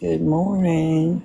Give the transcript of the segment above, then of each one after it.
Good morning.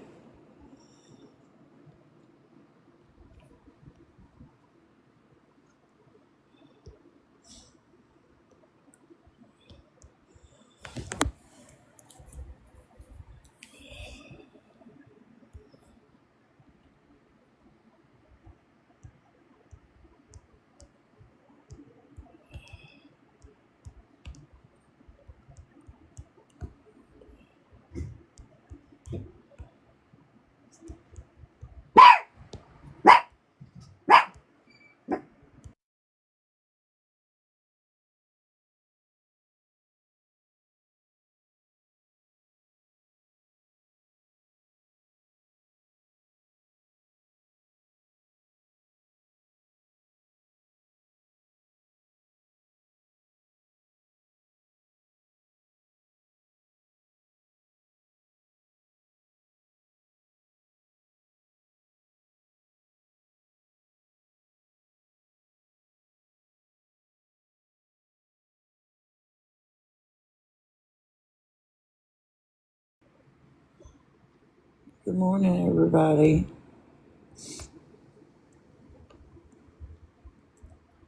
Good morning, everybody.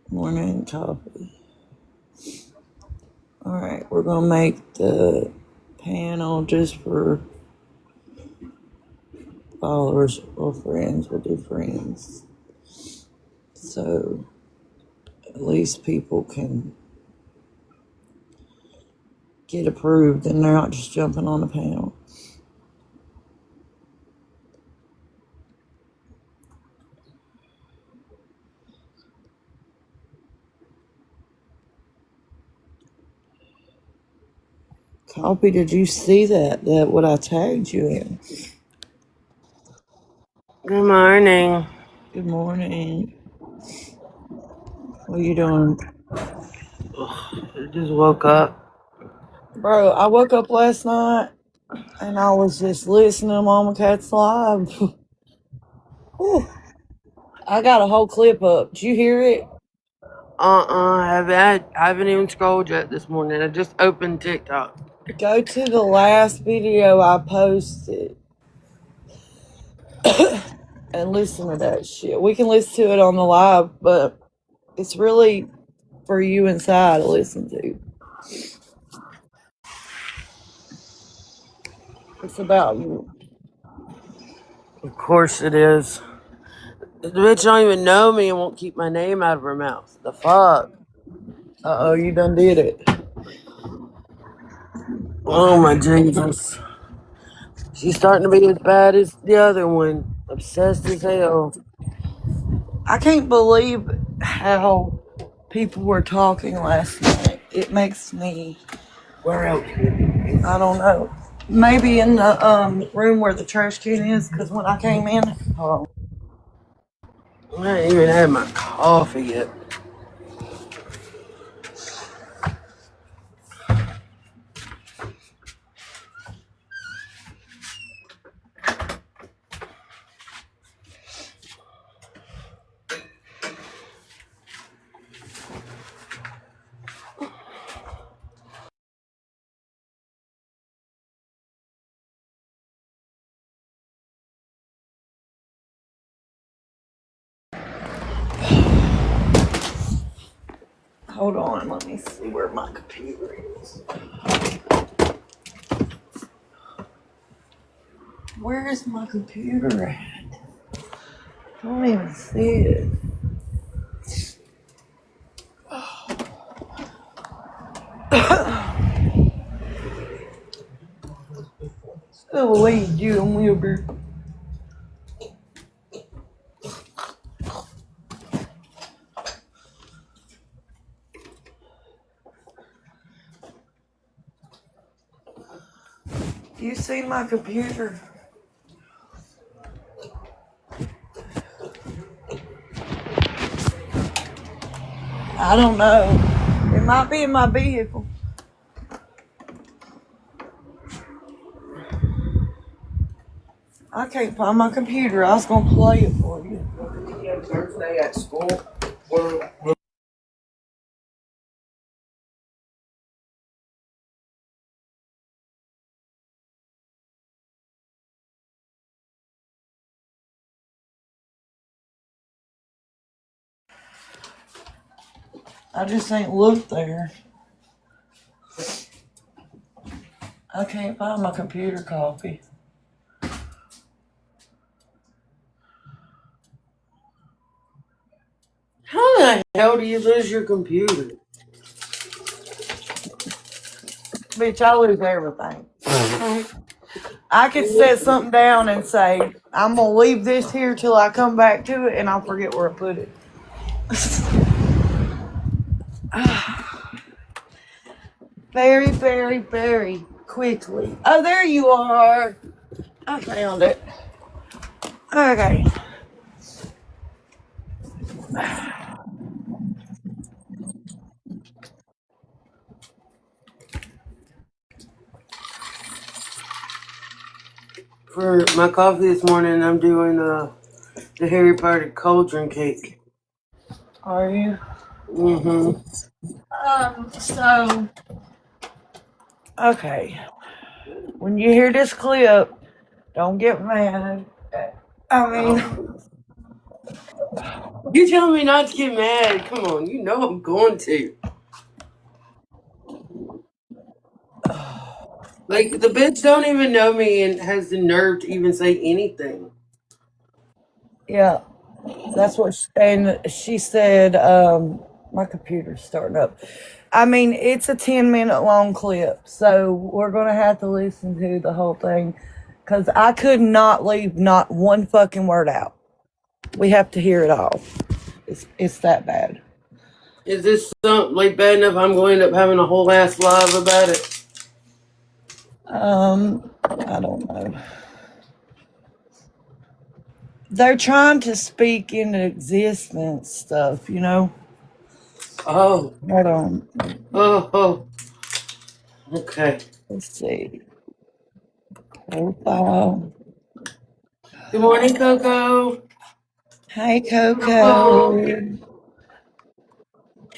Morning coffee. All right, we're going to make the panel just for followers or friends. We'll do friends. So at least people can get approved and they're not just jumping on the panel. Copy, did you see that what I tagged you in? Good morning. Good morning. What are you doing? I just woke up. Bro, I woke up last night and I was just listening to Mama Cat's live. Whew. I got a whole clip up. Did you hear it? I haven't even scrolled yet this morning. I just opened TikTok. Go to the last video I posted and listen to that shit. We can listen to it on the live, but it's really for you inside to listen to. It's about you. Of course it is. The bitch don't even know me and won't keep my name out of her mouth. The fuck? Uh-oh, you done did it. Oh my Jesus. She's starting to be as bad as the other one. Obsessed as hell. I can't believe how people were talking last night. It makes me, Where else? I don't know. Maybe in the room where the trash can is, because when I came in, hold on. I ain't even had my coffee yet. Hold on, let me see where my computer is. Where is my computer at? I don't even see it. Still lead you and Wilbur. You see my computer? I don't know. It might be in my vehicle. I can't find my computer. I was gonna play it for you. Thursday at school? I just ain't looked there. I can't find my computer coffee. How the hell do you lose your computer? Bitch, I lose everything. I could set something down and say, I'm going to leave this here till I come back to it, and I'll forget where I put it. Very, very, very quickly. Oh, there you are. I found it. Okay. For my coffee this morning, I'm doing the Harry Potter cauldron cake. Are you? Mm-hmm. Okay. When you hear this clip, don't get mad. I mean, You telling me not to get mad? Come on, you know I'm going to. Like, the bitch don't even know me and has the nerve to even say anything. yeah, that's what she said. My computer's starting up. I mean, it's a 10-minute long clip, so we're going to have to listen to the whole thing because I could not leave not one fucking word out. We have to hear it all. It's that bad. Is this something like bad enough I'm going to end up having a whole ass live about it? I don't know. They're trying to speak into existence stuff, you know? Oh. Hold on. Oh. Okay. Let's see. Profile. Good morning, Coco. Hey, Coco. Coco.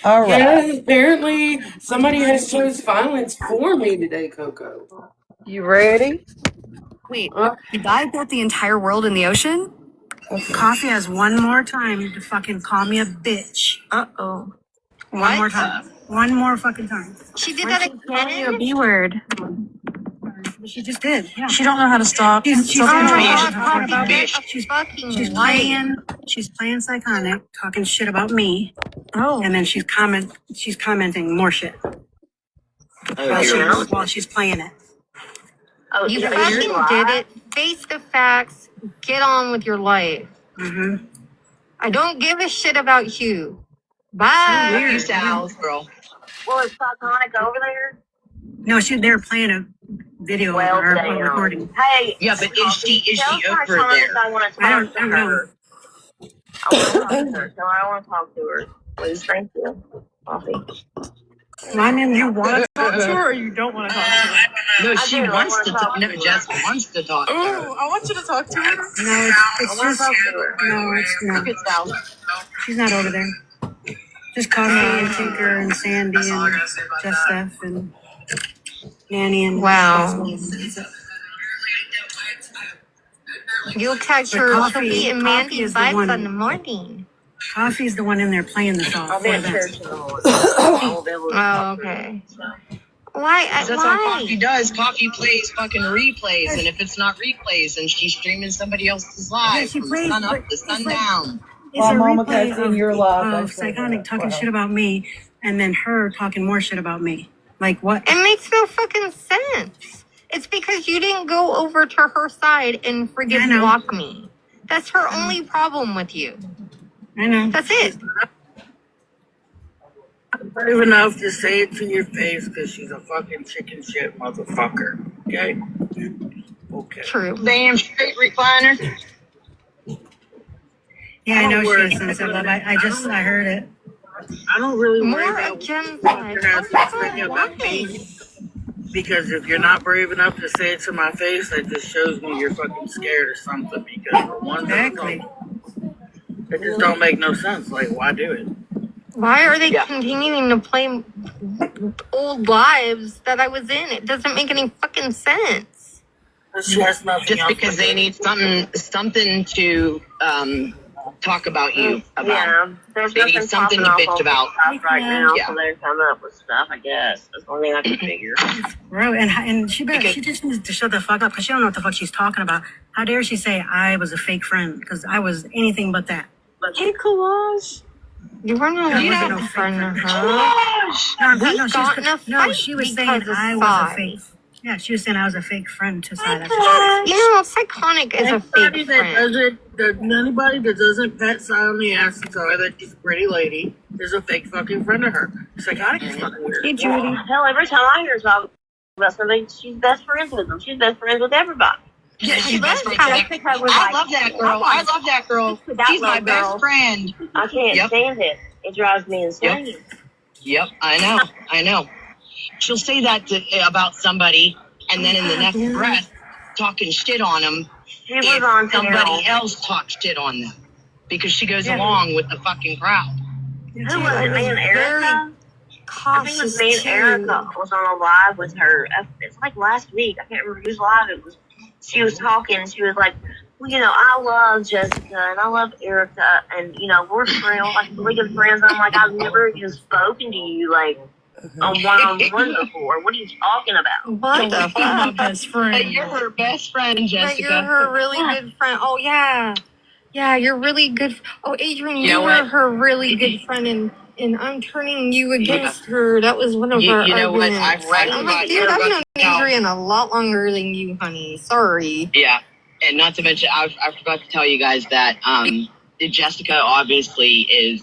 All Yeah, right. apparently somebody has chose violence for me today, Coco. You ready? Wait, the guy built the entire world in the ocean? Okay. Coffee has one more time to fucking call me a bitch. Uh-oh. One more time. One more fucking time. She did that again? B word. She just did. Yeah. She don't know how to stop. She's Oh my talking God, about Poppy, me. that's a fucking She's liar. playing psychotic, talking shit about me, Oh. and then she's commenting more shit while she's playing it. Oh, you fucking did it. Face the facts. Get on with your life. Mm-hmm. I don't give a shit about you. Bye. Weird. You sound, girl. Well, is Psychotic over there? No, they were playing a video or a recording. Hey. Yeah, but is she tell over Psychotic there? I want to I talk don't to know. her. I want to talk to her. Tell her I want to talk to her. Please, thank you. Coffee. I mean, You want to talk to her or you don't want to talk to her? No, I she do. I wants wanna to talk talk. to No, her. Jess wants to talk to her. Oh, I want you to talk to her. No, it's I want just to talk to her. no, it's Look no. at Sal. She's not over there. Just Coffee and Tinker and Sandy and Just Steph and Nanny and Wow. You'll catch But her Coffee- Sophie and Coffee Mandy is the vibes one- on the morning. Coffee's the one in there playing the song. I'll be for at them. church in the morning. I won't be able to Oh, talk to her. okay. Why? That's all Coffee Why? does. Coffee plays fucking replays, and if it's not replays, then she's streaming somebody else's live she from plays, sun up but to it's like- sundown. It's While a Mama replay Cat's in your live, of they say Psychotic that. talking Wow. shit about me and then her talking more shit about me. Like what? It makes no fucking sense. It's because you didn't go over to her side and I friggin' know. block me. That's her only problem with you. I know. That's it. Brave enough to say it to your face because she's a fucking chicken shit motherfucker. Okay? Okay. True. Damn straight recliner. Yeah, I know Don't worry. she is Sunset Love. I heard it. I don't really worry More about of Jen's what life. has Oh, to say about me why? because if you're not brave enough to say it to my face, that just shows me you're fucking scared or something. Because for one thing, Exactly. it just don't make no sense. Like, why do it? Why are they continuing to play old lives that I was in? It doesn't make any fucking sense. She has nothing Just else because to they do. need something to talk about you about. Yeah, there's They need nothing something to popping bitch off on about. TikTok right now, Yeah. so they're coming up with stuff. I guess that's the only thing I can figure. Bro, and she just needs to shut the fuck up because she don't know what the fuck she's talking about. How dare she say I was a fake friend? Because I was anything but that. Hey, Collage. You were not I even wasn't a no friend fake of friend. hers. She was saying I was a fake. Yeah, she was saying I was a fake friend to Sai. You know, Psychonic is a fake friend. Anybody that doesn't pet Sai on the ass and tell her that she's a pretty lady is a fake fucking friend of her. Psychotic is fucking weird. Hey, Judy. Hell, every time I hear her talk about something, she's best friends with them. She's best friends with everybody. Yeah, she's best friend. Jessica was I like, love that girl. I love that girl. That She's my little girl. best friend. I can't Yep. stand it. It drives me insane. Yep, I know. She'll say that about somebody, and then in the next breath, talking shit on them. She was on Somebody else talks shit on them because she goes along with the fucking crowd. Who was it? Me and Erica? I think it was Cautious me and too. Erica was on a live with her. It's like last week. I can't remember whose live it was. She was talking and she was like, well, you know, I love Jessica and I love Erica and, you know, we're friends, like really good friends. And I'm like, I've never even spoken to you, like, on one-on-one before. What are you talking about? What the My fuck? best friend. But you're her best friend, But Jessica. you're her really good friend. Oh, yeah. Yeah, you're really good. Oh, Adrian, You you know were what? her really good friend, and I'm turning you against her. That was one of our You know what? arguments. I I'm like, dude, I've known Adrian a lot longer than you, honey. Sorry. Yeah, and not to mention, I forgot to tell you guys that Jessica obviously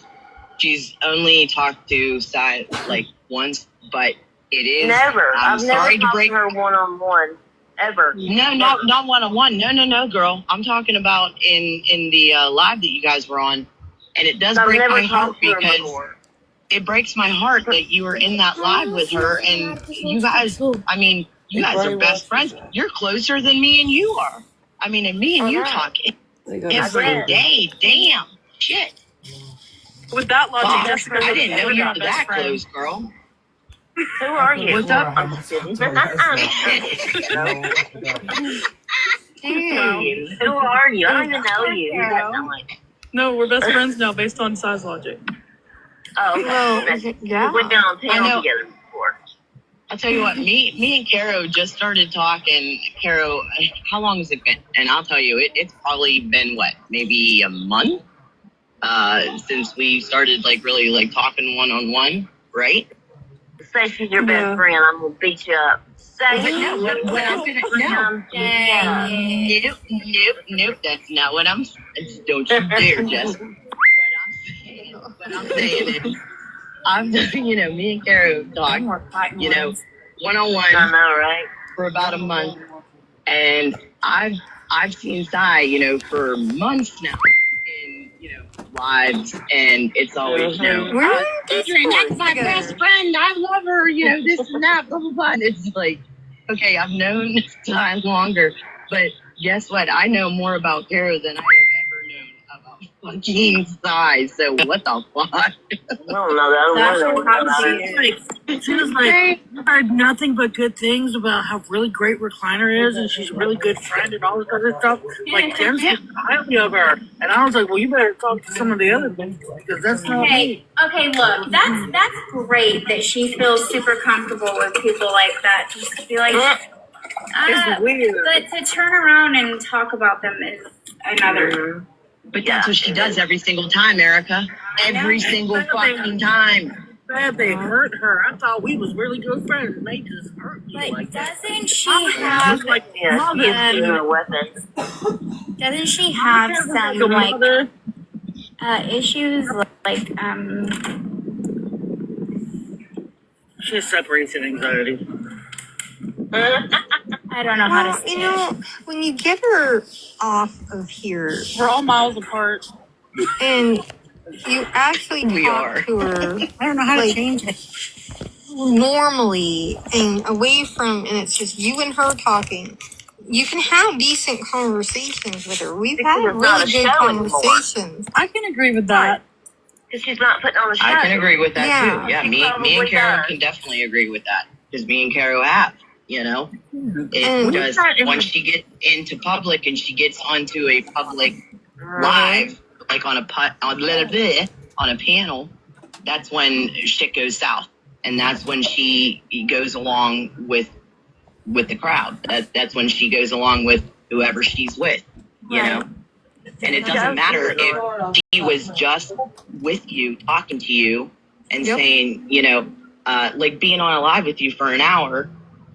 she's only talked to Sai like once, but it is. Never. I've sorry never to talked break to her one-on-one. Ever. No, not one-on-one. No, girl. I'm talking about in the live that you guys were on, and it does break my heart because it breaks my heart that you were in that live with her, and you guys. I mean, you guys are best friends. You're closer than me and you are. I mean, and me and you talk every day. Damn, shit. With that logic, Fuck. Jessica, I didn't know you my were best that friend. close, girl. Who are you? What's up? I'm just kidding. Who are you? I don't even know you. Who does that sound like? No, we're best friends now based on Sai's logic. Oh, okay. Well, yeah. We went down on I know. panel together before. I'll tell you what, me and Caro just started talking. Caro, how long has it been? And I'll tell you, it's probably been maybe a month since we started really talking one-on-one, right? Say she's your best friend, I'm gonna beat you up. Say No, what I'm gonna nope, that's not what I'm saying. Don't you dare, Jess. What I'm saying is me and Caro talk, one-on-one I know, right? for about a month, and I've seen Sai, for months now in lives, and it's always Adrian, that's my best friend. I love her. This and that, blah blah blah. And it's like, okay, I've known Sai longer, but guess what? I know more about Caro than I have ever known about fucking Sai. So what the fuck? I don't know that. She was like, I heard nothing but good things about how really great Recliner is, and she's a really good friend and all this other stuff. Like, Jen's highly of her. And I was like, well, you better talk to some of the other things, because that's not me. Okay, look, that's great that she feels super comfortable with people like that. Just to be like, It's weird. but to turn around and talk about them is another. But that's what she does every single time, Erica. Every single fucking time. Bad they hurt her. I thought we was really good friends, and they just hurt me But like that. doesn't she have? Like, Yeah, she is using a weapon. Doesn't she have some like issues like She has separation anxiety. I don't know how to say it. When you get her off of here We're all miles apart. and you actually talk to her I don't know how to change it. normally and away from, and it's just you and her talking, you can have decent conversations with her. We've had Because it's not really a good show anymore. conversations. I can agree with that. Because she's not putting on the show. I can agree with that Yeah. too. Yeah, She me probably and Caro does. can definitely agree with that because me and Caro have. And- It just once she gets into public and she gets onto a public live, like on a panel, that's when shit goes south, and that's when she goes along with the crowd. That's when she goes along with whoever she's with, you know. And it doesn't matter if she was just with you, talking to you, and saying, you know, like being on a live with you for an hour,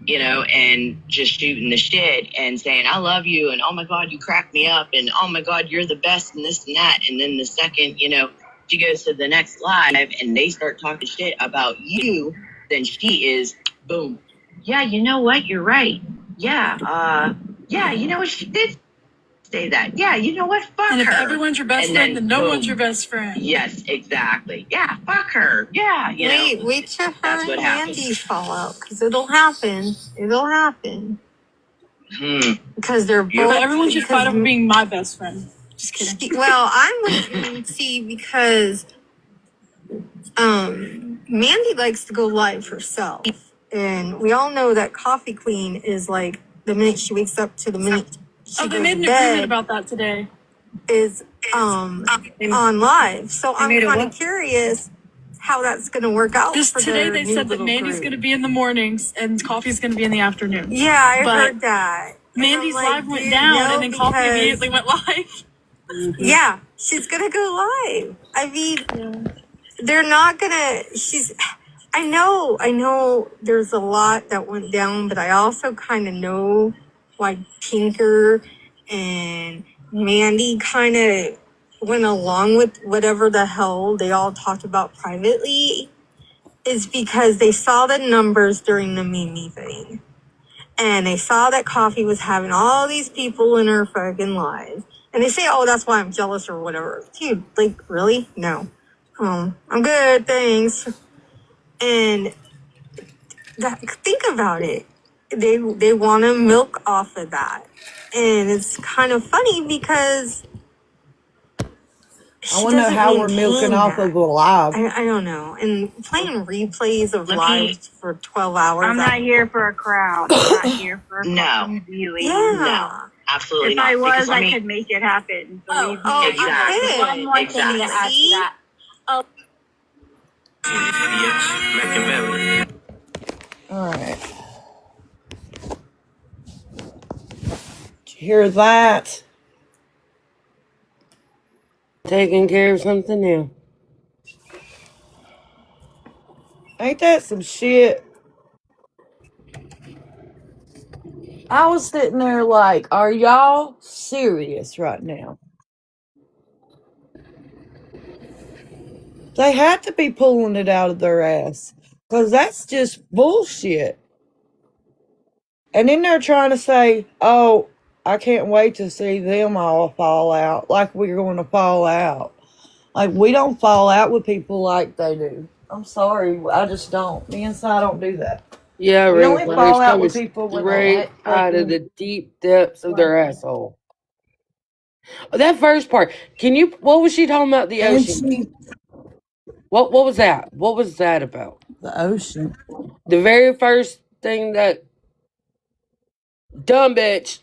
you know, and just shooting the shit and saying, I love you, and oh my God, you crack me up, and oh my God, you're the best, and this and that. And then the second, you know, she goes to the next live and they start talking shit about you, then she is, boom. Yeah, you know what? You're right. Yeah, you know what? She did say that. Yeah, you know what? Fuck her. And if everyone's your best friend, then no one's your best friend. Yes, exactly. Yeah, fuck her. Yeah, you know. Wait till her and Mandis fall out, because it'll happen. It'll happen. Because they're both. But everyone should fight over being my best friend. Just kidding. Well, I'm waiting to see because Mandy likes to go live herself, and we all know that Coffee Queen is like the minute she wakes up to the minute she they goes made to an bed agreement about that today. is on live. So I'm kind of curious how that's going to work out. Just for today, their they new said that little Mandy's group. going to be in the mornings and Coffee's going to be in the afternoon. Yeah, I heard that. Mandy's live went down, and then Coffee immediately went live. Yeah, she's gonna go live. I mean, they're not gonna. I know. There's a lot that went down, but I also kind of know why Tinker and Mandy kind of went along with whatever the hell they all talked about privately. Is because they saw the numbers during the Mimi thing. And they saw that Coffee was having all these people in her fucking live. And they say, oh, that's why I'm jealous or whatever. Dude, like, really? No. I'm good, thanks. And think about it. They want to milk off of that. And it's kind of funny because I want to know how we're milking off of a live. I don't know. And playing replays of lives for 12 hours. I'm not here for a crowd. I'm not here for a viewing. Yeah. No, absolutely if not. I was, Because, I could make it happen. Believe me. Exactly. One more thing to add to that. All right. Did you hear that? Taking care of something new. Ain't that some shit? I was sitting there like, are y'all serious right now? They had to be pulling it out of their ass. Because that's just bullshit. And then they're trying to say, oh, I can't wait to see them all fall out. Like we're going to fall out. Like we don't fall out with people like they do. I'm sorry. I just don't. Me and Si don't do that. Yeah, We only really. fall out with people when Straight they out of the deep depths of their asshole. That first part. What was she talking about the ocean? What was that? What was that about? The ocean. The very first thing that dumb bitch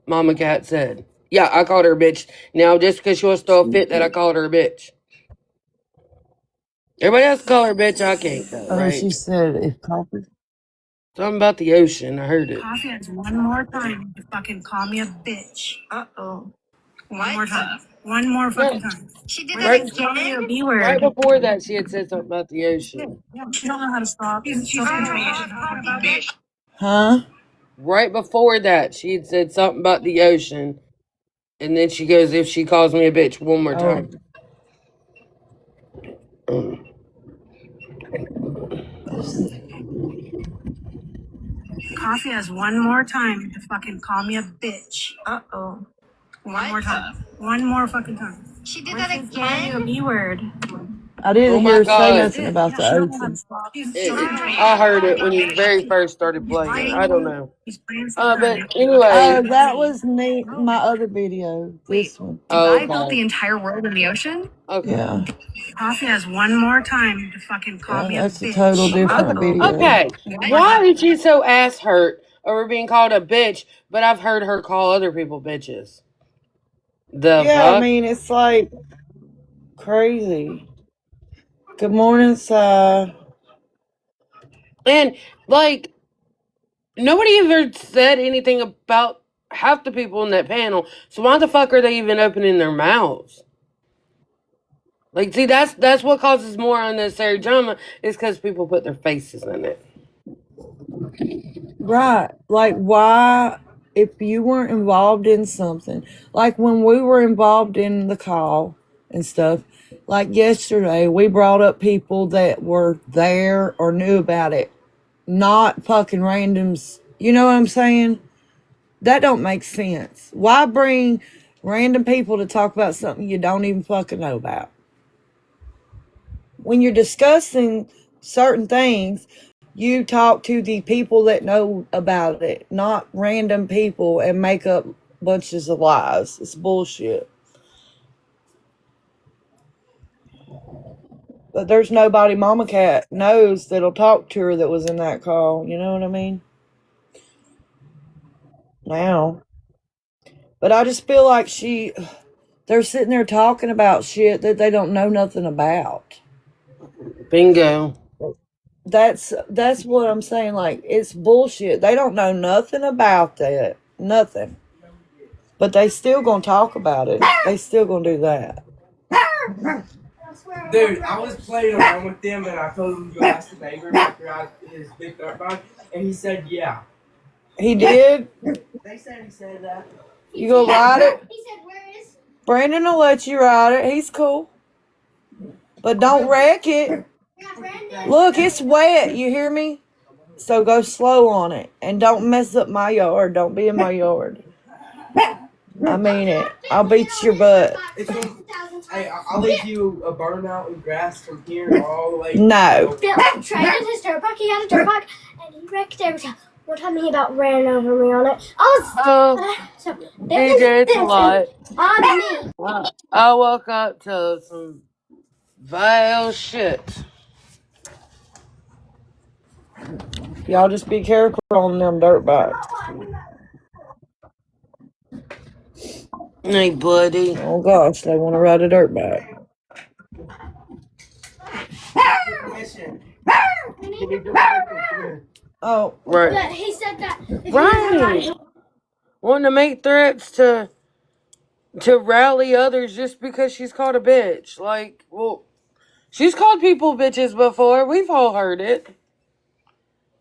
Mama Cat said. Yeah, I called her a bitch. Now, just because she wants to throw a fit that I called her a bitch. Everybody else call her a bitch, I can't though, right? She said if Coffee. Something about the ocean, I heard it. Coffee has one more time to fucking call me a bitch. Uh-oh. One more time. One more fucking time. She did that again? A B word. Right before that, she had said something about the ocean. Yeah, she don't know how to stop. She's Huh? Right before that, she had said something about the ocean. And then she goes, if she calls me a bitch one more time. Coffee has one more time to fucking call me a bitch. Uh-oh. One more time. One more fucking time. She did that again? A B word. I didn't hear her say nothing about Yeah, the she don't know how to ocean. stop. I heard it when you very first started playing. I don't know. But Oh, anyway. that was my other video. This one. Okay. built the entire world in the ocean? Okay. Yeah. Coffee has one more time to fucking call me a That's bitch. a total different video. Okay. Why is she so ass hurt over being called a bitch, but I've heard her call other people bitches? The Yeah, fuck? I mean, it's like crazy. Good morning, Si. And, like, nobody ever said anything about half the people in that panel, so why the fuck are they even opening their mouths? Like, see, that's what causes more unnecessary drama, is because people put their faces in it. Right. Like, why, if you weren't involved in something, like when we were involved in the call and stuff, like yesterday, we brought up people that were there or knew about it, not fucking randoms. You know what I'm saying? That don't make sense. Why bring random people to talk about something you don't even fucking know about? When you're discussing certain things, you talk to the people that know about it, not random people and make up bunches of lies. It's bullshit. But there's nobody Mama Cat knows that'll talk to her that was in that call. You know what I mean? Now. But I just feel like they're sitting there talking about shit that they don't know nothing about. Bingo. That's what I'm saying. Like, it's bullshit. They don't know nothing about that. Nothing. But they still gonna talk about it. They still gonna do that. Dude, I was playing around with them and I told him to go ask the neighbor if he ride his big dirt bike, and he said yeah. He did? They said he said that. You gonna ride it? He said, where is? Brandon will let you ride it. He's cool. But don't wreck it. Look, it's wet. You hear me? So go slow on it. And don't mess up my yard. Don't be in my yard. I mean it. I'll beat your butt. Hey, I'll leave you a burnout in grass from here all the way. No. Bill traded his dirt bike. He had a dirt bike, and he wrecked every time. One time he about ran over me on it. So he did a lot. On me. I woke up to some vile shit. Y'all just be careful on them dirt bikes. Hey, buddy. Oh gosh, they want to ride a dirt bike. Oh, Right. But he said that. Right. Wanting to make threats to rally others just because she's called a bitch. Like, well, she's called people bitches before. We've all heard it.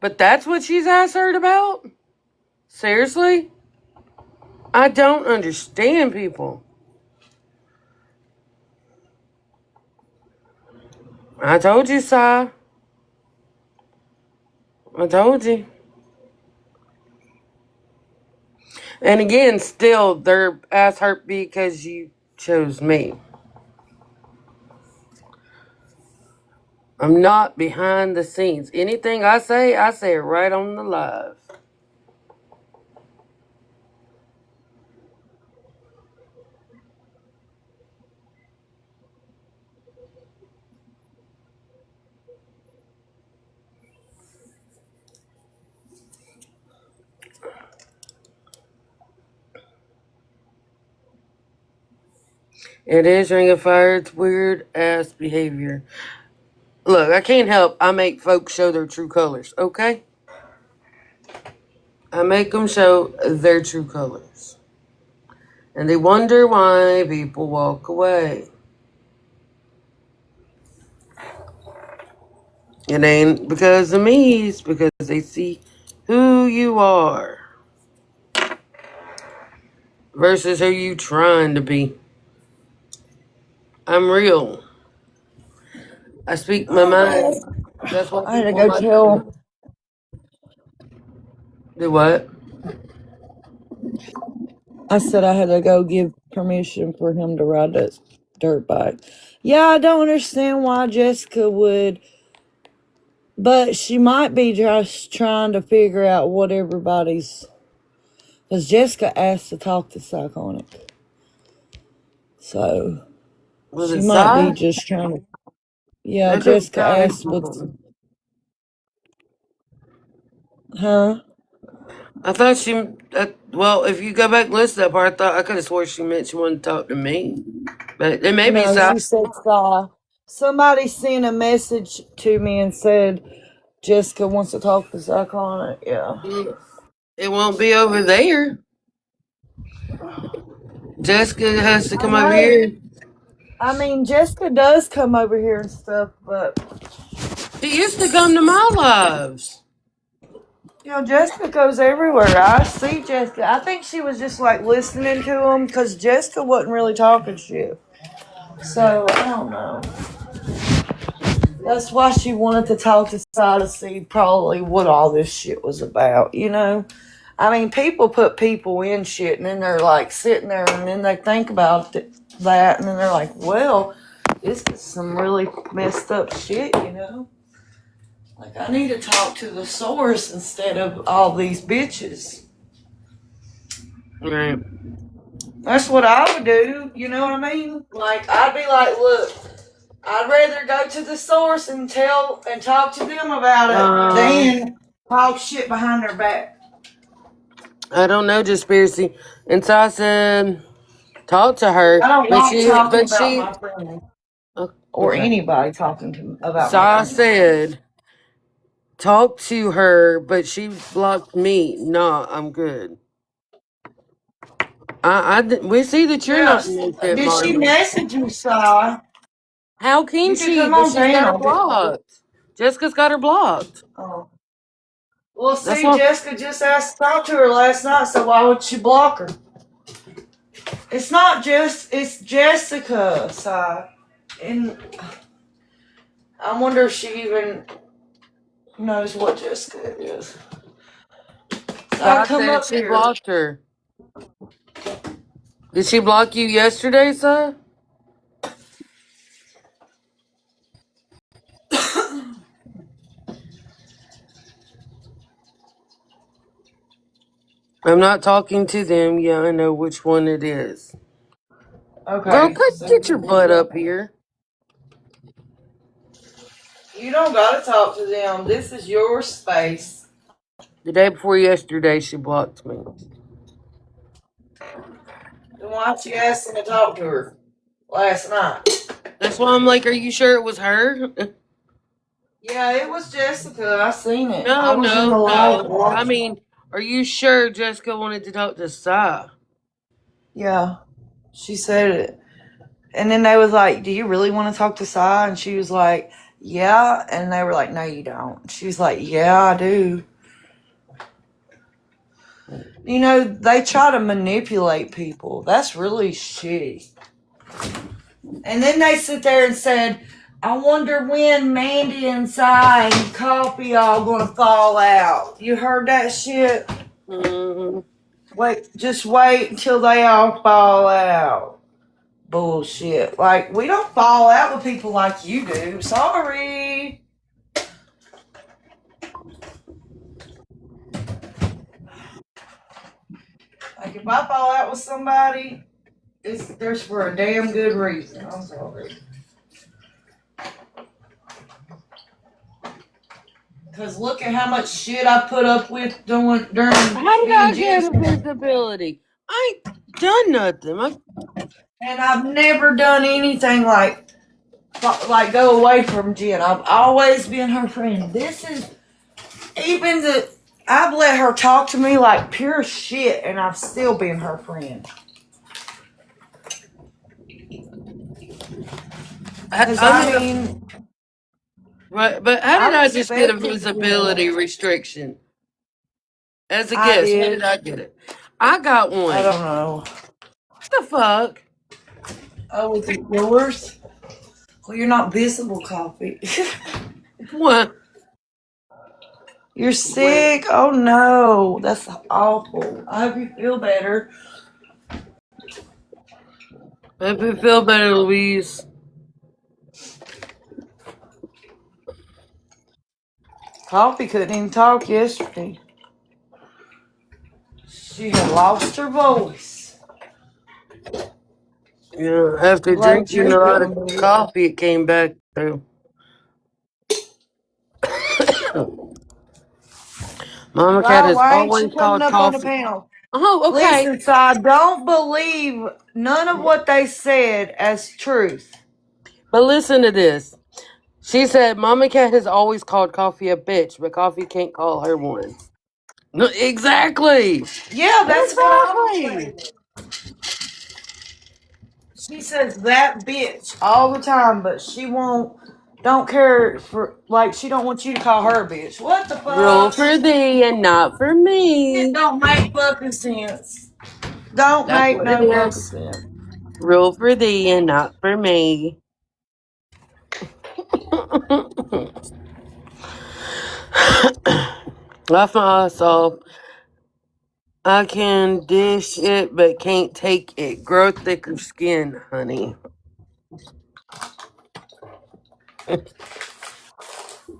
But that's what she's ass heard about? Seriously? I don't understand people. I told you, Si. I told you. And again, still, their ass hurt because you chose me. I'm not behind the scenes. Anything I say it right on the live. It is Ring of Fire. It's weird ass behavior. Look, I can't help. I make folks show their true colors, okay? I make them show their true colors. And they wonder why people walk away. It ain't because of me, it's because they see who you are versus who you trying to be. I'm real. I speak my mind. That's what I had to people go like tell. to do. What? I said I had to go give permission for him to ride that dirt bike. Yeah, I don't understand why Jessica would, but she might be just trying to figure out what everybody's. Because Jessica asked to talk to Psychonic. So Was she it might be side? just trying to. Yeah, That could be Jessica asked side. what's. Huh? I thought she. Well, if you go back and listen to that part, I could have swore she meant she wanted to talk to me. But it may be No, so. she said somebody sent a message to me and said Jessica wants to talk to Zach on it. Yeah. It won't be over there. Jessica has to I come over know. here. I mean, Jessica does come over here and stuff, but She used to come to my lives. you know, Jessica goes everywhere. I see Jessica. I think she was just like listening to them because Jessica wasn't really talking shit. So I don't know. That's why she wanted to talk to Sai to see probably what all this shit was about. You know, I mean, people put people in shit, and then they're like sitting there, and then they think about that, and then they're like, well, this is some really messed up shit. You know. Like, I need to talk to the source instead of all these bitches. Right. That's what I would do, you know what I mean? Like, I'd be like, look, I'd rather go to the source and talk to them about it than talk shit behind their back. I don't know, Conspiracy. And so I said, talk to her. I don't like talking about She, my friend or okay. anybody talking about So my I friend. said, talk to her, but she blocked me. Nah, I'm good. We see that you're not Yes. innocent, Did she Marlon. message you, Si? How can You can she? come But on she's got her down. blocked. Jessica's got her blocked. Oh. Well, That's see, what. Jessica just asked to talk to her last night, so why would she block her? It's not just, it's Jessica, Si. And I wonder if she even knows what Jessica is. So I I come said up she here. blocked her. Did she block you yesterday, sir? I'm not talking to them. Yeah, I know which one it is. Girl, Okay. get your butt up here. You don't gotta talk to them. This is your space. The day before yesterday, she blocked me. Then why don't you ask them to talk to her last night? That's why I'm like, are you sure it was her? Yeah, it was Jessica. I seen it. I No, was in no, the live no. I watching. mean, are you sure Jessica wanted to talk to Sai? Yeah, she said it. And then they was like, "Do you really want to talk to Sai?" And she was like, "Yeah." And they were like, "No, you don't." She was like, "Yeah, I do." You know, they try to manipulate people. That's really shitty. And then they sit there and said, "I wonder when Mandy and Cy and Coffee all gonna fall out." You heard that shit? Mm-hmm. Just wait until they all fall out. Bullshit. Like, we don't fall out with people like you do. Sorry. Like, if I fall out with somebody, there's for a damn good reason. I'm sorry. Because look at how much shit I put up with during How did being I get Jen's a parent. visibility? I ain't done nothing. And I've never done anything like go away from Jen. I've always been her friend. This is even I've let her talk to me like pure shit, and I've still been her friend. I mean, But how I did I just get a respected visibility Jen. restriction? As a I guest, how did did. I get it? I got I one. don't know. What the fuck? Oh, was it yours? Well, you're not visible, Coffee. What? You're sick? Oh no, that's awful. I hope you feel better. Hope you feel better, Louise. Coffee couldn't even talk yesterday. She had lost her voice. Yeah, after Glad drinking you're a lot of feeling better. coffee, it came back through. Mama Cat Well, has why ain't always you coming called up on the coffee. panel? Oh, okay. Listen, so I don't believe none of what they said as truth. But listen to this. She said, Mama Cat has always called Coffee a bitch, but Coffee can't call her one. No, exactly. Yeah, that's what I was Exactly. saying. She says that bitch all the time, but she don't care for, like, she don't want you to call her a bitch. What the Rule fuck? for thee and not for It me. don't make fucking sense. Don't That's make what it no fucking is. sense. Rule for thee and not for me. Laugh my ass off. I can dish it, but can't take it. Grow thicker skin, honey.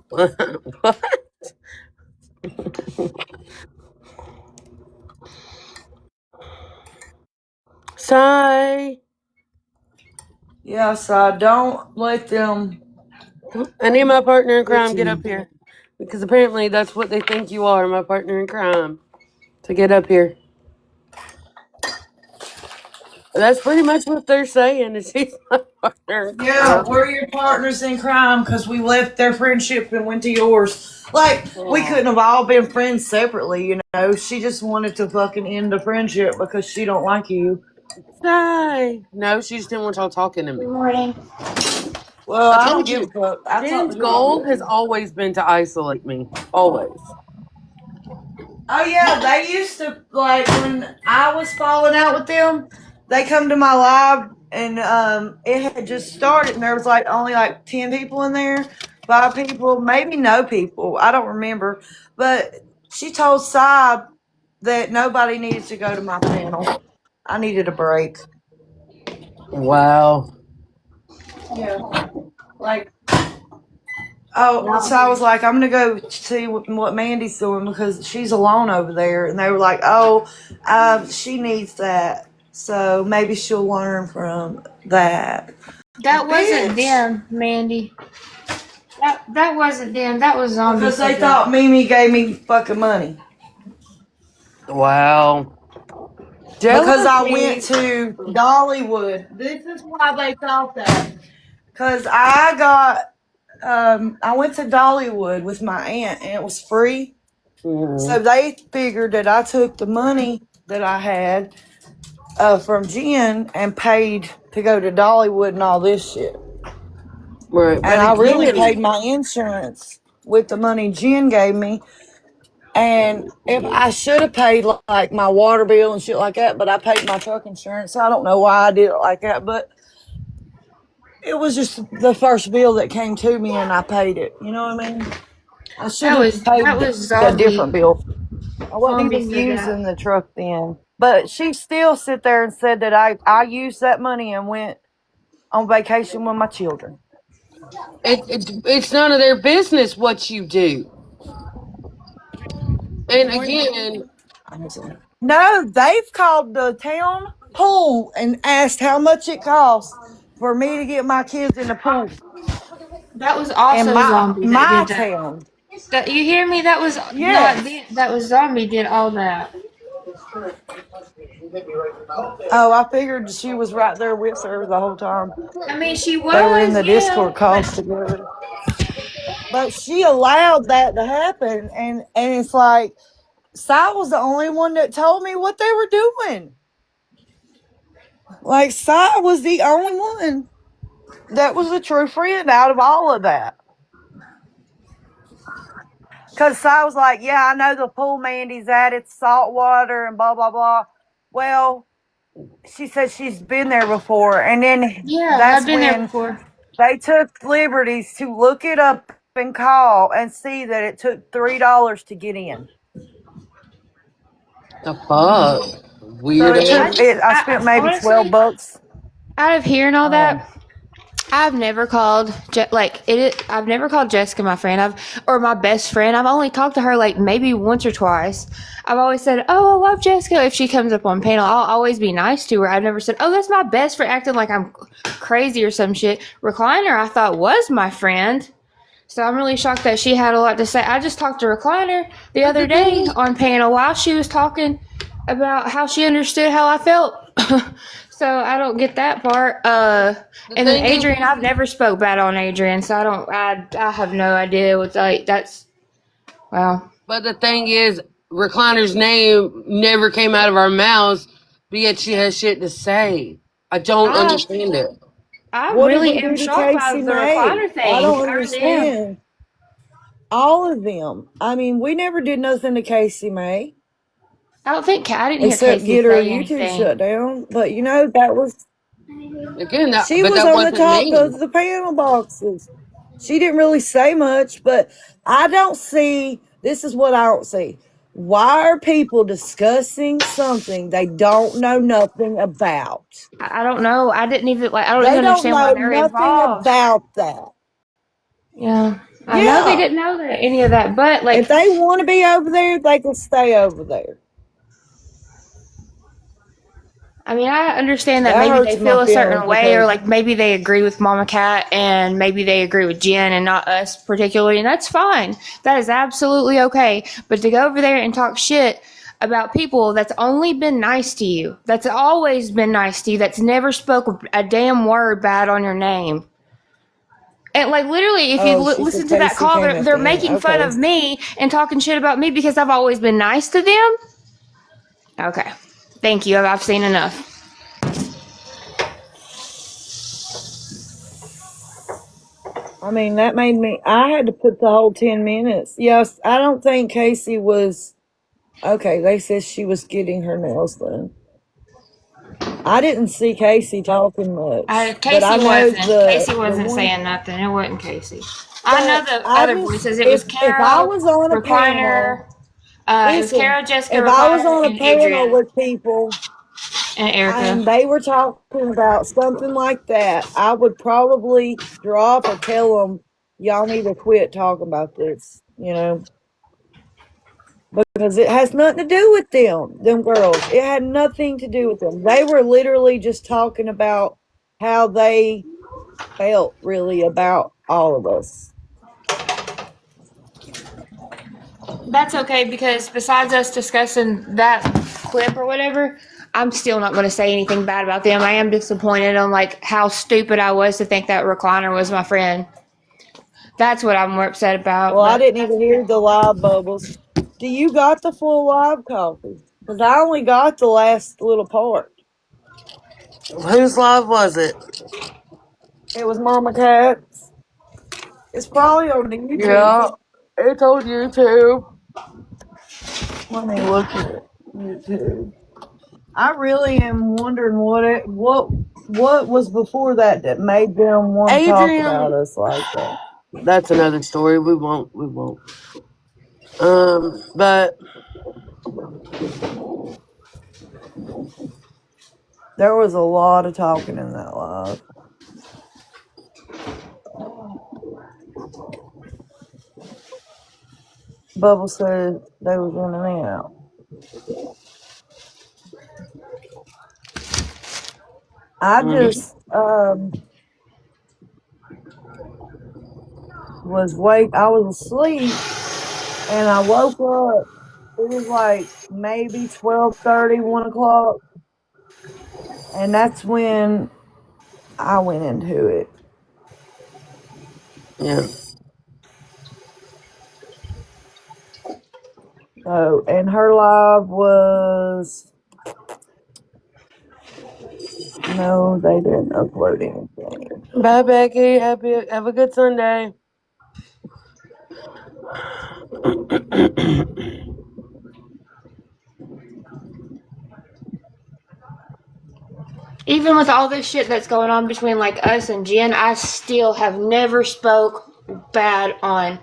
What? Sigh. Yeah, so don't let them I need my partner in get crime get up you. here. Because apparently that's what they think you are, my partner in crime. To get up here. That's pretty much what they're saying, is he's my partner in Yeah, crime. we're your partners in crime because we left their friendship and went to yours. Like, we couldn't have all been friends separately, you know. She just wanted to fucking end the friendship because she don't like you. Sigh. No, she just didn't want y'all talking to me. Good morning. Well, I I don't told give a you, fuck. I talk Jen's to who I goal want has to. always been to isolate me. Always. Oh yeah, they used to, like, when I was falling out with them. They come to my live and it had just started and there was like only like 10 people in there, 5 people, maybe no people. I don't remember, but she told Saab that nobody needed to go to my panel. I needed a break. Wow. Yeah, like. Oh, so I was like, I'm gonna go see what Mandy's doing because she's alone over there, and they were like, oh, she needs that, so maybe she'll learn from that. That wasn't Bitch, them, Mandy. That wasn't them. That was Zombie because they said that. thought Mimi gave me fucking money Wow. because I went Jealousy. to Dollywood. This is why they thought that because I went to Dollywood with my aunt and it was free. So Mhm. they figured that I took the money that I had from Jen and paid to go to Dollywood and all this shit. Right. And But I really paid again, my insurance with the money Jen gave me. And if I should have paid like my water bill and shit like that, but I paid my truck insurance. I don't know why I did it like that, but it was just the first bill that came to me and I paid it. You know what I mean? I should That have was that paid was the Zombie. different bill. I wasn't Zombie even said that. using the truck then. But she still sit there and said that I used that money and went on vacation with my children. it's none of their business what you do. And again, No, they've called the town pool and asked how much it costs for me to get my kids in the pool That was in also Zombie that my did that. town. That you hear me? That was not Yes. them. That was Zombie did all that. Oh, I figured she was right there with her the whole time. I mean, she They were in was, the yeah, Discord calls but together. But she allowed that to happen and it's like Si was the only one that told me what they were doing. Like, Si was the only one that was a true friend out of all of that. Because Si was like, yeah, I know the pool Mandy's at. It's salt water and blah, blah, blah. Well, she said she's been there before. And then yeah, I've that's been there when before. they took liberties to look it up and call and see that it took $3 to get in. the fuck? So it I took Weirdo. just, it. I spent maybe $12 honestly, out of hearing all um, that, I've never called I've never called Jessica my friend. Or my best friend. I've only talked to her like maybe once or twice. I've always said, "Oh, I love Jessica." If she comes up on panel, I'll always be nice to her. I've never said, "Oh, that's my best friend," acting like I'm crazy or some shit. Recliner, I thought was my friend. So I'm really shocked that she had a lot to say. I just talked to Recliner the But other the day thing, on panel while she was talking. about how she understood how I felt. So I don't get that part. The And then thing Adrian, is, I've never spoke bad on Adrian, so I have no idea what like that's. Wow. but the thing is, Recliner's name never came out of our mouths, but yet she has shit to say. I don't I understand it. I What did really we am do to shocked by Casey the May? recliner I thing. don't I really am. understand. All of them. I mean, we never did nothing to Casey May I don't think I didn't hear except Casey get her say YouTube anything. shut down. But you know, that was Again, she but was that on the wasn't top me. of the panel boxes. She didn't really say much, but I don't see. This is what I don't see. Why are people discussing something they don't know nothing about? I don't know. I didn't even like. I don't even They don't understand why know they're nothing involved. about that. Yeah, I know they Yeah. didn't know that any of that, but If like, they want to be over there, they can stay over there. I mean, I understand that That maybe they hurts my feel a feelings certain way, or because, like maybe they agree with Mama Cat and maybe they agree with Jen and not us particularly, and that's fine. That is absolutely okay. But to go over there and talk shit about people that's only been nice to you, that's always been nice to you, that's never spoke a damn word bad on your name. And like literally, if you oh, she said listen to that Casey call, came they're, at they're the end. making fun Okay. of me and talking shit about me because I've always been nice to them. Okay, thank you. I've seen enough. I mean, that made me, I had to put the whole 10 minutes. Yes, I don't think Casey was, okay, they said she was getting her nails done. I didn't see Casey talking much, but I Casey know wasn't. Casey the wasn't one, saying nothing. It wasn't Casey. I know but the I other just, voices. It was if I Carol, was on a panel, Recliner. It was listen, Carol, Jessica, if I was Recliner, on a and panel Adrian with people and Erica. and they were talking about something like that, I would probably drop or tell them, y'all need to quit talking about this, you know, because it has nothing to do with them girls. It had nothing to do with them. They were literally just talking about how they felt really about all of us. That's okay because besides us discussing that clip or whatever, I'm still not going to say anything bad about them. I am disappointed on like how stupid I was to think that Recliner was my friend. That's what I'm more upset about. Well, I But didn't even hear the live bubbles. Do you got the full live coffee? Because I only got the last little part. Whose live was it? It was Mama Cat's. It's probably on the YouTube. Yeah, it's on YouTube. Let me look at it. YouTube. I really am wondering what was before that made them want to talk about Adrian, us like that. that's another story. We won't. But There was a lot of talking in that live. Bubble said they was running me out. I mhm. just I was asleep and I woke up. It was like maybe 12:30, 1 o'clock. And that's when I went into it. Yeah. So, and her live was, no, they didn't upload anything. Bye, Becky. Have a good Sunday. even with all this shit that's going on between like us and Jen, I still have never spoke bad on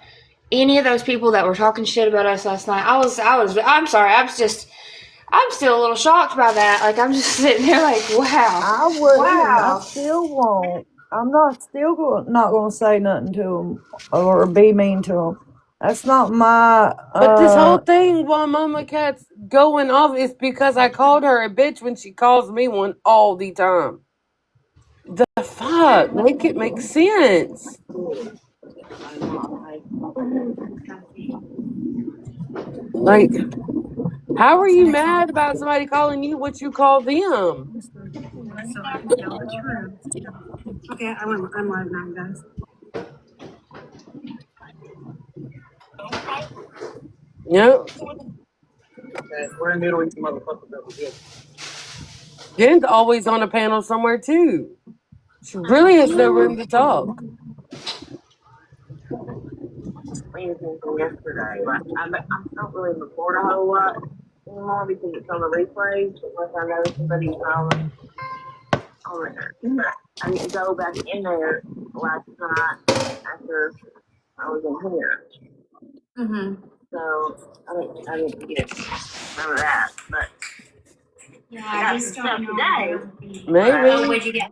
any of those people that were talking shit about us last night. I'm sorry. I'm still a little shocked by that. Like, I'm just sitting there like, wow. I wouldn't, and I Wow. still won't. I'm not going to say nothing to them or be mean to them. That's not my, But this whole thing while Mama Cat's going off is because I called her a bitch when she calls me one all the time. The fuck? Make it make sense. Like, How are you mad about somebody calling you what you call them? So I can tell the truth. Okay, I'm live now, guys. Yep. Jen's always on a panel somewhere too. She really has no room to talk. Anything from yesterday. Like, I don't really record a whole lot anymore because it's on the replays, unless I know somebody's on there. I didn't go back in there last night after I was in here. Mm-hmm. So I didn't get none of that. But Yeah, I got some stuff today. Maybe. What'd you get?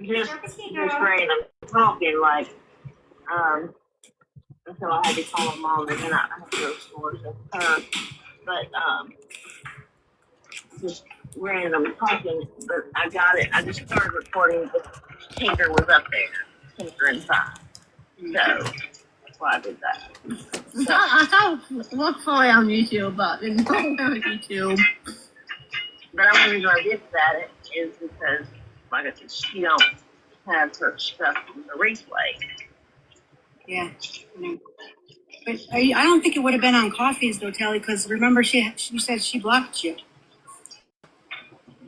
Just random talking, like, until I had to call my mom and then I had to go to school with her. But just random talking, but I got it. I just started recording, but Tinker was up there, Tinker inside. So that's why I did that. So, I saw one story on YouTube, but didn't know on YouTube. But the only reason I did that is because, like I said, she don't have her stuff on the replay. Yeah. But I don't think it would have been on Coffee's though, Telly, because remember she said she blocked you.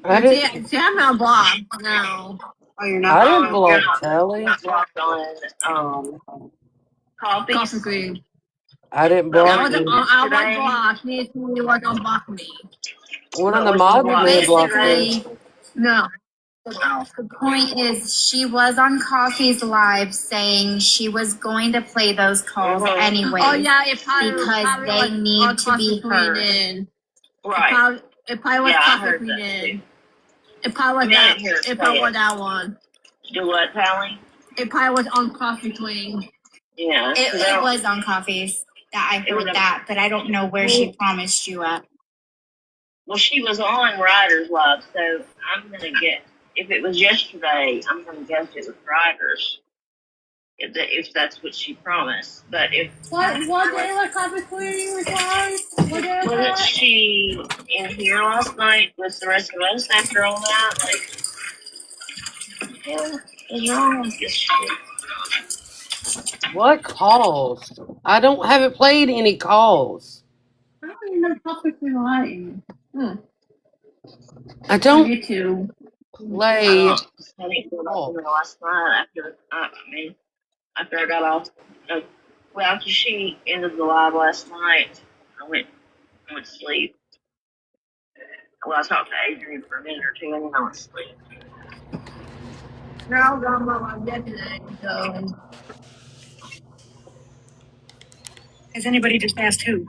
I didn't. I'm not blocked. No. Oh, you're not. I didn't block Telly. Not blocked on Coffee Queen. I didn't block you. I was blocked. Me and you was unblocked me. One of the mods may have blocked you. Basically, No. the point is she was on Coffee's live saying she was going to play those calls anyway. Oh yeah, it probably because they need to be heard. Right. It probably was Coffee Queen in. It probably was that. It probably was that one. Do what, Tally? It probably was on Coffee Queen. Yeah. It was on Coffee's that I heard that, but I don't know where she promised you at. Well, she was on Riders Live, so I'm gonna get. If it was yesterday, I'm gonna guess it was Riders. If that's what she promised, but if What day was Coffee Queen was live? wasn't she in here last night with the rest of us after all that? Like, what's wrong with this shit? What calls? I haven't played any calls. I don't even know Coffee Queen live. I don't YouTube. play. I didn't go back in there last night after I got off. Well, after she ended the live last night, I went to sleep. Well, I talked to Adrian for a minute or two, and then I went to sleep. No, I was on my bed today, so. Has anybody just asked who?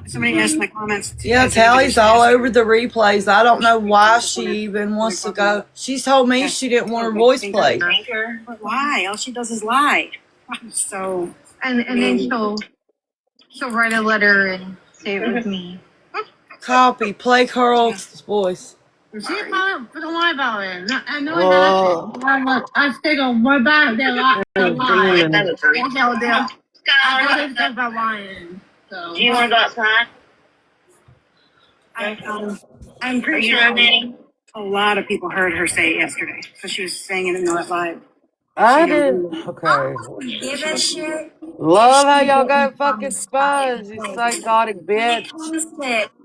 Somebody asked in the comments. Yeah, Tally's all over the replays. I don't know why she even wants to go. She told me she didn't want her voice played. But why? All she does is lie. So And then she'll write a letter and say it was me. Copy. Play Carl's voice. She don't lie about it. I know it happened. I still go more about their lie. I know it's just about lying. So. Do you want to go outside? I'm pretty sure a lot of people heard her say it yesterday. So she was saying it in the live. I didn't. Okay. Give a shit. Love how y'all got fucking spies, you psychotic bitch.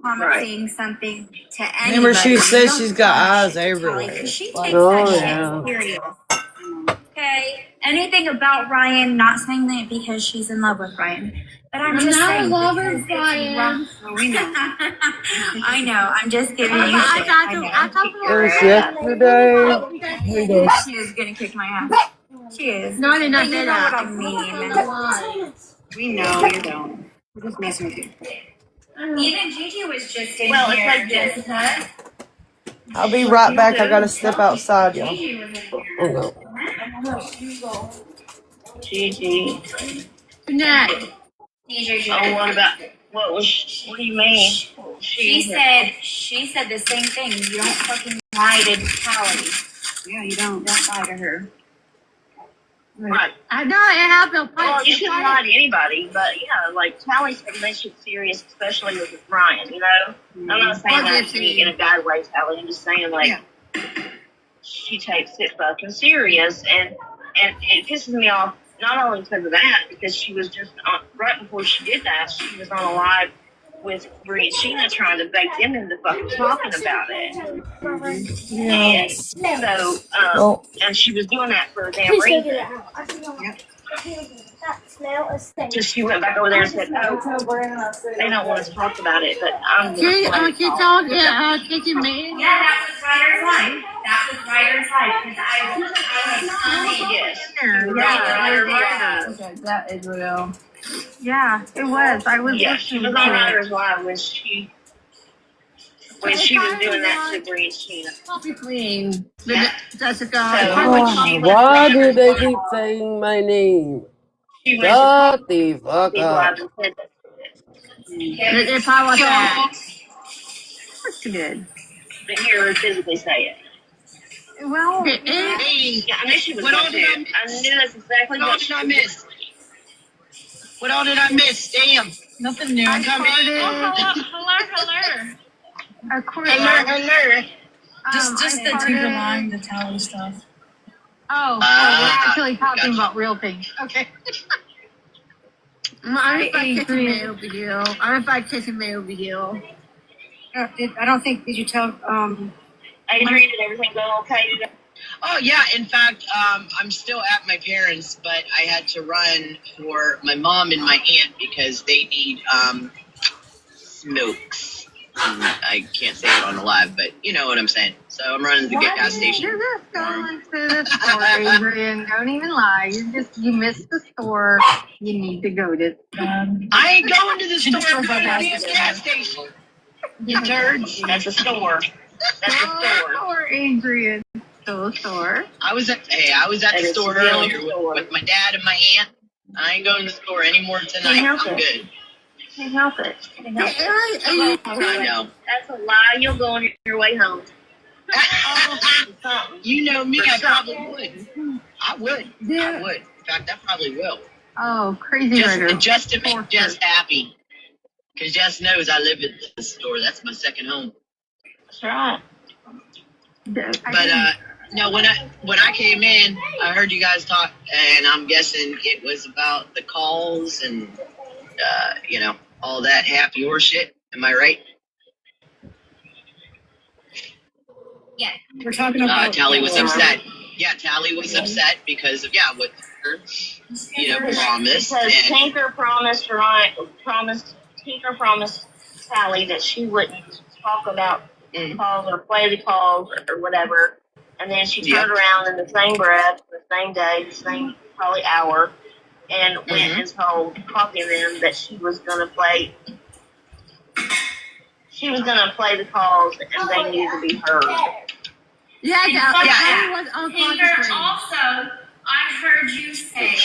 Promising something to anybody. Remember, she said she's got eyes everywhere. Because she takes Oh, that yeah. shit serious. Okay. Anything about Ryan, not saying that because she's in love with Ryan. But I'm just saying. Love her, Ryan. Oh, we know. I know. I'm just giving you shit. I know. It was yesterday. She is gonna kick my ass. She is. No, I did not You say know that. what I mean. We know you don't. We're just messing with you. Even Gigi was just in here, Jessica. I'll be right back. I gotta step outside, y'all. Gigi was in here. Oh, no. Gigi. Good night. Oh, what do you mean? She said the same thing. You don't fucking lie to Callie. Yeah, you don't. Don't lie to her. Right. I know it happened. Well, you shouldn't lie to anybody, but yeah, like Tally's taking this shit serious, especially with Ryan. You know, I'm not saying that in a bad way, Tally. I'm just saying like she takes it fucking serious, and it pisses me off not only because of that, because she was just right before she did that, she was on a live with Bree and Sheena trying to bait them into fucking talking about it. Yeah. And so, and she was doing that for a damn reason. Just she went back over there and said, "Oh, they don't want to talk about it, but I'm going to." She told Kitchen me. Yeah, that was Ryder's life. That was Ryder's life because Yes. Okay, that is real. Yeah, it was. I was Yeah, she was on Ryder's Live when she was doing that to Bree and Sheena. Coffee clean. Yeah. Jessica. Why do they keep saying my name? She went Shut the fuck up. and said that. If I was that. She did. But hear her physically say it. Well, Yeah, I knew she was going to. I knew that's exactly what did I miss. What all did I miss? Damn. nothing new. Hello. Of course. Hello. Just the Timberline, the Tally stuff. Oh, we're actually talking about real things. Okay. I'm if I kiss him, it'll be healed. I'm if I kiss him, it'll be healed. I don't think, did you tell, Adrian, did everything go okay today? Oh yeah, in fact, I'm still at my parents', but I had to run for my mom and my aunt because they need smokes. I can't say it on the live, but you know what I'm saying. So I'm running to the gas station. You're just going to the store, Adrian. Don't even lie. You missed the store. You need to go to. I ain't going to the store. I'm going to the gas station. You turds. That's a store. That's a store. Or Adrian. Still a store. I was at the store earlier with my dad and my aunt. I ain't going to the store anymore tonight. I'm good. Can't help it. I know. That's a lie. You'll go on your way home. You know me. I probably would. I would. I would. In fact, I probably will. Oh, crazy writer. Just to make Jess happy. Because Jess knows I live at the store. That's my second home. That's right. But no, when I came in, I heard you guys talk, and I'm guessing it was about the calls and all that happy horse shit. Am I right? Yeah. we're talking about. Tally was upset. Yeah, Tally was upset because of what her promise. Because Tinker promised Tally that she wouldn't talk about calls or play the calls or whatever. And then she turned around in the same breath, the same day, the same probably hour, and went and told Poppy and them that she was gonna play the calls and they needed to be heard. Tinker, also, I heard you say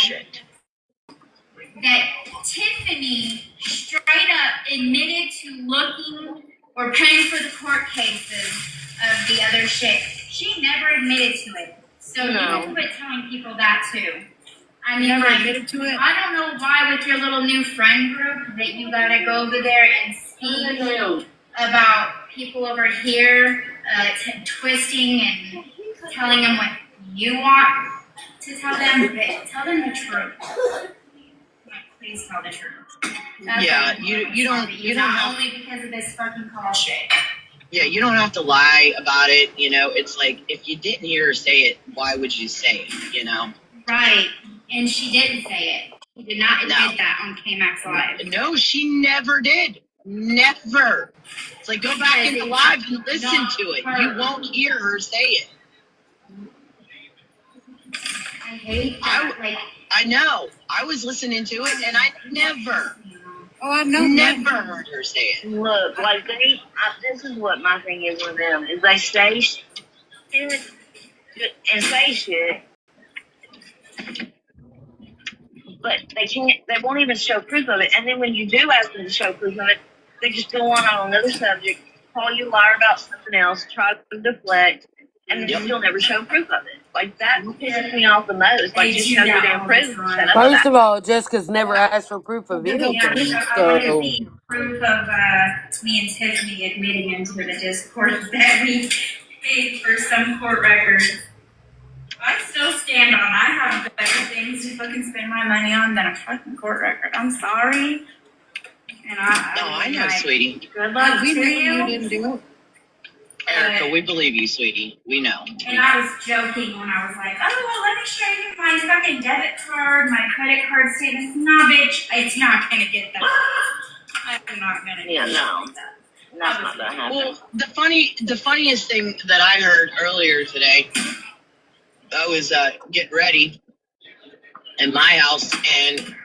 that Tiffany straight up admitted to looking or paying for the court cases of the other shit. She never admitted to it. So you can quit telling people that too. I mean, Never admitted to it? I don't know why with your little new friend group that you gotta go over there and speak about people over here twisting and telling them what you want to tell them, but tell them the truth. Please tell the truth. That's you don't not have, only because of this fucking call shit. Yeah, you don't have to lie about it. It's like if you didn't hear her say it, why would you say it? Right, and she didn't say it. She did not admit that on K-Max Live. No, she never did. Never. It's like go back in the live and listen to it. You won't hear her say it. I hate that. I know. I was listening to it, and I never. Oh, I know. Never heard her say it. Look, this is what my thing is with them, is they say shit and say shit, but they won't even show proof of it. And then when you do ask them to show proof of it, they just go on another subject, call you a liar about something else, try to deflect, and then still never show proof of it. Like, that pisses me off the most. Like, just shove your damn prison. Shut up. First of all, Jessica's never asked for proof of anything. I want to see proof of me and Tiffany admitting into the Discord that we paid for some court records. I still stand on. I have better things to fucking spend my money on than a fucking court record. I'm sorry. And I know, sweetie. Good luck We to knew you. you didn't do it. Erica, we believe you, sweetie. We know. And I was joking when I was like, oh, well, let me show you my fucking debit card, my credit card statements. Nah, bitch, it's not going to get that. I'm not going to Yeah, do no. that. That's not gonna happen. Well, the funniest thing that I heard earlier today, I was getting ready in my house, and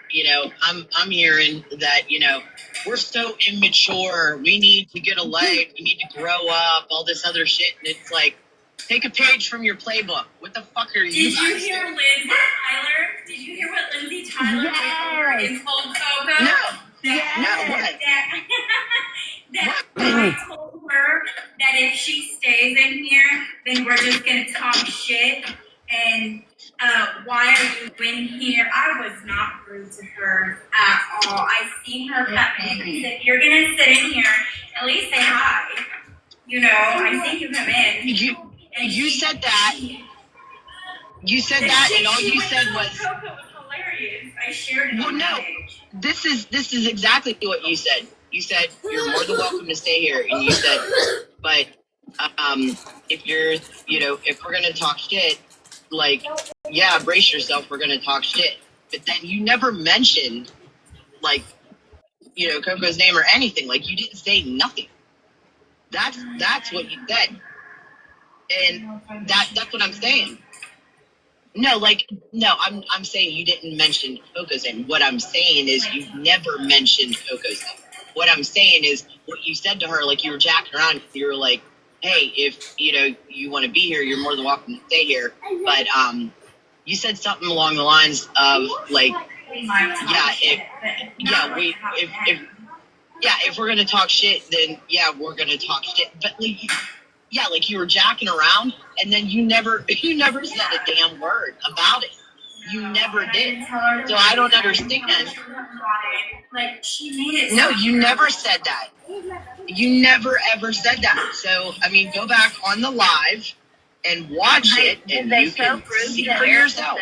I'm hearing that we're so immature. We need to get a life. We need to grow up. All this other shit, and it's like, take a page from your playbook. What the fuck are you? Did you hear Lindsay Tyler? Did you hear what Lindsay Tyler went over and told Coco? No. That, No, what? That I told her that if she stays in here, then we're just gonna talk shit. And why are you in here? I was not rude to her at all. I seen her come in. I said, you're gonna sit in here, at least say hi. I seen you come in. You said that. You said that, and all you said was, Coco was hilarious. I shared it on my page. This is exactly what you said. You said you're more than welcome to stay here, and you said, but if we're gonna talk shit, like, yeah, brace yourself, we're gonna talk shit. But then you never mentioned, like, Coco's name or anything. Like, you didn't say nothing. That's what you said, and that's what I'm saying. No, I'm saying you didn't mention Coco's name. What I'm saying is you never mentioned Coco's name. What I'm saying is what you said to her, like, you were jacking around. You were like, hey, if, you want to be here, you're more than welcome to stay here. But you said something along the lines of, like, if we're going to talk shit, then, yeah, we're going to talk shit. But, like you were jacking around, and then you never said a damn word about it. You never did. So I don't understand. Like, she made it. No, you never said that. You never ever said that. So, I mean, go back on the live and watch it, and you can see for yourself.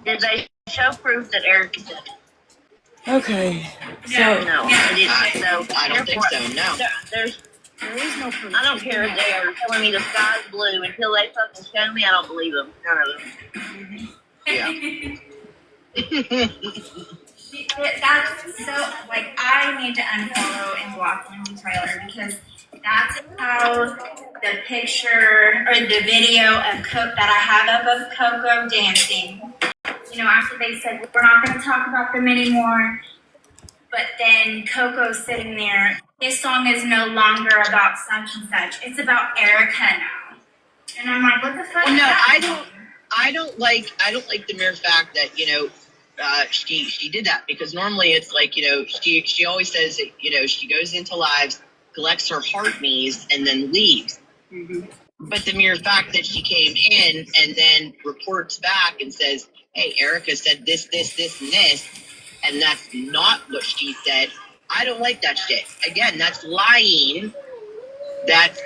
Did they show proof that Erica said it? Okay. So No, I didn't. So I don't think so. No. There is no proof. I don't care if they are telling me the sky's blue until they fucking show me. I don't believe them. None of them. Yeah. That's so, like, I need to unfollow and block Lindsay Tyler, because that's how the picture or the video of that I have up of Coco dancing, after they said, we're not going to talk about them anymore, but then Coco's sitting there, this song is no longer about such and such, it's about Erica now. And I'm like, what the fuck? Well, no, I don't like the mere fact that, she did that, because normally it's like, she always says that, she goes into lives, collects her heart knees, and then leaves. Mm-hmm. But the mere fact that she came in and then reports back and says, hey, Erica said this, this, this, and this, and that's not what she said, I don't like that shit. Again, that's lying. That's,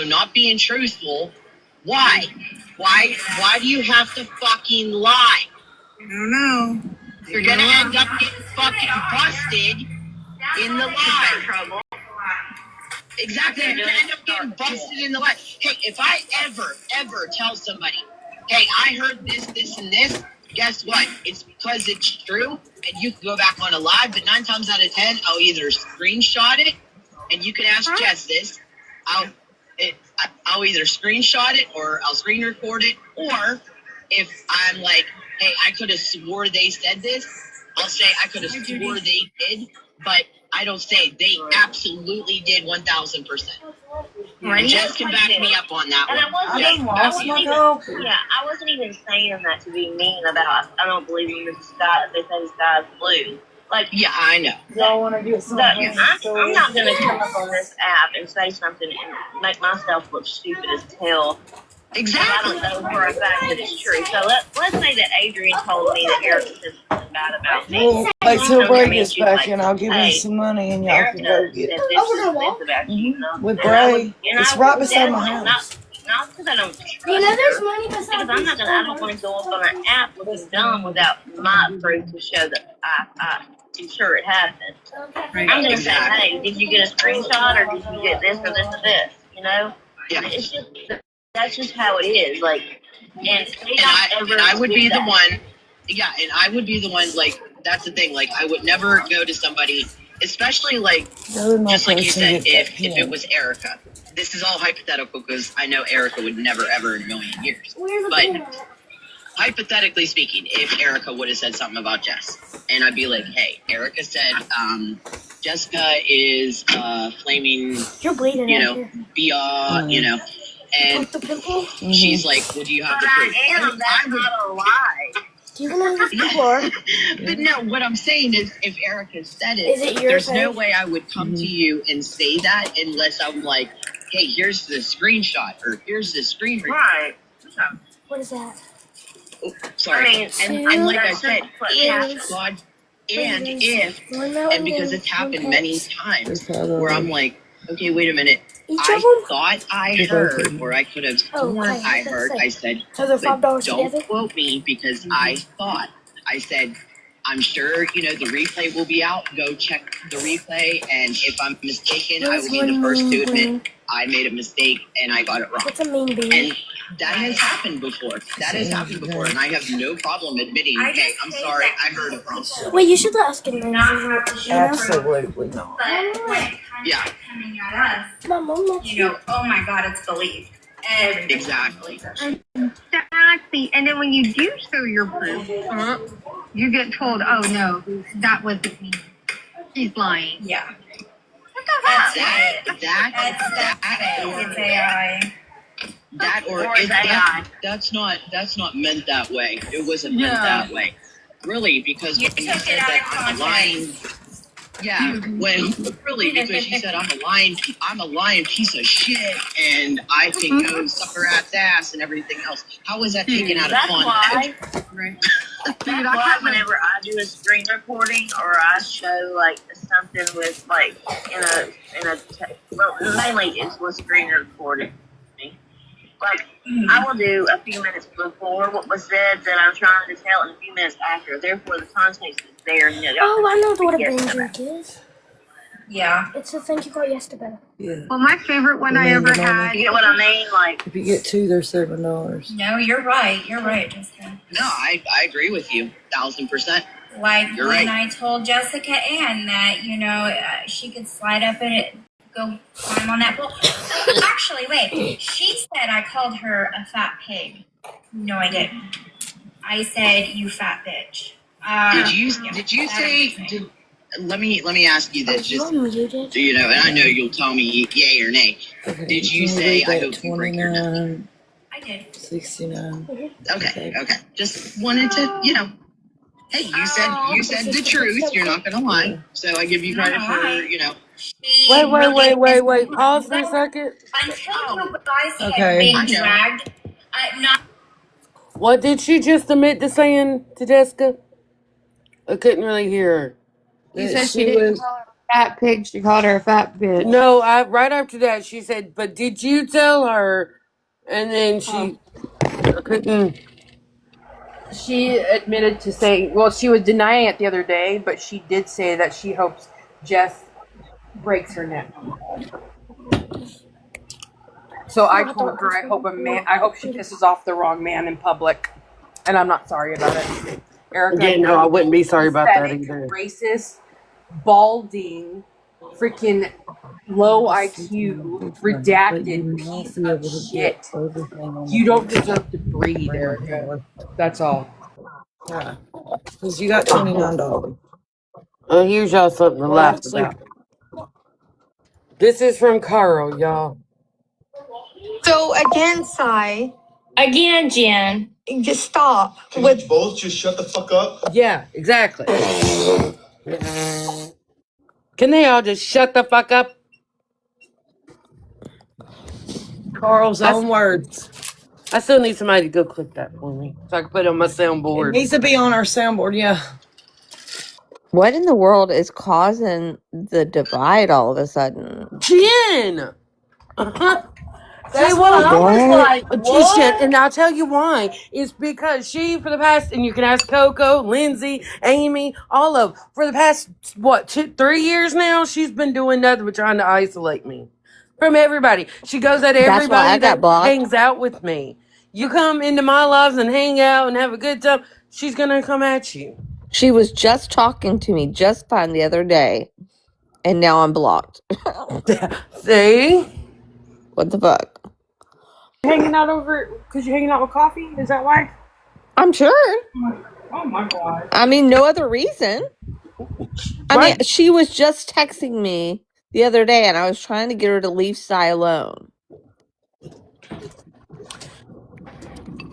not being truthful. Why? Why do you have to fucking lie? I don't know. You're gonna end up getting fucking busted in the lie. Exactly. You're gonna end up getting busted in the lie. Hey, if I ever tell somebody, hey, I heard this, this, and this, guess what? It's because it's true, and you can go back on a live, but 9 times out of 10, I'll either screenshot it, and you can ask Jess this, I'll either screenshot it, or I'll screen record it, or if I'm like, hey, I could have swore they said this, I'll say I could have swore they did, but I don't say they absolutely did 1,000%. And Jess can back me up on that and one. I wasn't even saying that to be mean about, I don't believe in the sky, they say the sky's blue. Like, yeah, I know. Y'all want to get some? I'm not going to come up on this app and say something and make myself look stupid as hell Exactly. I don't know for a fact that it's true. So let's say that Adrian told me that Erica said something bad about me. Well, wait She till comes to Bray me and gets she's back like, in. I'll give him hey, some money and y'all can go Erica get said it. this and this about you. With And I would, Bray, and it's I right would beside my definitely house. not because I don't trust her, because I'm not gonna. I don't want to go up on an app looking dumb without my proof to show that I'm sure it happened. Right. I'm gonna say, hey, did you get a screenshot or did you get this or this or this? You know, Yeah. it's just that's just how it is. Like, and I would be the one. Yeah, and I would be the one. Like, that's the thing. Like, I would never go to somebody, especially like just like you said, if it was Erica. This is all hypothetical because I know Erica would never ever in a million years. But hypothetically speaking, if Erica would have said something about Jess, and I'd be like, hey, Erica said Jessica is flaming, You're bleeding. and she's like, well, do you have the proof? I am. That's not a lie. Do you know who these people are? But no, what I'm saying is, if Erica said Is it your there's no face? way I would come to you and say that unless I'm like, hey, here's the screenshot or here's the screen recording. Right. What is that? Oh, sorry. I mean, and like I said, Yes. if God and because it's happened many times where I'm like, okay, wait a minute. I thought I heard, or I could have sworn I heard. I said, So they're but $5 don't together? quote me because I thought. I said, I'm sure, the replay will be out. Go check the replay. And if I'm mistaken, I will be the first to admit I made a mistake and I got it wrong. What's a mean bean? And that has happened before. And I have no problem admitting, hey, I'm sorry, I heard it wrong. Wait, you should let us get in. Absolutely not. But when it comes Yeah. to coming at us, oh my God, it's believed. Everybody. Exactly. Exactly. And then when you do show your proof, you get told, oh no, that wasn't me. He's lying. Yeah. What the fuck? It's AI. That or Or it's AI. that's not meant that way. It wasn't meant that way. Really, because You when you took said it out that of I'm a lying, because you said I'm a lying piece of shit, and I can go suck her ass and everything else. How was that taken out of That's context? why. That's why whenever I do a screen recording or I show like something with like mainly it's with screen recording. Like I will do a few minutes before what was said that I'm trying to tell, and a few minutes after. Therefore, the context is there. Oh, I know what a Yes, brain about drink is. Yeah. It's the thing you got yesterday. Yeah. Well, my favorite one I ever had. You get what I mean? Like If you get two, they're $7. No, you're right. You're right, Jessica. No, I agree with you, 1,000%. Like You're when right. I told Jessica Ann that, she could slide up in it, go climb on that pole. Actually, wait. She said I called her a fat pig. No, I didn't. I said, you fat bitch. Did you say? Let me ask you this. Just muted? and I know you'll tell me yay or nay. Okay, Did you say I hope you break your neck? 29, I did. 69. Okay. Just wanted to, Hey, you said the truth. You're not gonna lie. So I give you credit for, Wait. Pause for a second. Until you guys had Okay. been dragged, not. What did she just admit to saying to Jessica? I couldn't really hear her. You said she didn't call her a fat pig. She called her a fat bitch. No, right after that, she said, but did you tell her? And then she couldn't. She admitted to saying, well, she was denying it the other day, but she did say that she hopes Jess breaks her neck. So I told her, I hope she pisses off the wrong man in public, and I'm not sorry about it. Erica, Yeah, no, I wouldn't be sorry about that either. Racist, balding, freaking low IQ, redacted piece of shit. You don't deserve to breathe, Erica. That's all. Yeah. Because you got $29. Here's y'all something to laugh about. This is from Carl, y'all. So again, Sai. Again, Jen. Just stop. Can we both just shut the fuck up? Yeah, exactly. Can they all just shut the fuck up? Carl's own words. I still need somebody to go clip that for me so I can put it on my It soundboard. needs to be on our soundboard, yeah. What in the world is causing the divide all of a sudden? Jen! That's See, what I was like. Shit, and What? I'll tell you why. It's because she, for the past, and you can ask Coco, Lindsay, Amy, all of, for the past, 3 years now, she's been doing nothing but trying to isolate me from everybody. She goes at That's why everybody I got that blocked. hangs out with me. You come into my lives and hang out and have a good time, she's gonna come at you. She was just talking to me just fine the other day, and now I'm blocked. See? What the fuck? Hanging out over because you're hanging out with coffee? Is that why? I'm sure. Oh my god. I mean, no other reason. I mean, she was just texting me the other day, and I was trying to get her to leave Sai alone.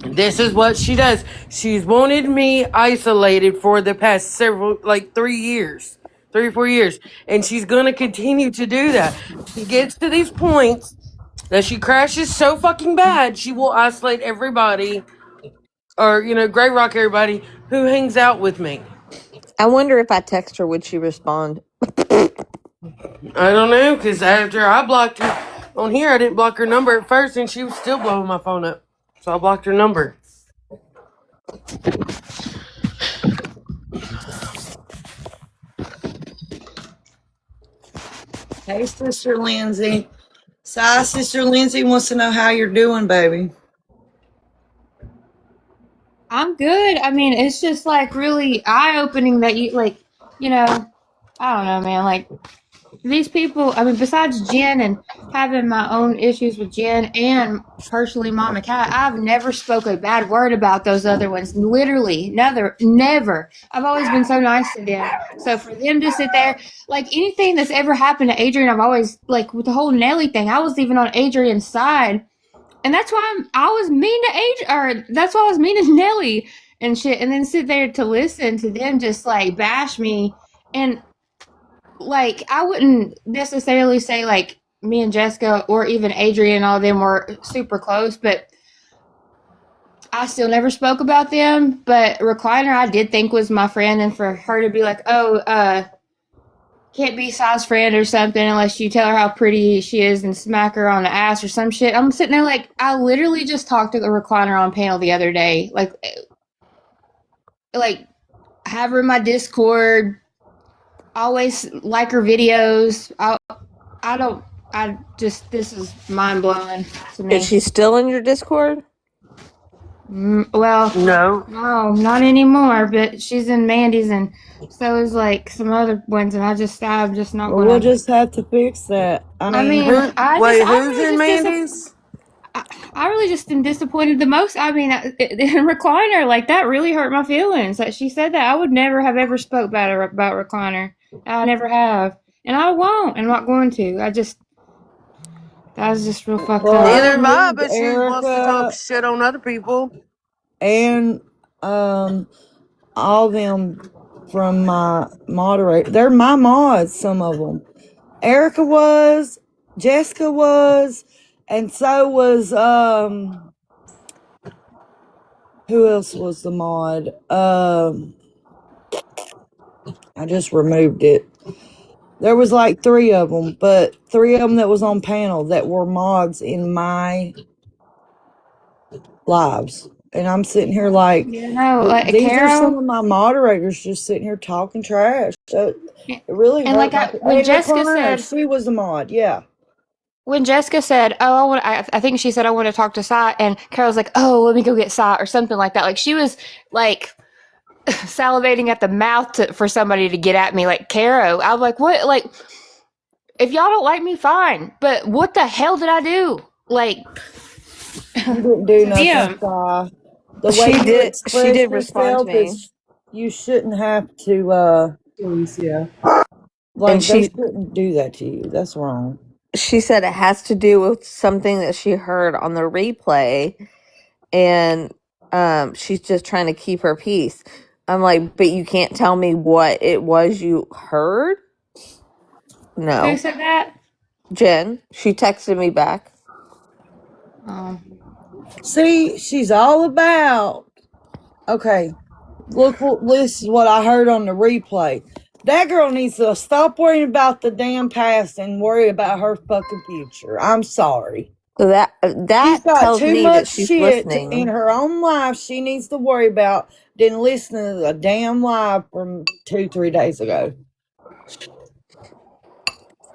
This is what she does. She's wanted me isolated for the past 3 years. 3 or 4 years. And she's going to continue to do that. She gets to these points that she crashes so fucking bad, she will isolate everybody or, Grey Rock everybody who hangs out with me. I wonder if I text her, would she respond? I don't know, because after I blocked her on here, I didn't block her number at first, and she was still blowing my phone up. So I blocked her number. Hey, Sister Lindsay. Sister Lindsay wants to know how you're doing, baby. I'm good. I mean, it's just like really eye-opening that you like, I don't know, man. Like these people, I mean, besides Jen and having my own issues with Jen and personally Mama Cat, I've never spoke a bad word about those other ones. Literally, never. I've always been so nice to them. So for them to sit there, like anything that's ever happened to Adrian, I've always, like with the whole Nelly thing, I was even on Adrian's side. And that's why I was mean to that's why I was mean to Nelly and shit. And then sit there to listen to them just like bash me. And like, I wouldn't necessarily say like me and Jessica or even Adrian and all of them were super close, but I still never spoke about them. But Recliner, I did think was my friend. And for her to be like, can't be Sai's friend or something unless you tell her how pretty she is and smack her on the ass or some shit. I'm sitting there like, I literally just talked to the Recliner on panel the other day. Like have her in my Discord, always like her videos. This is mind blowing to me. Is she still in your Discord? Well, no, not anymore. But she's in Mandis, and so is like some other ones, and I'm just not. Well, we'll just have to fix that. I mean, who's in Mandis? I really just am disappointed the most. I mean, in Recliner, like that really hurt my feelings. That she said that I would never have ever spoke about Recliner. I never have, and I won't. I'm not going to. That was just real fucked up. Neither am I, but she wants to talk shit on other people. And all them from my moderator. They're my mods, some of them. Erica was, Jessica was, and so was who else was the mod? I just removed it. There was like 3 of them, but 3 of them that was on panel that were mods in my lives. And I'm sitting here like, these are some of my moderators just sitting here talking trash. So it really hurt. When Jessica said she was the mod, yeah. When Jessica said, "Oh, I think she said I want to talk to Sai," and Carol's like, "Oh, let me go get Sai," or something like that. Like she was like salivating at the mouth for somebody to get at me. Like Caro, I'm like, what? Like, if y'all don't like me, fine. But what the hell did I do? Like, you didn't do nothing, Sai. The way she did respond to me. You shouldn't have to. Like she shouldn't do that to you. That's wrong. She said it has to do with something that she heard on the replay, and she's just trying to keep her peace. I'm like, but you can't tell me what it was you heard? No. Who said that? Jen. She texted me back. Oh. See, she's all about. Okay, look what this is what I heard on the replay. That girl needs to stop worrying about the damn past and worry about her fucking future. I'm sorry. So She's that got tells too me that much she's shit in listening. her own life she needs to worry about than listening to the damn live from 2-3 days ago.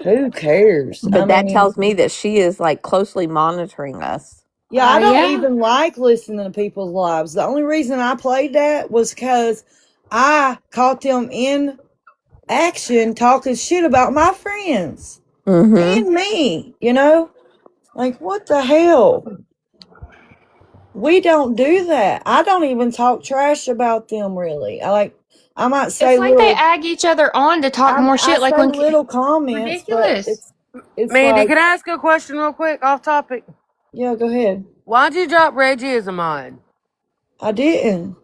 Who cares? I But that mean, tells me that she is like closely monitoring us. yeah, I don't Yeah. even like listening to people's lives. The only reason I played that was because I caught them in action talking shit about my friends Mm-hmm. and me, you know? Like, what the hell? We don't do that. I don't even talk trash about them, really. I might say It's like they little, ag each other on to talk more I shit. Like say when little comments, but ridiculous. it's Mandy, like, can I ask a question real quick, off topic? yeah, go ahead. Why'd you drop Reggie as a mod? I didn't.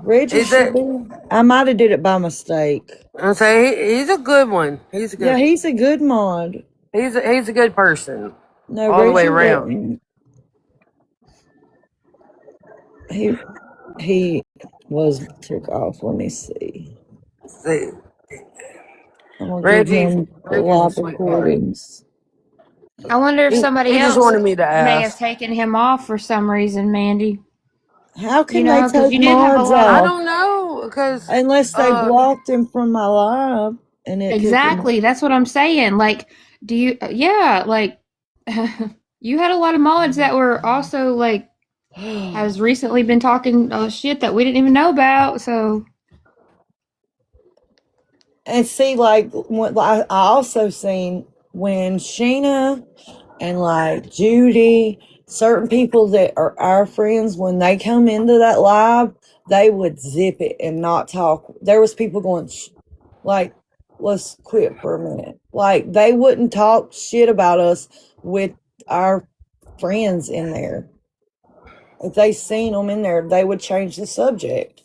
Reggie Is should it? be. I might have did it by mistake. I say he's a good one. He's a Yeah, good. he's a good mod. He's a good person, No, all the way Reggie around. wasn't. He was took off. Let me see. See, I'm gonna give Reggie's him the a live sweetheart. recordings. I wonder if somebody He just else wanted me to may have ask. taken him off for some reason, Mandy. How You can they know, because take you did have a mods lot I of. off don't know because unless they blocked him from my live and it kicked him? Exactly. That's what I'm saying. Like, do you, yeah, like, you had a lot of mods that were also, like, has recently been talking shit that we didn't even know about. So, And see, like, what I also seen when Sheena and like Judy, certain people that are our friends, when they come into that live, they would zip it and not talk. There was people going, like, let's quit for a minute. Like, they wouldn't talk shit about us with our friends in there. If they seen them in there, they would change the subject.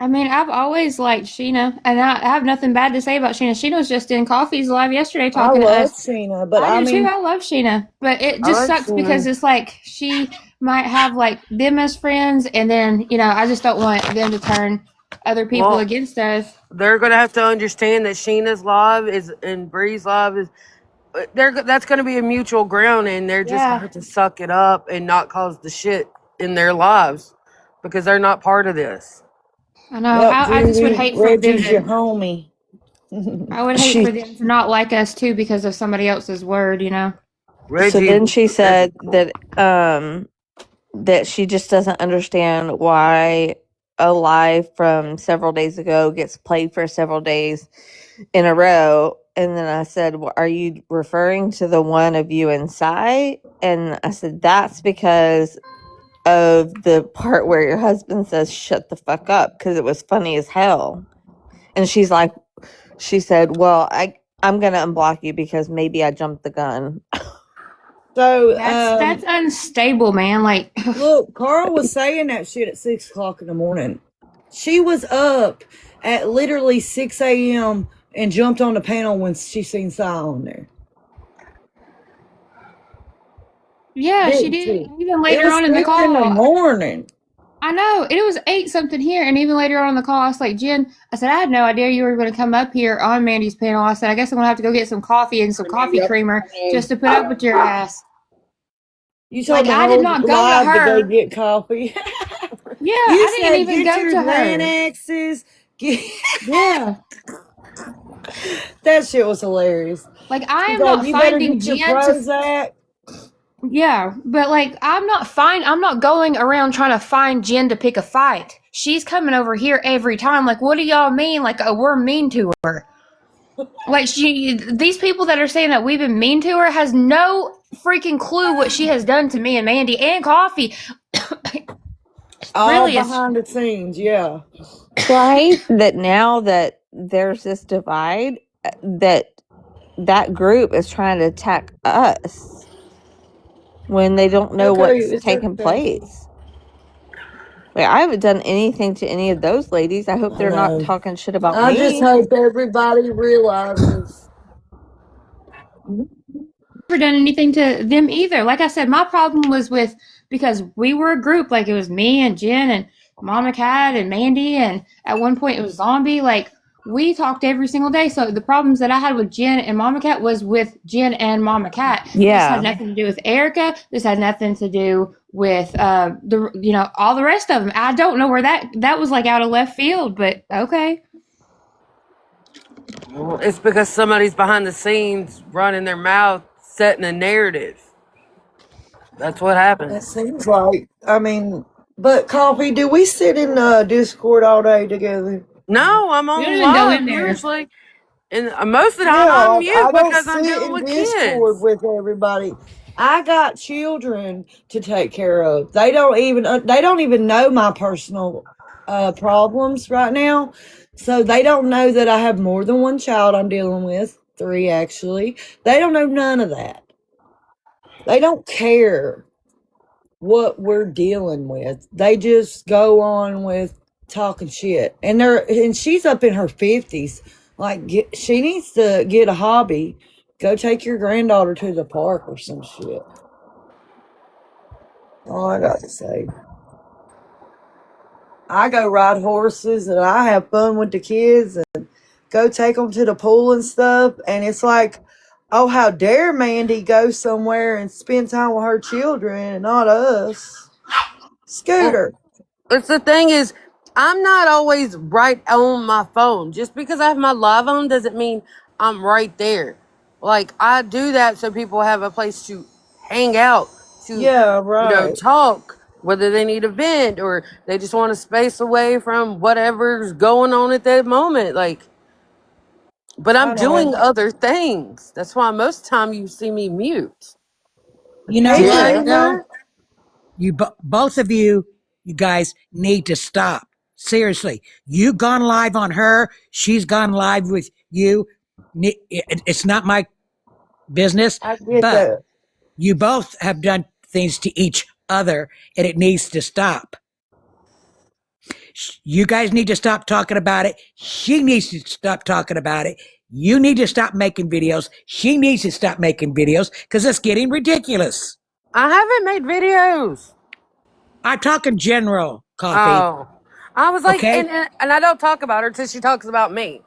I mean, I've always liked Sheena, and I have nothing bad to say about Sheena. Sheena was just in Coffee's live yesterday I talking to love us. Sheena, but I I do too. mean, I love Sheena, but it I just like sucks because Sheena. it's like she might have like them as friends, and then I just don't want them to turn other people Well, against us. they're gonna have to understand that Sheena's live is and Bree's live is. That's gonna be a mutual ground, and they're just gonna Yeah, have to suck it up and not cause the shit in their lives because they're not part of this. I know. yep, I just would Judy, hate for them Reggie's your to. homie. I would hate She for them to not like us too because of somebody else's word. so Reggie, then she said that she just doesn't understand why a live from several days ago gets played for several days in a row. And then I said, well, are you referring to the one of you inside? And I said, that's because of the part where your husband says, shut the fuck up, because it was funny as hell. And she said, well, I'm going to unblock you because maybe I jumped the gun. So, That's unstable, man. Like, look, Carl was saying that shit at 6 o'clock in the morning. She was up at literally 6 a.m. and jumped on the panel when she seen Cy on there. yeah, she Didn't did. she? And even It later was on in the 6 in the call, morning. I know it was 8 something here, and even later on in the call, I was like, Jen, I said I had no idea you were going to come up here on Mandy's panel. I said I guess I'm going to have to go get some coffee and some coffee creamer just to put up with your ass. You Like told the I did whole not go to live to go her. get coffee. Yeah, You I didn't said even get go your to her. Xanaxes. Yeah. That shit was hilarious. Like I She's am like, not you better finding get your Jen to. Prozac. Yeah, but like I'm not going around trying to find Jen to pick a fight. She's coming over here every time. Like, what do y'all mean? Like, we're mean to her. Like these people that are saying that we've been mean to her has no freaking clue what she has done to me and Mandy and Coffee. All Really, it's behind the scenes, yeah. Well, I hate that now that there's this divide, that group is trying to attack us when they don't know Okay, what's it's taking okay. place. Like, I haven't done anything to any of those ladies. I hope I they're not know. talking shit about I just me. hope everybody realizes done anything to them either. Like I said, my problem was with because we were a group. Like it was me and Jen and Mama Cat and Mandy, and at one point it was Zombie. Like we talked every single day. So the problems that I had with Jen and Mama Cat was with Jen and Mama Cat. This had Yeah. nothing to do with Erica. This had nothing to do with the all the rest of them. I don't know where that was like out of left field, but okay. Well, it's because somebody's behind the scenes running their mouth, setting a narrative. That's what That happens. seems like, I mean, but Coffee, do we sit in Discord all day together? No, I'm We don't on even go live in there. usually, and most of the time I'm Yeah, mute I don't because I'm sit dealing in with Discord kids. with everybody. I got children to take care of. They don't even know my personal problems right now. So they don't know that I have more than one child I'm dealing with, 3 actually. They don't know none of that. They don't care what we're dealing with. They just go on with talking shit. And she's up in her 50s. Like she needs to get a hobby. Go take your granddaughter to the park or some shit. All I got to say. I go ride horses and I have fun with the kids and go take them to the pool and stuff. And it's like, oh, how dare Mandy go somewhere and spend time with her children and not us? Scooter. It's the thing is, I'm not always right on my phone. Just because I have my live on doesn't mean I'm right there. Like I do that so people have a place to hang out, to Yeah, right. talk, whether they need a vent or they just want a space away from whatever's going on at that moment. Like, but I I'm doing know. other things. That's why most time you see me mute. You know Hey, what, Yeah. though? Dreamer. Both of you, you guys need to stop. Seriously, you've gone live on her. She's gone live with you. It's not my business, I get but that. you both have done things to each other, and it needs to stop. You guys need to stop talking about it. She needs to stop talking about it. You need to stop making videos. She needs to stop making videos because it's getting ridiculous. I haven't made videos. I talk in general, Coffee. Oh. I was like, Okay? and I don't talk about her until she talks about me.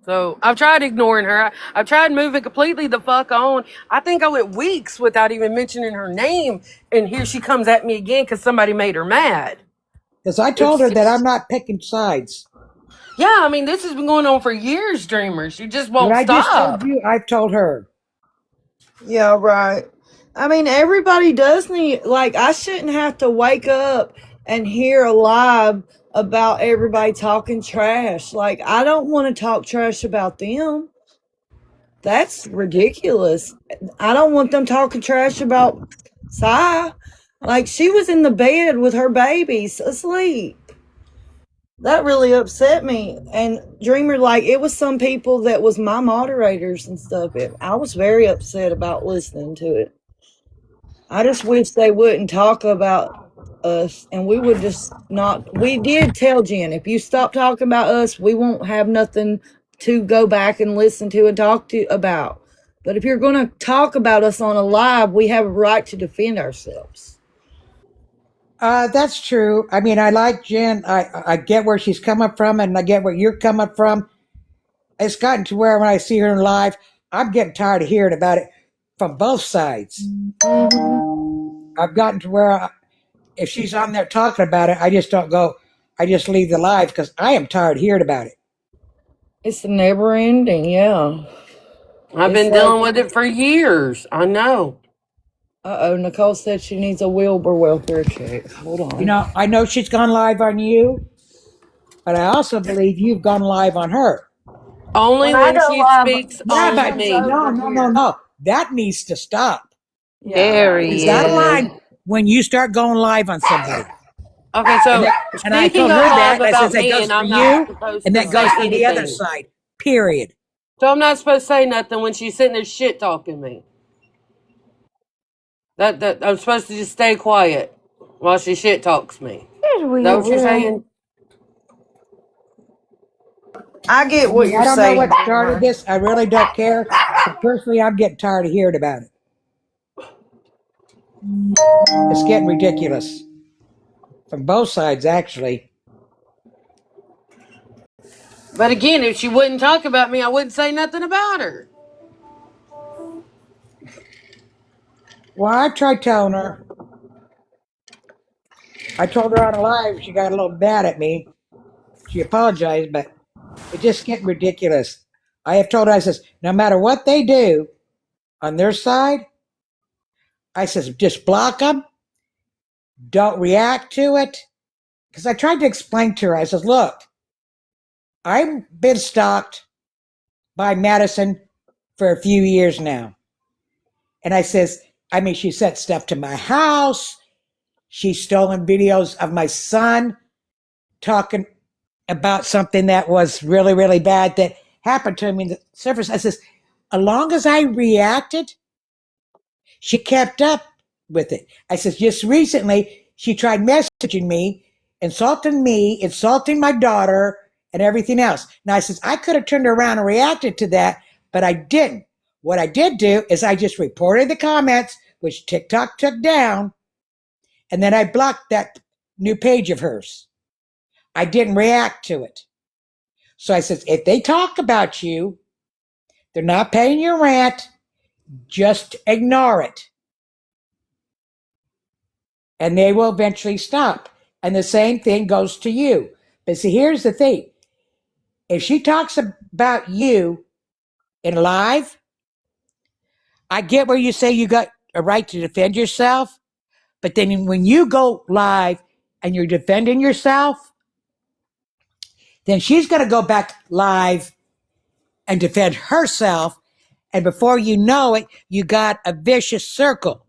So I've tried ignoring her. I've tried moving completely the fuck on. I think I went weeks without even mentioning her name, and here she comes at me again because somebody made her mad. Because I told It's her that I'm not picking sides. yeah. I mean, this has been going on for years, Dreamers. You just What won't I just told stop. you, I've told her. Yeah, right. I mean, everybody does need, like, I shouldn't have to wake up and hear a live about everybody talking trash. Like, I don't want to talk trash about them. That's ridiculous. I don't want them talking trash about Sai. Like, she was in the bed with her babies asleep. That really upset me. And Dreamer, like, it was some people that was my moderators and stuff. I was very upset about listening to it. I just wish they wouldn't talk about us and we would just not. We did tell Jen, if you stop talking about us, we won't have nothing to go back and listen to and talk to about. But if you're going to talk about us on a live, we have a right to defend ourselves. That's true. I mean, I like Jen. I get where she's coming from, and I get where you're coming from. It's gotten to where when I see her live, I'm getting tired of hearing about it from both sides. I've gotten to where if she's on there talking about it, I just don't go. I just leave the live because I am tired of hearing about it. It's never ending, yeah. I've It's been like, dealing with it for years. I know. Nicole said she needs a Wilbur welfare check. Hold You on. know, I know she's gone live on you, but I also believe you've gone live on her. Only When I when go she live, speaks Yeah, on but Jen's me. no, over no, no, here. no. That needs to stop. Yeah, There right. There's he not a is. line when you start going live on somebody. Okay, And so that, and I speaking told of her live that, and I says about that me, goes and for I'm not you, supposed and to that say goes for the other anything. side. Period. So I'm not supposed to say nothing when she's sitting there shit talking me. That I'm supposed to just stay quiet while she shit talks me. There's Is that what you're Wilbur. saying? I get I what mean, you're I don't know saying, what started Dreamer. this. I really don't care. But personally, I'm getting tired of hearing about it. It's getting ridiculous from both sides, actually. But again, if she wouldn't talk about me, I wouldn't say nothing about her. Well, I tried telling her. I told her on a live. She got a little mad at me. She apologized, but it's just getting ridiculous. I have told her, I says, no matter what they do on their side, I says, just block them. Don't react to it. Because I tried to explain to her, I says, look, I've been stalked by Madison for a few years now. And I says, I mean, she sent stuff to my house. She's stolen videos of my son talking about something that was really, really bad that happened to him in the surface. I says, as long as I reacted, she kept up with it. I says, just recently, she tried messaging me, insulting my daughter, and everything else. Now, I says, I could have turned around and reacted to that, but I didn't. What I did do is I just reported the comments, which TikTok took down, and then I blocked that new page of hers. I didn't react to it. So I says, if they talk about you, they're not paying your rent, just ignore it. And they will eventually stop. And the same thing goes to you. But see, here's the thing. If she talks about you in live, I get where you say you got a right to defend yourself. But then when you go live and you're defending yourself, then she's going to go back live and defend herself. And before you know it, you got a vicious circle.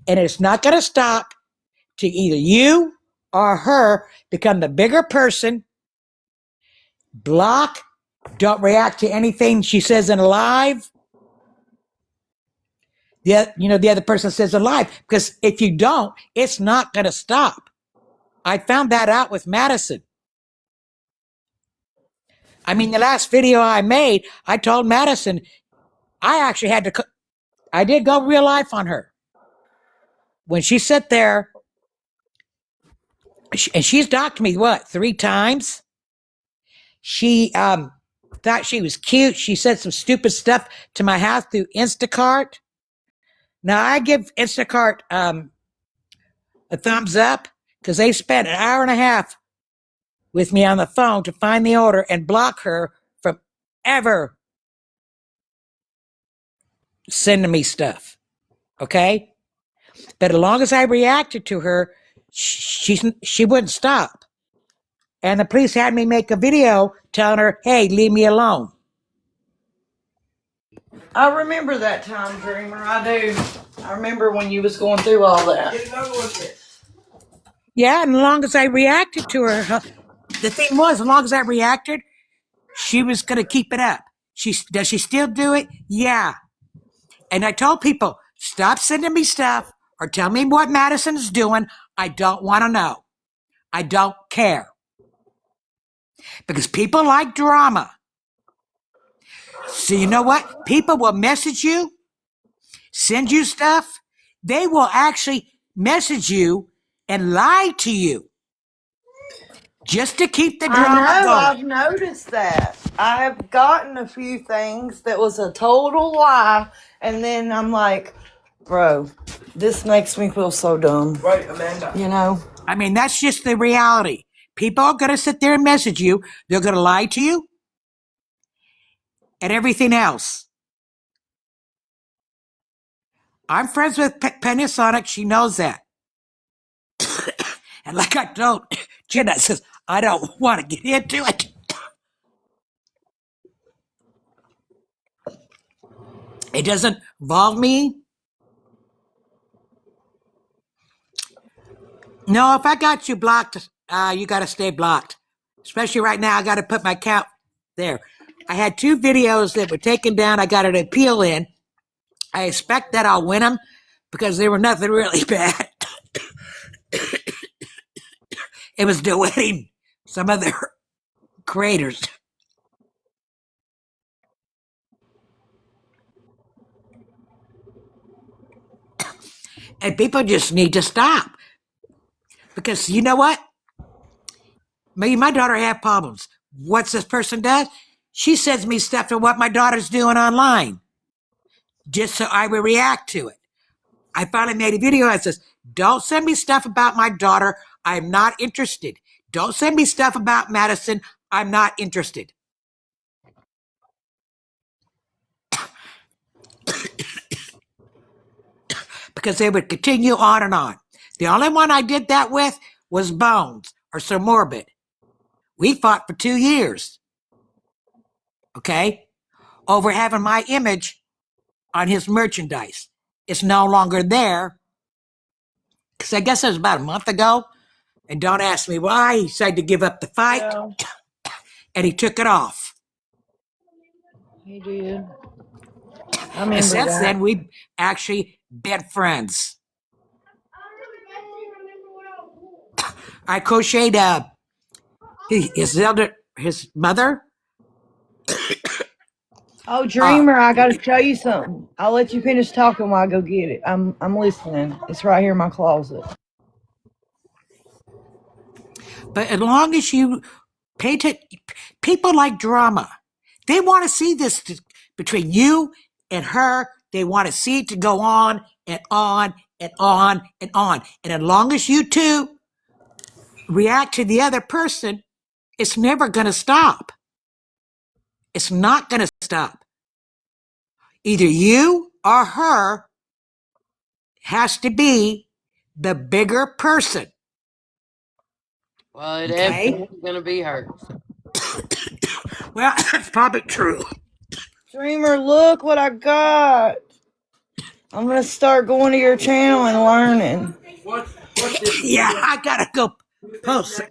And it's not going to stop till either you or her become the bigger person, block, don't react to anything she says in live. The other person says in live. Because if you don't, it's not going to stop. I found that out with Madison. I mean, the last video I made, I told Madison, I actually had to, I did go real life on her. When she sat there, and she's docked me, 3 times? She thought she was cute. She said some stupid stuff to my house through Instacart. Now, I give Instacart a thumbs up because they spent an hour and a half with me on the phone to find the order and block her from ever sending me stuff. Okay? But as long as I reacted to her, she wouldn't stop. And the police had me make a video telling her, hey, leave me alone. I remember that time, Dreamer. I do. I remember when you was going through all that. Yeah, and as long as I reacted to her, the thing was, as long as I reacted, she was going to keep it up. Does she still do it? Yeah. And I told people, stop sending me stuff or tell me what Madison's doing. I don't want to know. I don't care. Because people like drama. So you know what? People will message you, send you stuff. They will actually message you and lie to you just to keep the drama I know, going. I've noticed that. I have gotten a few things that was a total lie, and then I'm like, bro, this makes me feel so dumb. Right, Amanda. You know? I mean, that's just the reality. People are going to sit there and message you. They're going to lie to you and everything else. I'm friends with Panasonic. She knows that. And like I told Jenna, says, I don't want to get into it. It doesn't involve me. No, if I got you blocked, you got to stay blocked. Especially right now, I got to put my account there. I had 2 videos that were taken down. I got an appeal in. I expect that I'll win them because they were nothing really bad. It was duetting some other creators. And people just need to stop. Because you know what? Me, my daughter have problems. What's this person does? She sends me stuff of what my daughter's doing online, just so I will react to it. I finally made a video that says, don't send me stuff about my daughter. I'm not interested. Don't send me stuff about Madison. I'm not interested. Because they would continue on and on. The only one I did that with was Bones or Sir Morbid. We fought for 2 years. Okay? Over having my image on his merchandise. It's no longer there. Because I guess it was about a month ago. And don't ask me why. He decided to give up the fight. Yeah, And he took it off. he did. I And remember since that. then, we've actually been friends. I crocheted his mother. Oh, Dreamer, I gotta show you something. I'll let you finish talking while I go get it. I'm listening. It's right here in my closet. But as long as you paint it, people like drama. They want to see this between you and her. They want to see it to go on and on and on and on. And as long as you two react to the other person, it's never going to stop. It's not going to stop. Either you or her has to be the bigger person. Well, it Okay? definitely gonna be her. Well, that's probably true. Dreamer, look what I got. I'm gonna start going to your channel and learning. Yeah, I gotta go post.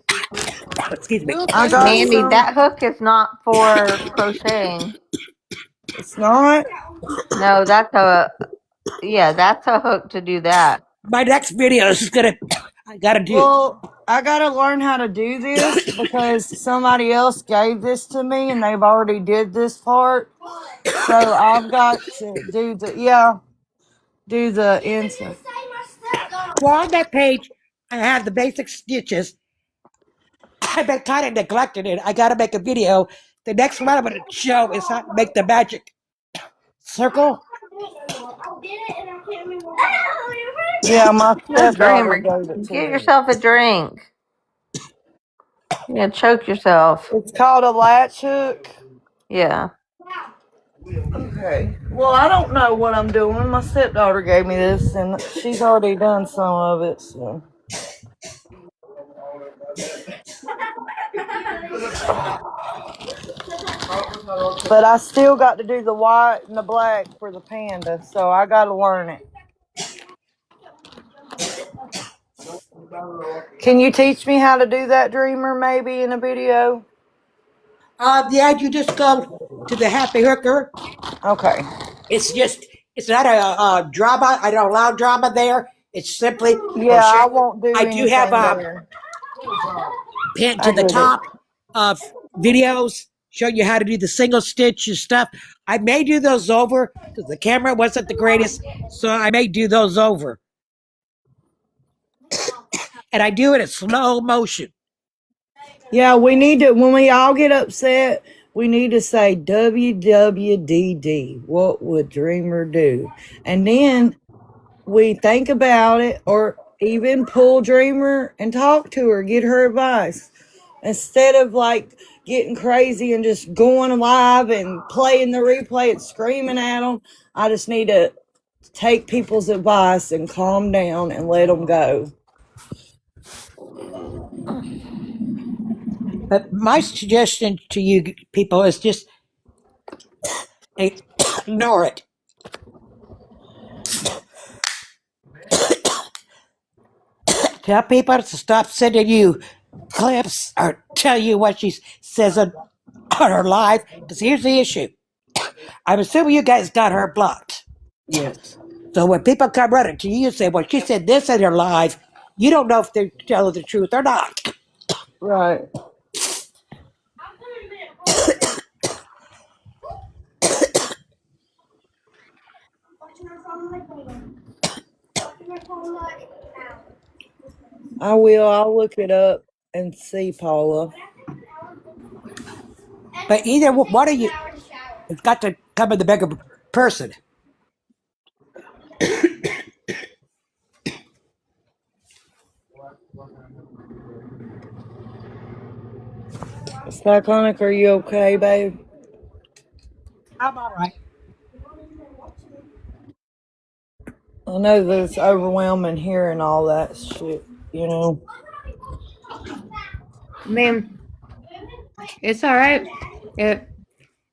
Excuse me. I Okay. got Mandy, some. that hook is not for crocheting. It's not. No, that's a hook to do that. My next video is I gotta do. Well, I gotta learn how to do this because somebody else gave this to me and they've already did this part. So I've got to do the inside. Well, on that page, I have the basic stitches. I've been kind of neglecting it. I gotta make a video. The next one I'm gonna show is how to make the magic circle. Yeah, my Oh, stepdaughter Dreamer, gave it to get me. yourself a drink. You're gonna choke yourself. It's called a latch hook. Yeah. Okay. Well, I don't know what I'm doing. My stepdaughter gave me this, and she's already done some of it. So. But I still got to do the white and the black for the panda, so I got to learn it. Can you teach me how to do that, Dreamer, maybe in a video? Yeah, you just go to the happy hooker. Okay. It's not a drama. I don't allow drama there. It's simply Yeah, crochet. I won't do I do have anything a there. pin to I the get it. top of videos showing you how to do the single stitch and stuff. I may do those over because the camera wasn't the greatest, so I may do those over. And I do it in slow motion. Yeah, we need to, when we all get upset, we need to say WWDD. What would Dreamer do? And then we think about it, or even pull Dreamer and talk to her, get her advice. Instead of like getting crazy and just going live and playing the replay and screaming at them, I just need to take people's advice and calm down and let them go. But my suggestion to you people is just ignore it. Tell people to stop sending you clips or tell you what she says on her live. Because here's the issue. I'm assuming you guys got her blocked. Yes. So when people come running to you and say, well, she said this in her live, you don't know if they're telling the truth or not. Right. I will. I'll look it up and see, Paula. But either one of you, it's got to come in the bigger person. Cyclonic, are you okay, babe? I'm all right. I know that it's overwhelming hearing all that shit, you know. I mean, it's all right.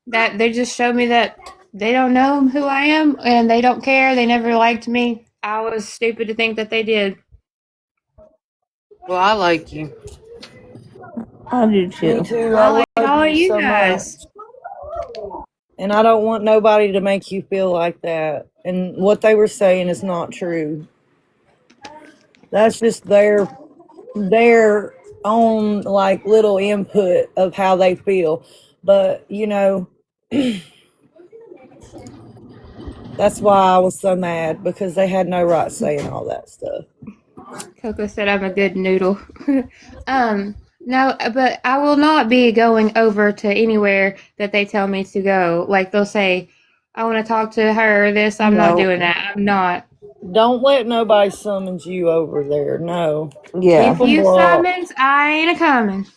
That they just showed me that they don't know who I am and they don't care. They never liked me. I was stupid to think that they did. Well, I like you. I do Me too. too. I I like love all of you you so much. guys. And I don't want nobody to make you feel like that. And what they were saying is not true. That's just their own like little input of how they feel. But you know, that's why I was so mad because they had no right saying all that stuff. Coco said I'm a good noodle. No, but I will not be going over to anywhere that they tell me to go. Like they'll say, I want to talk to her or this. I'm not No, doing that. I'm not. don't let nobody summons you over there. No, keep Yeah. If them you blocked. summons, I ain't a coming.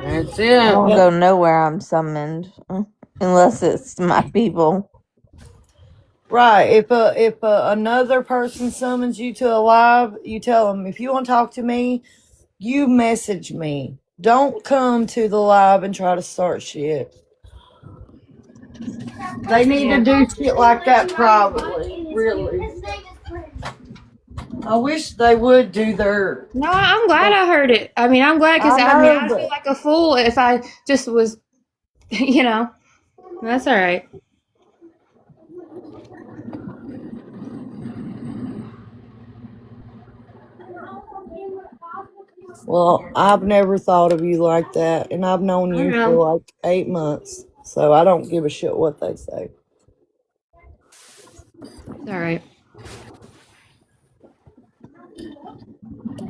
That's I it. don't Yeah. go nowhere I'm summoned unless it's my people. Right. If another person summons you to a live, you tell them if you want to talk to me, you message me. Don't come to the live and try to start shit. They need to Yeah. do shit like that privately. Really. I wish they would do their. No, I'm glad I heard it. I mean, I'm glad because I I mean, know, I'd feel but like a fool if I just was, you know. That's all right. well, I've never thought of you like that, and I've known I you know. for like 8 months, so I don't give a shit what they say. It's all right.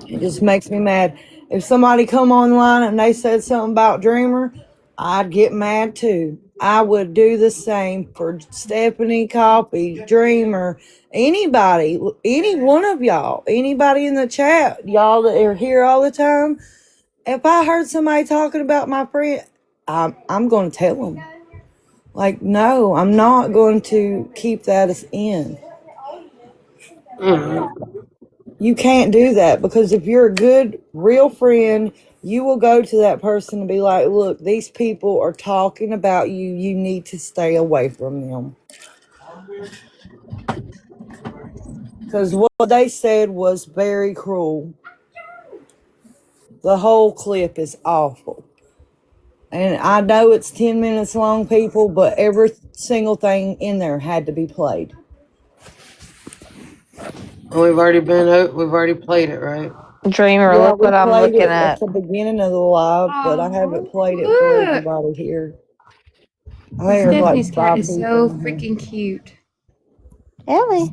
It just makes me mad. If somebody come online and they said something about Dreamer, I'd get mad too. I would do the same for Stephanie, Copy, Dreamer, anybody, any one of y'all, anybody in the chat, y'all that are here all the time. If I heard somebody talking about my friend, I'm going to tell them. Like, no, I'm not going to keep that as in. Mm. You can't do that because if you're a good, real friend, you will go to that person and be like, look, these people are talking about you. You need to stay away from them. Because what they said was very cruel. The whole clip is awful. And I know it's 10 minutes long, people, but every single thing in there had to be played. We've already played it, right? Dreamer, Yeah, look we what I'm played looking it at at. the beginning of the live, but I haven't Oh, played it for look. everybody here. I think there's like Stephanie's cat 5 is so people in here. freaking cute. Ellie.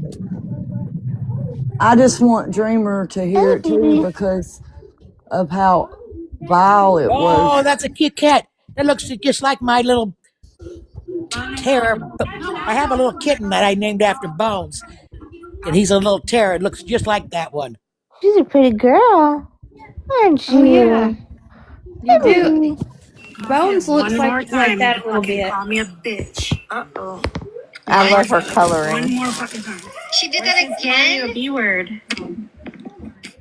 I just want Dreamer to hear Ellie, it too baby. because of how vile it Oh, was. that's a cute cat. That looks just like my little terror. I have a little kitten that I named after Bones, and he's a little terror. It looks just like that one. She's a pretty girl, aren't Oh yeah, you? you do. Ellie. Copy it Bones looks one more like time. You that can a little fucking bit. call me a bitch. Uh-oh. I One more love her time. One coloring. more fucking time. She did that again? A B word.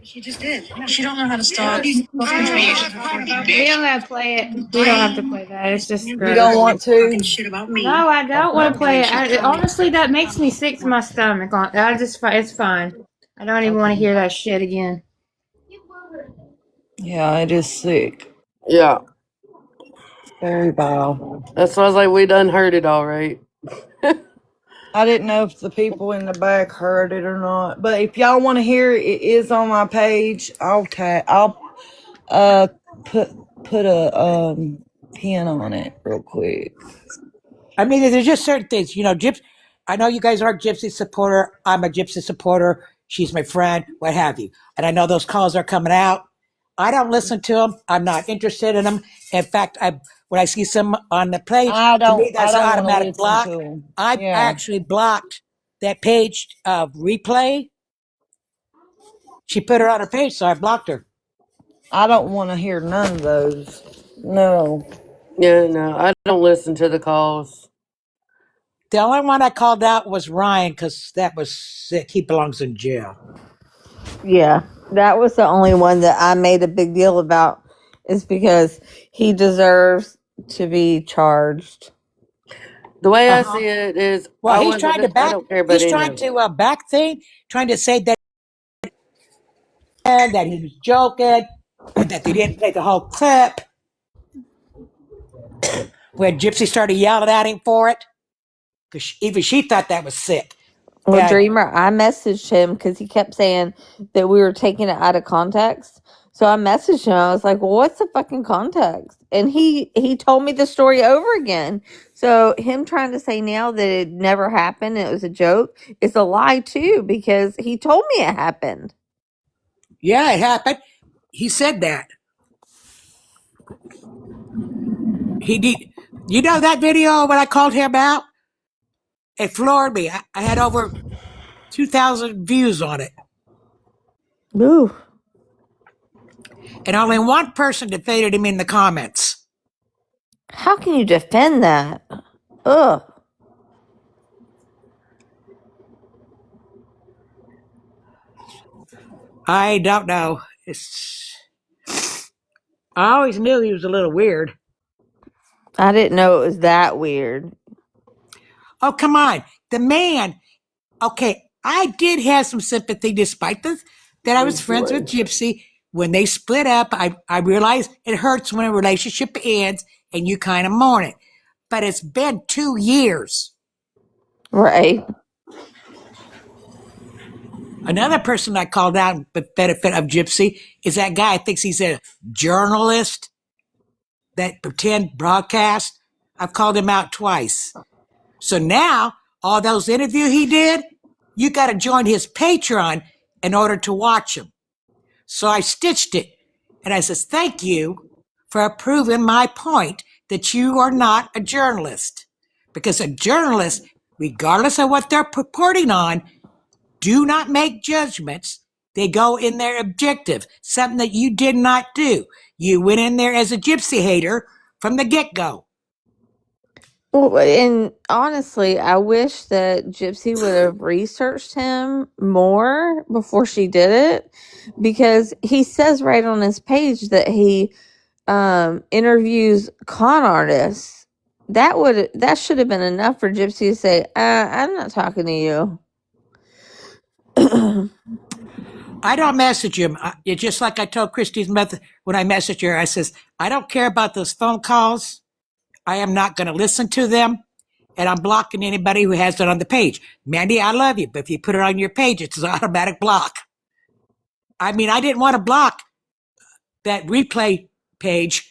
She just did. She don't know how to stop. We don't have to play it. We don't have to play that. It's just You don't gross. want Talking to? shit about me. No, I don't want to Okay. play it. Honestly, that makes me sick to my stomach. It's fine. I don't even want to Okay. hear that shit again. Yeah, it is sick. Yeah. Very vile. That's why I was like, we done heard it all right. I didn't know if the people in the back heard it or not. But if y'all want to hear it, it is on my page. I'll uh put a pin on it real quick. I mean, there's just certain things, Gyps. I know you guys aren't Gypsy supporter. I'm a Gypsy supporter. She's my friend, what have you. And I know those calls are coming out. I don't listen to them. I'm not interested in them. In fact, when I see some on the page, to me I that's an don't want to automatic listen block. to them. I Yeah. actually blocked that page of replay. She put her on her page, so I blocked her. I don't want to hear none of those. No. Yeah, no, I don't listen to the calls. The only one I called out was Ryan because that was sick. He belongs in jail. Yeah, that was the only one that I made a big deal about, is because he deserves to be charged. The way I Uh-huh. see it is, Well, he's trying to I back. don't care about He's any trying of it. to back thing, trying to say that he was joking, and that they didn't play the whole clip when Gypsy started yelling at him for it, because even she thought that was sick. Well, And Dreamer, I messaged him because he kept saying that we were taking it out of context. So I messaged him. I was like, "Well, what's the fucking context?" And he told me the story over again. So him trying to say now that it never happened, it was a joke, is a lie too, because he told me it happened. yeah, it happened. He said that. He did. You know that video when I called him out? It floored me. I had over 2,000 views on it. Ooh, And only one person defended him in the comments. how can you defend that? Ugh. I don't know. I always knew he was a little weird. I didn't know it was that weird. Oh, come on. The man. Okay, I did have some sympathy despite that I was friends with Gypsy. When they split up, I realized it hurts when a relationship ends and you kind of mourn it. But it's been 2 years. Right. Another person I called out the benefit of Gypsy is that guy thinks he's a journalist that pretend broadcast. I've called him out twice. So now, all those interviews he did, you got to join his Patreon in order to watch them. So I stitched it. And I says, thank you for proving my point that you are not a journalist. Because a journalist, regardless of what they're purporting on, do not make judgments. They go in their objective, something that you did not do. You went in there as a Gypsy hater from the get-go. Well, and honestly, I wish that Gypsy would have researched him more before she did it, because he says right on his page that he interviews con artists. That should have been enough for Gypsy to say, "I'm not talking to you." I don't message him. It's just like I told Christy's mother when I messaged her. I says, I don't care about those phone calls. I am not going to listen to them. And I'm blocking anybody who has it on the page. Mandy, I love you, but if you put it on your page, it's an automatic block. I mean, I didn't want to block that replay page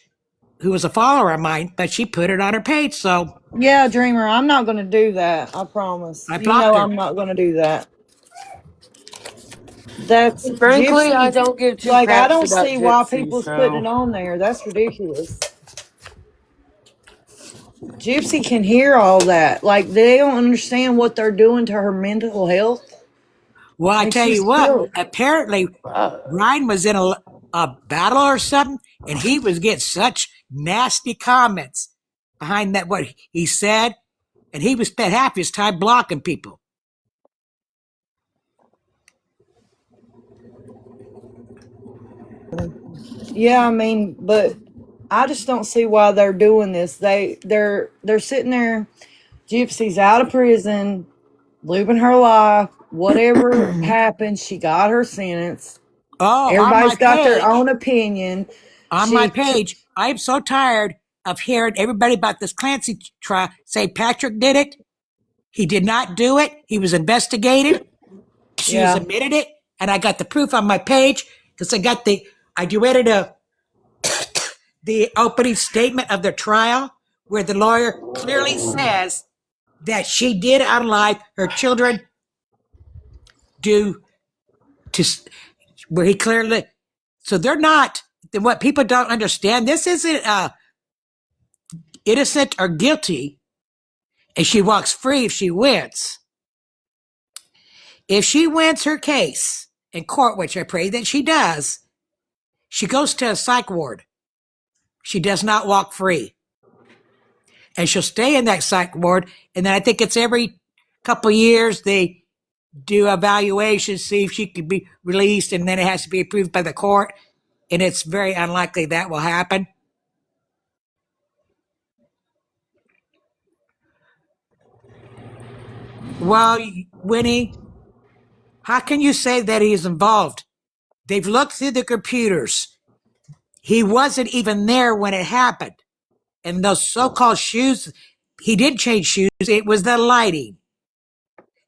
who was a follower of mine, but she put it on her page. So Yeah, Dreamer, I'm not going to do that. I promise. I You know blocked her. I'm not going to do that. That's Frankly, I Gypsy. don't give two Like, I craps don't about see why Gypsy, people's putting it so. on there. That's ridiculous. Gypsy can hear all that. Like, they don't understand what they're doing to her mental health. Well, I Like, tell she's you what, killed. apparently Ryan was in a battle or something, and he was getting such nasty comments behind that what he said, and he was spent half his time blocking people. Yeah, I mean, but I just don't see why they're doing this. They're sitting there. Gypsy's out of prison, living her life. Whatever happened, she got her sentence. Oh, Everybody's got their own opinion. on my She, page, I am so tired of hearing everybody about this Clancy trial say Patrick did it. He did not do it. He was investigated. She has yeah, admitted it, and I got the proof on my page because I duetted the opening statement of the trial where the lawyer clearly says that she did unlife her children due to where he clearly. So they're not. What people don't understand, this isn't innocent or guilty, and she walks free if she wins. If she wins her case in court, which I pray that she does, she goes to a psych ward. She does not walk free. And she'll stay in that psych ward. And then I think it's every couple of years they do evaluations, see if she can be released, and then it has to be approved by the court. And it's very unlikely that will happen. Well, Winnie, how can you say that he's involved? They've looked through the computers. He wasn't even there when it happened. And those so-called shoes, he did change shoes. It was the lighting.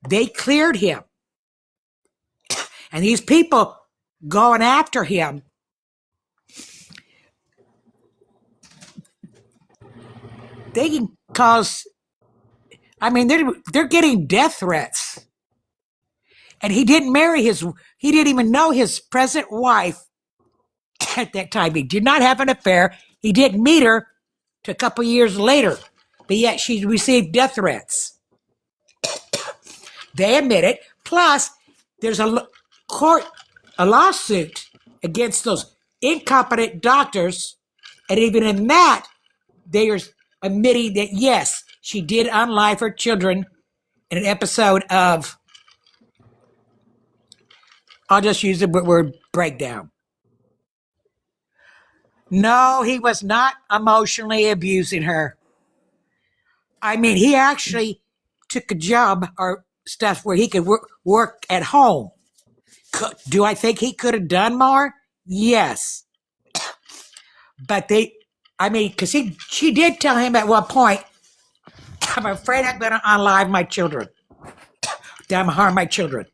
They cleared him. And these people going after him, they can cause, I mean, they're getting death threats. And he didn't he didn't even know his present wife at that time. He did not have an affair. He didn't meet her till a couple years later. But yet she received death threats. They admit it. Plus, there's a lawsuit against those incompetent doctors. And even in that, they are admitting that, yes, she did unlife her children in an episode of, I'll just use the word breakdown. No, he was not emotionally abusing her. I mean, he actually took a job or stuff where he could work at home. Do I think he could have done more? Yes. But because she did tell him at one point, I'm afraid I'm going to unalive my children. I'm going to harm my children.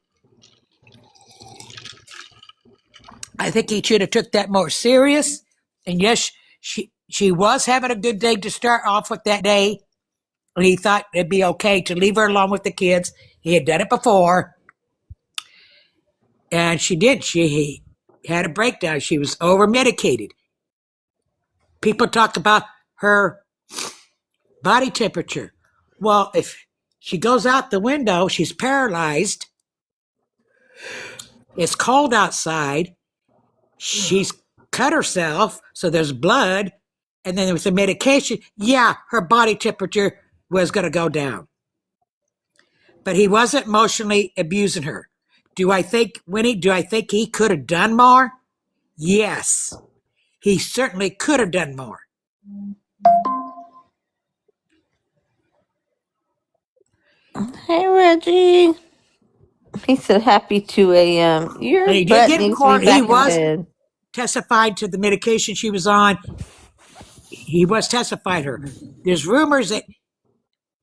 I think he should have took that more serious. And yes, she was having a good day to start off with that day. And he thought it'd be okay to leave her alone with the kids. He had done it before. And she did. He had a breakdown. She was over-medicated. People talk about her body temperature. Well, if she goes out the window, she's paralyzed. It's cold outside. She's cut herself, so there's blood. And then with the medication, yeah, her body temperature was going to go down. But he wasn't emotionally abusing her. Do I think he could have done more? Yes. He certainly could have done more. Hey, Reggie. He said, happy 2 a.m. Your And he did butt get in needs to be court. back He in was bed. testified to the medication she was on. He was testified her. There's rumors that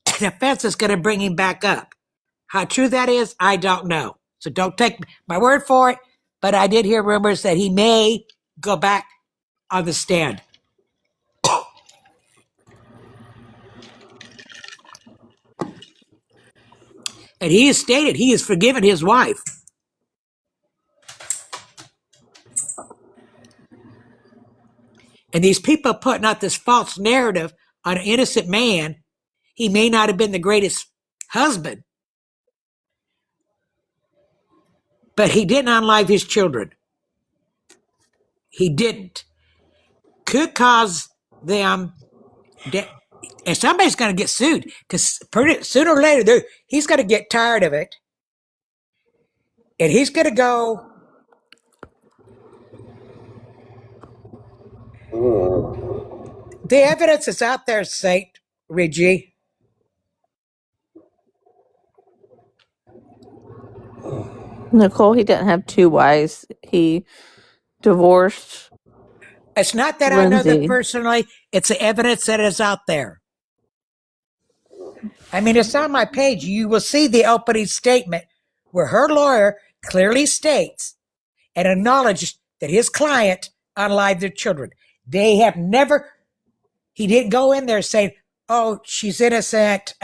the defense is going to bring him back up. How true that is, I don't know. So don't take my word for it. But I did hear rumors that he may go back on the stand. And he has stated he has forgiven his wife. And these people putting out this false narrative on an innocent man. He may not have been the greatest husband, but he didn't unlive his children. He didn't. Could cause them and somebody's going to get sued because sooner or later he's going to get tired of it, and he's going to go. The evidence is out there, Saint Reggie. Nicole, he didn't have two wives. He divorced It's not that I know them Lindsay. personally. It's the evidence that is out there. I mean, it's on my page. You will see the opening statement where her lawyer clearly states and acknowledges that his client unalived their children. They have never, he didn't go in there saying, oh, she's innocent.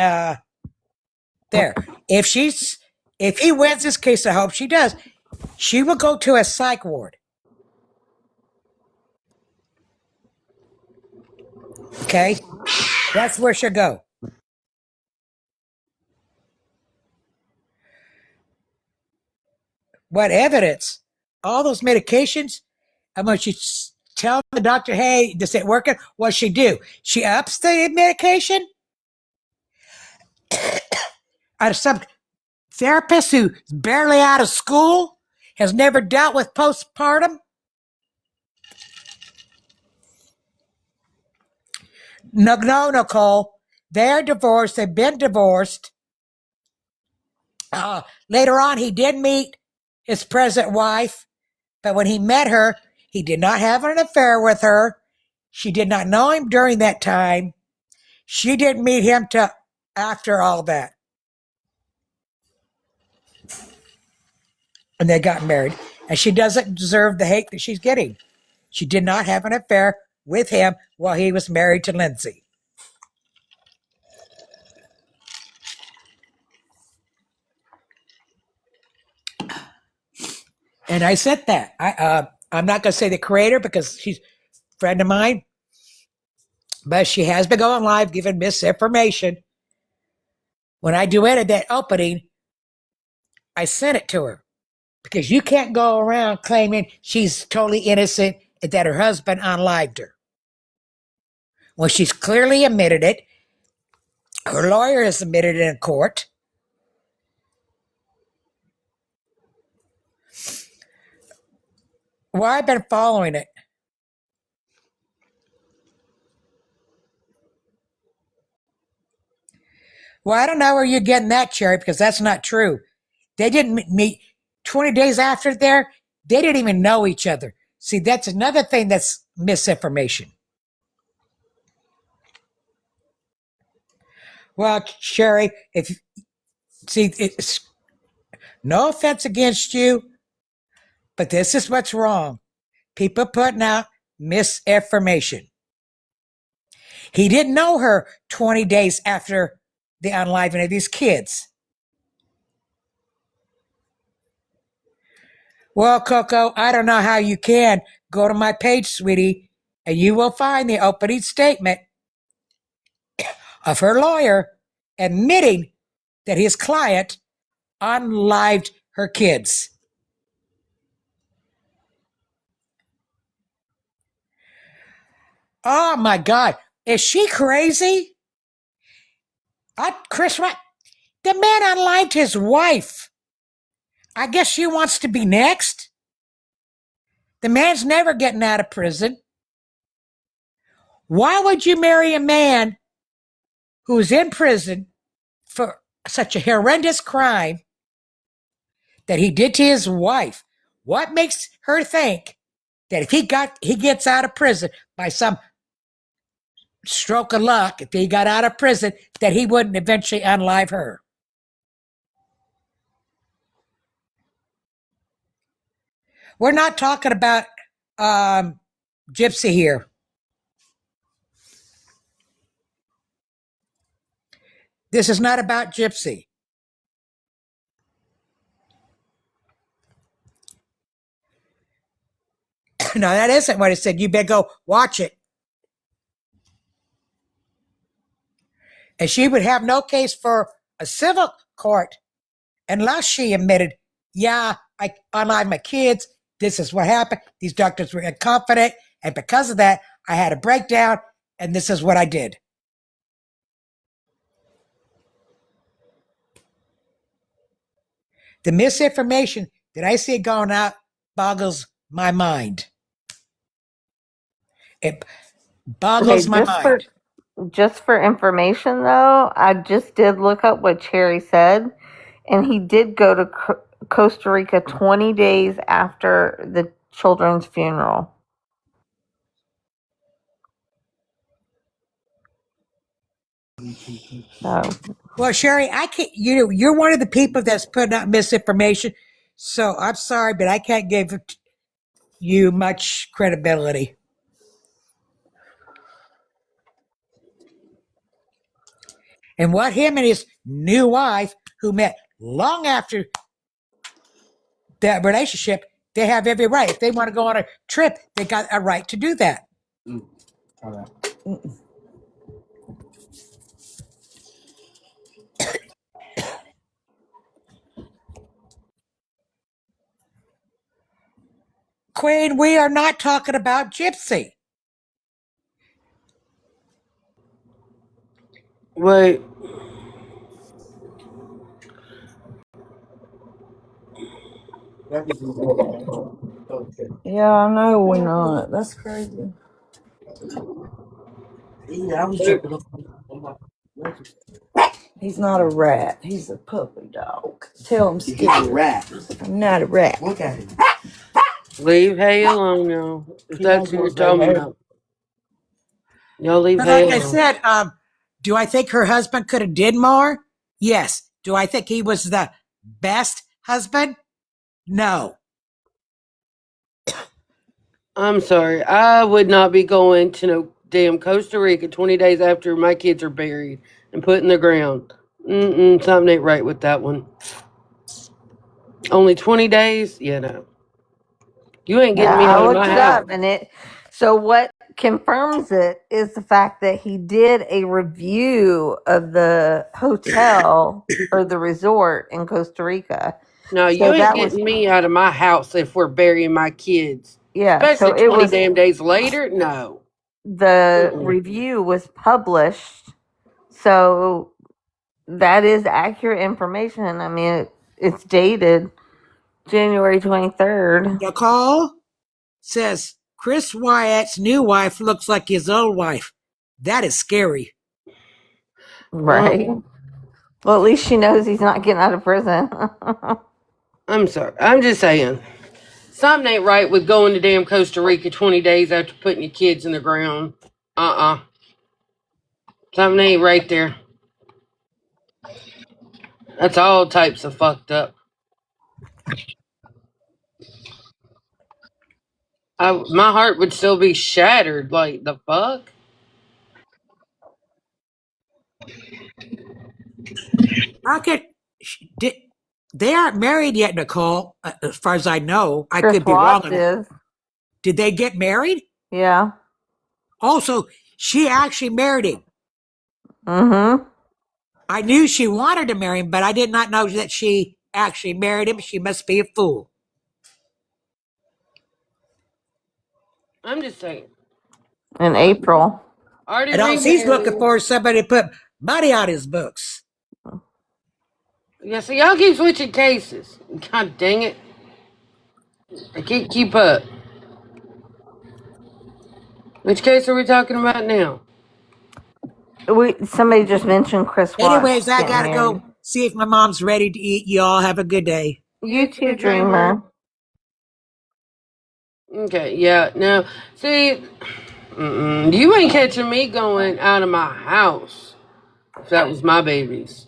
There. If he wins this case, I hope she does. She will go to a psych ward. Okay? That's where she'll go. What evidence? All those medications? And when she tell the doctor, hey, this ain't working, what she do? She ups the medication? Out of some therapist who's barely out of school, has never dealt with postpartum? No, Nicole. They're divorced. They've been divorced. Later on, he did meet his present wife, but when he met her, he did not have an affair with her. She did not know him during that time. She didn't meet him till after all that. And they got married. And she doesn't deserve the hate that she's getting. She did not have an affair with him while he was married to Lindsay. And I said that. I'm not going to say the creator because she's a friend of mine, but she has been going live giving misinformation. When I duetted that opening, I sent it to her because you can't go around claiming she's totally innocent and that her husband unlived her. Well, she's clearly admitted it. Her lawyer has admitted it in court. Well, I've been following it. Well, I don't know where you're getting that, Cherry, because that's not true. They didn't meet 20 days after there. They didn't even know each other. See, that's another thing that's misinformation. Well, Sherry, it's no offense against you, but this is what's wrong. People putting out misinformation. He didn't know her 20 days after the unliving of these kids. Well, Coco, I don't know how you can. Go to my page, sweetie, and you will find the opening statement of her lawyer admitting that his client unlived her kids. Oh my God. Is she crazy? Chris, what? The man unlived his wife. I guess she wants to be next. The man's never getting out of prison. Why would you marry a man who's in prison for such a horrendous crime that he did to his wife? What makes her think that if he gets out of prison by some stroke of luck, if he got out of prison, that he wouldn't eventually unlive her? We're not talking about Gypsy here. This is not about Gypsy. No, that isn't what it said. You better go watch it. And she would have no case for a civil court unless she admitted, yeah, I unlived my kids. This is what happened. These doctors were incompetent. And because of that, I had a breakdown. And this is what I did. The misinformation that I see going out boggles my mind. It boggles my mind. Just for information, though, I just did look up what Cherry said, and he did go to Costa Rica 20 days after the children's funeral. So, well, Sherry, I can't. You're one of the people that's putting out misinformation. So I'm sorry, but I can't give you much credibility. And what him and his new wife who met long after that relationship, they have every right. If they want to go on a trip, they got a right to do that. Queen, we are not talking about Gypsy. Wait. Yeah, I know we're not. That's crazy. He's not a rat. He's a puppy dog. Tell him Skipper. He's a rat. I'm not a rat. Look at him. Leave Hay alone, y'all. If that's who you're talking about. Y'all leave But Hay like I alone. said, do I think her husband could have did more? Yes. Do I think he was the best husband? No. I'm sorry. I would not be going to no damn Costa Rica 20 days after my kids are buried and put in the ground. Something ain't right with that one. Only 20 days? Yeah, no. You ain't Yeah, getting me I out of my looked it house. up, and so what confirms it is the fact that he did a review of the hotel or the resort in Costa Rica. No, you So ain't that was, getting me out of my house if we're burying my kids. yeah, so Especially it 20 was, damn days later? No. the Mm-mm. review was published. So that is accurate information. I mean, it's dated January 23rd. The call says Chris Wyatt's new wife looks like his old wife. That is scary. Right. Well, at least she knows he's not getting out of prison. I'm sorry. I'm just saying. Something ain't right with going to damn Costa Rica 20 days after putting your kids in the ground. Something ain't right there. That's all types of fucked up. My heart would still be shattered. Like, the fuck? How could did, they aren't married yet, Nicole? As far as I know, I Chris could be wrong Watts on that. is. Did they get married? Yeah. Also, she actually married him. Mm-hmm. I knew she wanted to marry him, but I did not know that she actually married him. She must be a fool. I'm just saying. In April. Already And all he's looking remarried. for is somebody to put money on his books. Yeah, so y'all keep switching cases. God dang it. I can't keep up. Which case are we talking about now? Somebody just mentioned Chris Watts Anyways, I getting gotta married. go see if my mom's ready to eat. You all have a good day. You too, Dreamer. Okay, yeah. Now, see, you ain't catching me going out of my house if that was my babies.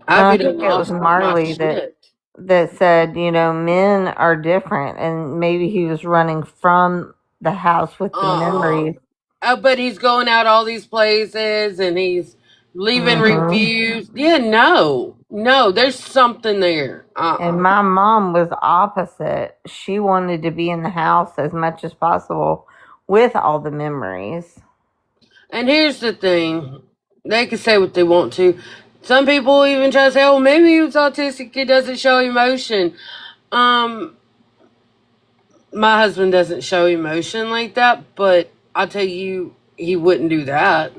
I'd I be think done it was lost my Marley shit. that said, men are different, and maybe he was running from the house with the Uh-uh. memories. But he's going out all these places and he's leaving Hmm. reviews. Yeah, no, there's something there. And my mom was opposite. She wanted to be in the house as much as possible with all the memories. And here's the thing: they can say what they want to. Some people even try to say, "Oh, maybe he was autistic. He doesn't show emotion." Um, my husband doesn't show emotion like that, but I'll tell you, he wouldn't do that.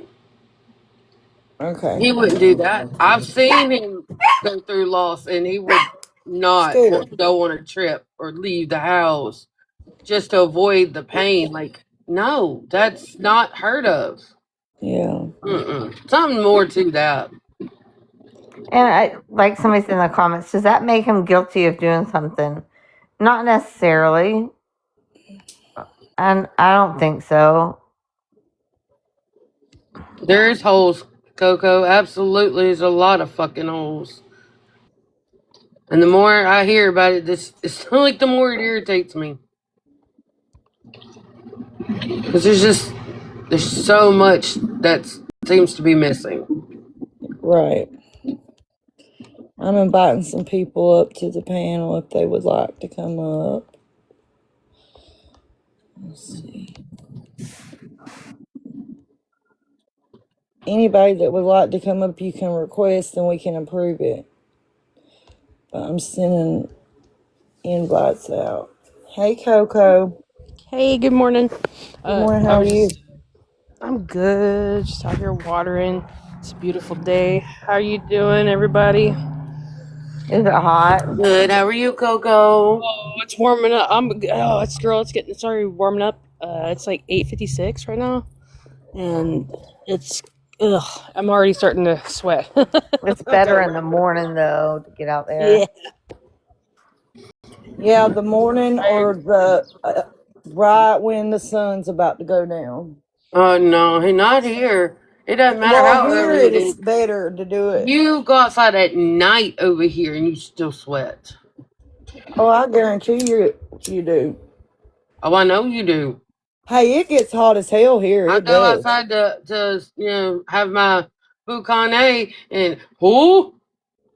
Okay. He wouldn't do that. I've seen him go through loss, and he would not Scooter. want to go on a trip or leave the house just to avoid the pain. Like, no, that's not heard of. Yeah. Something more to that. And like somebody said in the comments, does that make him guilty of doing something? Not necessarily. And I don't think so. There's holes, Coco. Absolutely, there's a lot of fucking holes. And the more I hear about it, it's like the more it irritates me. Because there's so much that seems to be missing. Right. I'm inviting some people up to the panel if they would like to come up. Let's see. Anybody that would like to come up, you can request and we can approve it. But I'm sending invites out. Hey, Coco. Hey, good morning. Good morning. I How are was you? just, I'm good. Just out here watering. It's a beautiful day. How are you doing, everybody? Is it hot? Good. How are you, Coco? Oh, it's warming up. It's getting sorry warming up. It's like 8:56 right now, and it's I'm already starting to sweat. It's Okay. better in the morning though to get out Yeah. there. Yeah, the morning or the right when the sun's about to go down. Oh no, not here. It doesn't matter Well, how here early it it is is. better to do it. You go outside at night over here and you still sweat. Oh, I guarantee you do. Oh, I know you do. Hey, it gets hot as hell here. I It go does. outside to have my boucane and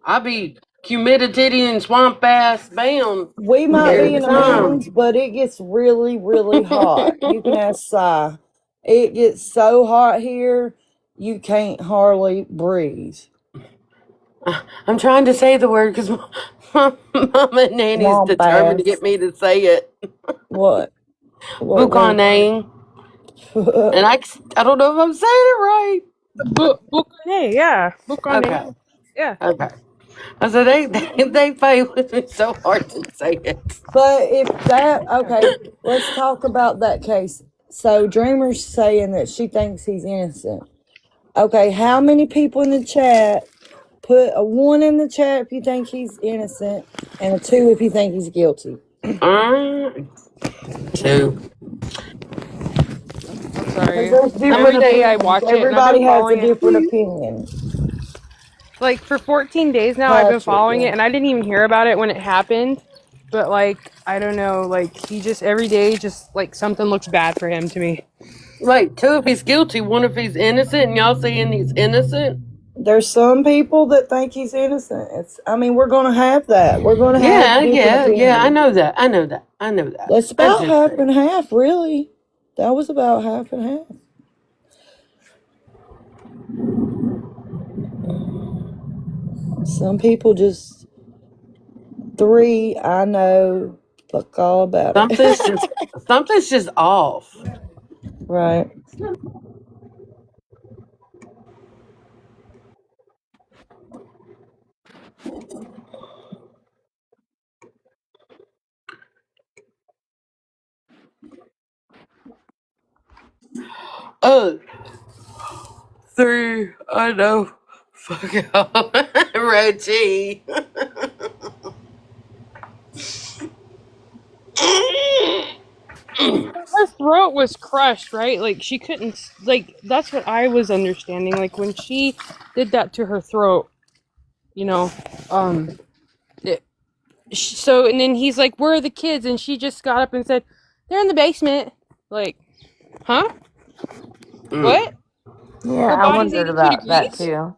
I be humidity and swamp ass bound We might every be in the time. mountains, but it gets really, really hot. You can ask Si. It gets so hot here, you can't hardly breathe. I'm trying to say the word because Mama and Nanny's Swamp determined to get ass. me to say it. What? What word? Boucane. And I don't know if I'm saying it right. Bukane, yeah. Okay. Bukane. Yeah. Okay. I said they play with me so hard to say it. But if that, okay, let's talk about that case. So Dreamer's saying that she thinks he's innocent. Okay, how many people in the chat put a 1 in the chat if you think he's innocent and a 2 if you think he's guilty? 2. I'm sorry. There's different Every day I opinions. watch it, and I've been Everybody has a following it. different opinion. Like for 14 days now, I've been Patrick, following yeah. it, and I didn't even hear about it when it happened. But like, I don't know, like he just every day, just like something looks bad for him to me. Wait, 2 if he's guilty, 1 if he's innocent, and y'all saying he's innocent? There's some people that think he's innocent. I mean, we're going to have that. We're going to have different Yeah. I opinions. know that. I know that. That's I'm about just half saying. and half, really. That was about half and half. Some people just 3. I know. Fuck all about it. Something's just off. Right. Oh, 3. I know. Fuck off. Reggie. Her throat was crushed, right? Like she couldn't. Like that's what I was understanding. Like when she did that to her throat, you know. It, so and then he's like, "Where are the kids?" And she just got up and said, "They're in the basement." Like, huh? What? Yeah, Her I body's wondered 82 about that degrees. too.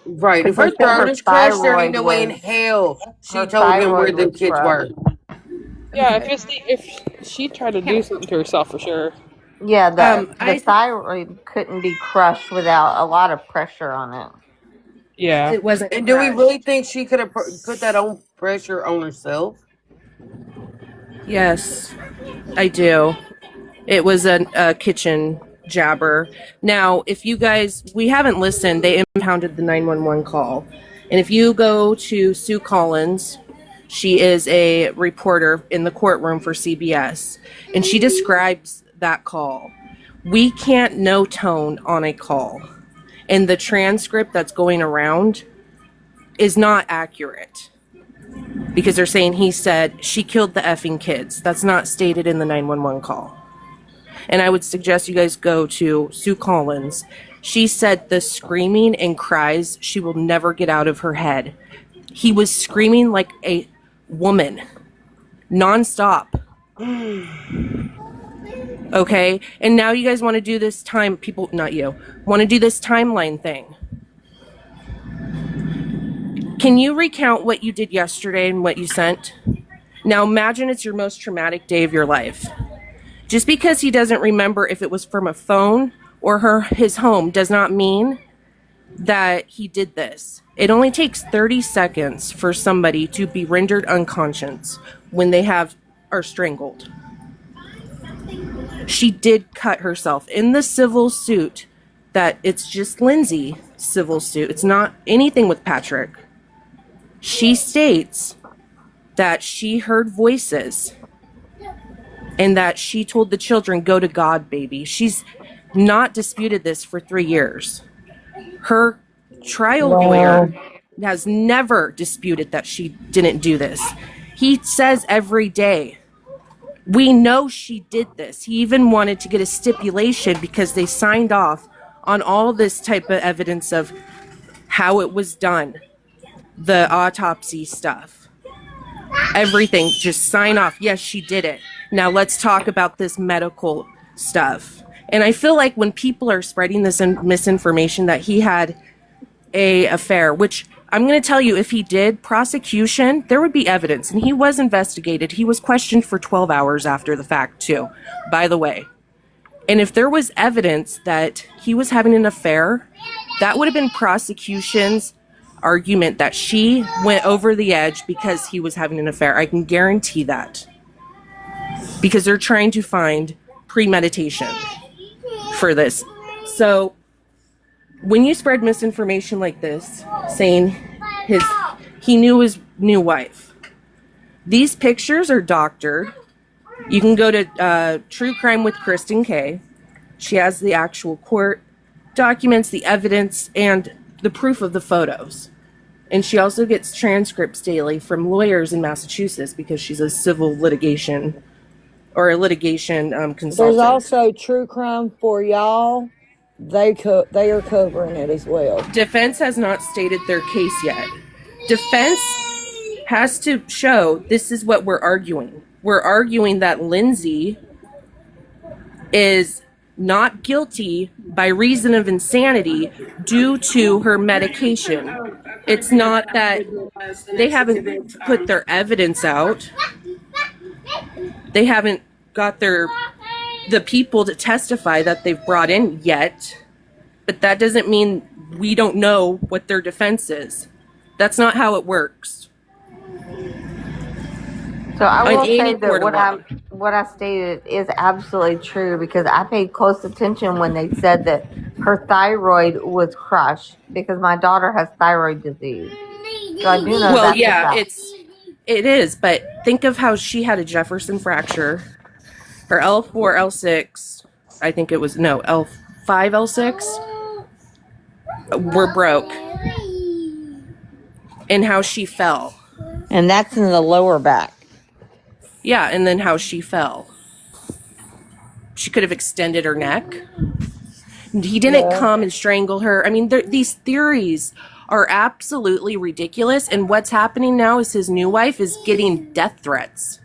Right. If Because they her said throat her is crushed, there ain't thyroid no way in was hell she her told him where thyroid the was kids were. crushed. Yeah, if she tried to do something to herself for sure. Yeah, the I thyroid couldn't be crushed without a lot of pressure on it. Yeah. it wasn't And do we really crushed. think she could have put that on pressure on herself? Yes, I do. It was a kitchen jabber. Now, if you guys, we haven't listened, they impounded the 911 call. And if you go to Sue Collins, she is a reporter in the courtroom for CBS, and she describes that call. We can't know tone on a call. And the transcript that's going around is not accurate because they're saying he said she killed the effing kids. That's not stated in the 911 call. And I would suggest you guys go to Sue Collins. She said the screaming and cries she will never get out of her head. He was screaming like a woman, nonstop. Okay? And now you guys want to do this time, people, not you, want to do this timeline thing. Can you recount what you did yesterday and what you sent? Now imagine it's your most traumatic day of your life. Just because he doesn't remember if it was from a phone or his home does not mean that he did this. It only takes 30 seconds for somebody to be rendered unconscious when they are strangled. She did cut herself in the civil suit that it's just Lindsay civil suit. It's not anything with Patrick. She states that she heard voices and that she told the children, go to God, baby. She's not disputed this for 3 years. Her trial lawyer has never disputed that she didn't do this. He says every day, we know she did this. He even wanted to get a stipulation because they signed off on all this type of evidence of how it was done, the autopsy stuff, everything. Just sign off. Yes, she did it. Now let's talk about this medical stuff. And I feel like when people are spreading this misinformation that he had a affair, which I'm going to tell you, if he did, prosecution, there would be evidence. And he was investigated. He was questioned for 12 hours after the fact, too, by the way. And if there was evidence that he was having an affair, that would have been prosecution's argument that she went over the edge because he was having an affair. I can guarantee that. Because they're trying to find premeditation for this. So when you spread misinformation like this, saying he knew his new wife, these pictures are doctored. You can go to True Crime with Kristen K. She has the actual court documents, the evidence, and the proof of the photos. And she also gets transcripts daily from lawyers in Massachusetts because she's a civil litigation or a litigation consultant. There's also True Crime for Y'all. They are covering it as well. Defense has not stated their case yet. Defense has to show this is what we're arguing. We're arguing that Lindsay is not guilty by reason of insanity due to her medication. It's not that they haven't put their evidence out. They haven't got the people to testify that they've brought in yet. But that doesn't mean we don't know what their defense is. That's not how it works. So I will say that what I stated is absolutely true because I paid close attention when they said that her thyroid was crushed because my daughter has thyroid disease. So I do know well, that's yeah, it is. But think of how she had a Jefferson fracture. Her L4, L6, I think it was L5, L6 were broke, and how she fell. And that's in the lower back. Yeah, and then how she fell. She could have extended her neck. He didn't come and strangle her. I mean, these theories are absolutely ridiculous. And what's happening now is his new wife is getting death threats.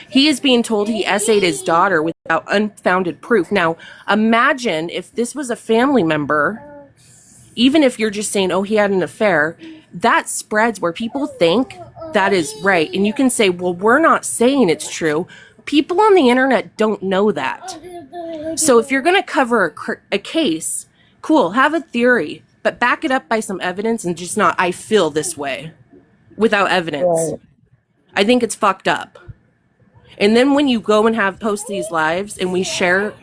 He is being told he essayed his daughter without unfounded proof. Now, imagine if this was a family member, even if you're just saying, oh, he had an affair, that spreads where people think that is right. And you can say, well, we're not saying it's true. People on the internet don't know that. So if you're going to cover a case, cool, have a theory, but back it up by some evidence and just not, I feel this way without evidence. Right. I think it's fucked up. And then when you go and post these lives and we share,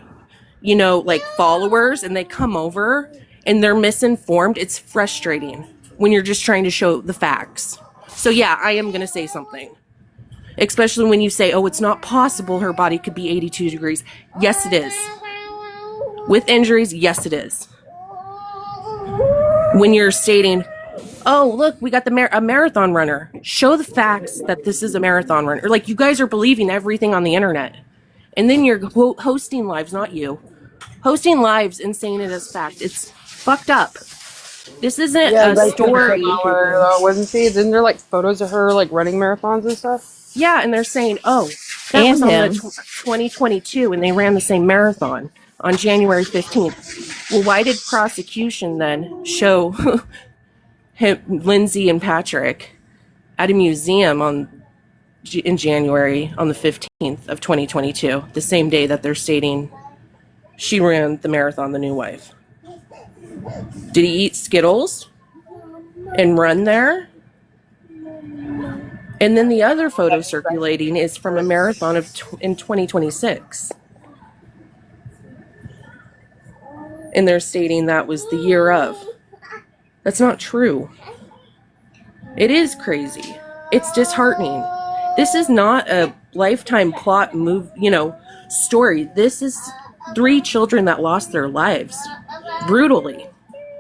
like followers and they come over and they're misinformed, it's frustrating when you're just trying to show the facts. So yeah, I am going to say something. Especially when you say, oh, it's not possible her body could be 82 degrees. Yes, it is. With injuries, yes, it is. When you're stating, oh, look, we got a marathon runner. Show the facts that this is a marathon runner. Or like you guys are believing everything on the internet. And then you're hosting lives, not you. Hosting lives and saying it as fact. It's fucked up. This isn't a story. Wasn't she? Isn't there like photos of her like running marathons and stuff? Yeah, and they're saying, oh, that was on the 2022 and they ran the same marathon on January 15th. Well, why did prosecution then show Lindsay and Patrick at a museum in January on the 15th of 2022, the same day that they're stating she ran the marathon, the new wife. Did he eat Skittles and run there? And then the other photo circulating is from a marathon in 2026. And they're stating that was the year of. That's not true. It is crazy. It's disheartening. This is not a Lifetime plot story. This is 3 children that lost their lives brutally,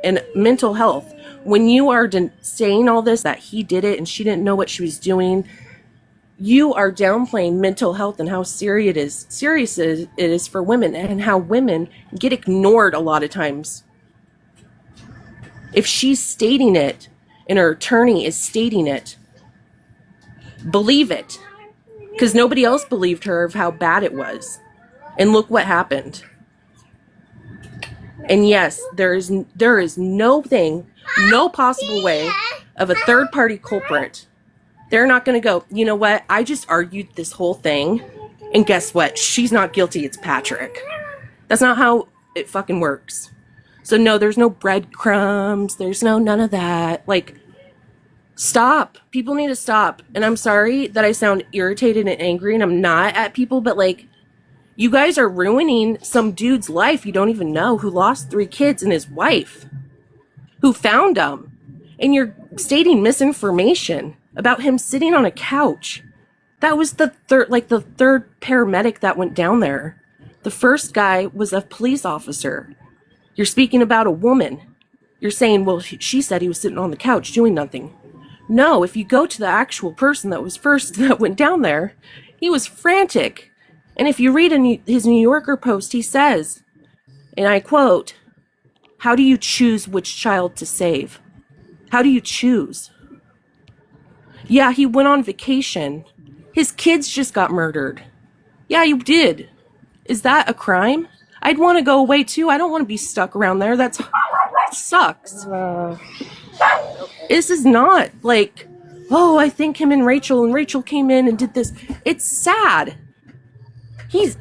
and mental health. When you are saying all this, that he did it and she didn't know what she was doing, you are downplaying mental health and how serious it is for women, and how women get ignored a lot of times. If she's stating it and her attorney is stating it, believe it. Because nobody else believed her of how bad it was. And look what happened. And yes, there is no possible way of a third-party culprit. They're not going to go, you know what, I just argued this whole thing, and guess what? She's not guilty, it's Patrick. That's not how it fucking works. So no, there's no breadcrumbs, there's none of that. Like, stop. People need to stop. And I'm sorry that I sound irritated and angry, and I'm not at people, but like, you guys are ruining some dude's life you don't even know, who lost 3 kids, and his wife, who found them. And you're stating misinformation about him sitting on a couch. That was the third paramedic that went down there. The first guy was a police officer. You're speaking about a woman. You're saying, well, she said he was sitting on the couch doing nothing. No, if you go to the actual person that went down there, he was frantic. And if you read his New Yorker post, he says, and I quote, "How do you choose which child to save? How do you choose?" Yeah, he went on vacation. His kids just got murdered. Yeah, you did. Is that a crime? I'd want to go away too. I don't want to be stuck around there. That sucks. This is not like, oh, I think him and Rachel came in and did this. It's sad.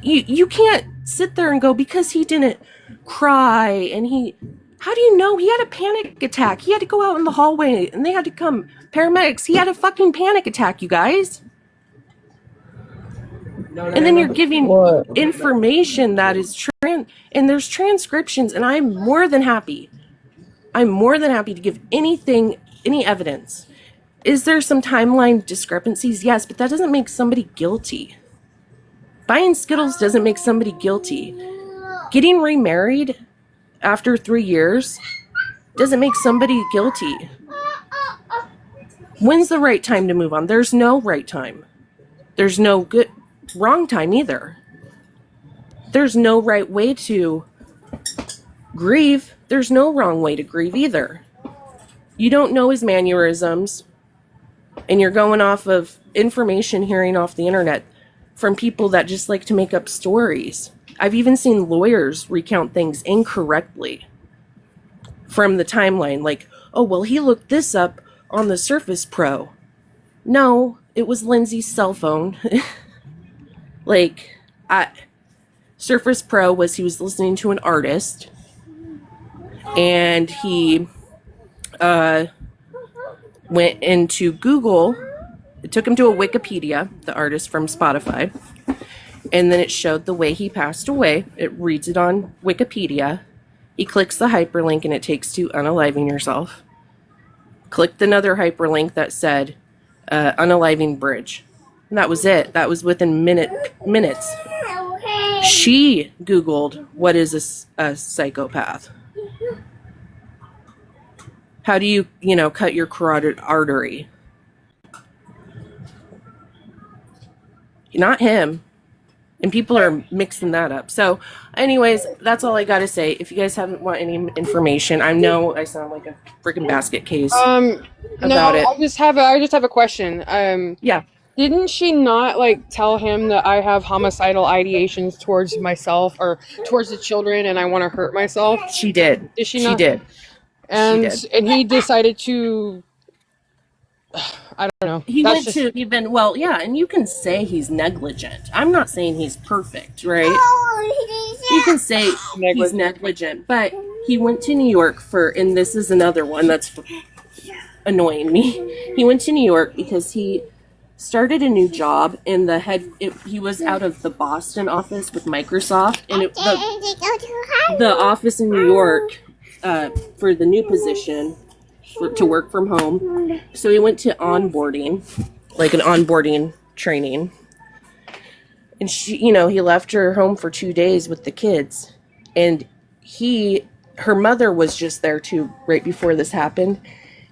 You can't sit there and go, because he didn't cry and how do you know? He had a panic attack. He had to go out in the hallway and they had to come. Paramedics, he had a fucking panic attack, you guys. And then you're giving information that is and there's transcriptions, and I'm more than happy to give any evidence. Is there some timeline discrepancies? Yes, but that doesn't make somebody guilty. Buying Skittles doesn't make somebody guilty. Getting remarried after 3 years doesn't make somebody guilty. When's the right time to move on? There's no right time. There's no wrong time either. There's no right way to grieve. There's no wrong way to grieve either. You don't know his mannerisms, and you're going off of information hearing off the internet from people that just like to make up stories. I've even seen lawyers recount things incorrectly from the timeline. Like, oh, well, he looked this up on the Surface Pro. No, it was Lindsay's cell phone. Surface Pro he was listening to an artist, and he went into Google. It took him to a Wikipedia, the artist from Spotify, and then it showed the way he passed away. It reads it on Wikipedia. He clicks the hyperlink and it takes to unaliving yourself. Clicked another hyperlink that said unaliving bridge. And that was it. That was within minutes. She Googled, what is a psychopath? How do you, cut your carotid artery? Not him. And people are mixing that up. So, anyways, that's all I got to say. If you guys haven't want any information, I know I sound like a freaking basket case about it. I just have a question. Yeah. Didn't she not tell him that I have homicidal ideations towards myself or towards the children and I want to hurt myself? She did. Did she She not? did. She did. and he decided to. I don't know. He That's went just to even, well, yeah, and you can say he's negligent. I'm not saying he's perfect, right? You can say he's negligent, but he went to New York for, and this is another one that's annoying me. He went to New York because he started a new job in the he was out of the Boston office with Microsoft, and the office in New York for the new position to work from home. So he went to onboarding, like an onboarding training. And he left her home for 2 days with the kids. And her mother was just there too, right before this happened.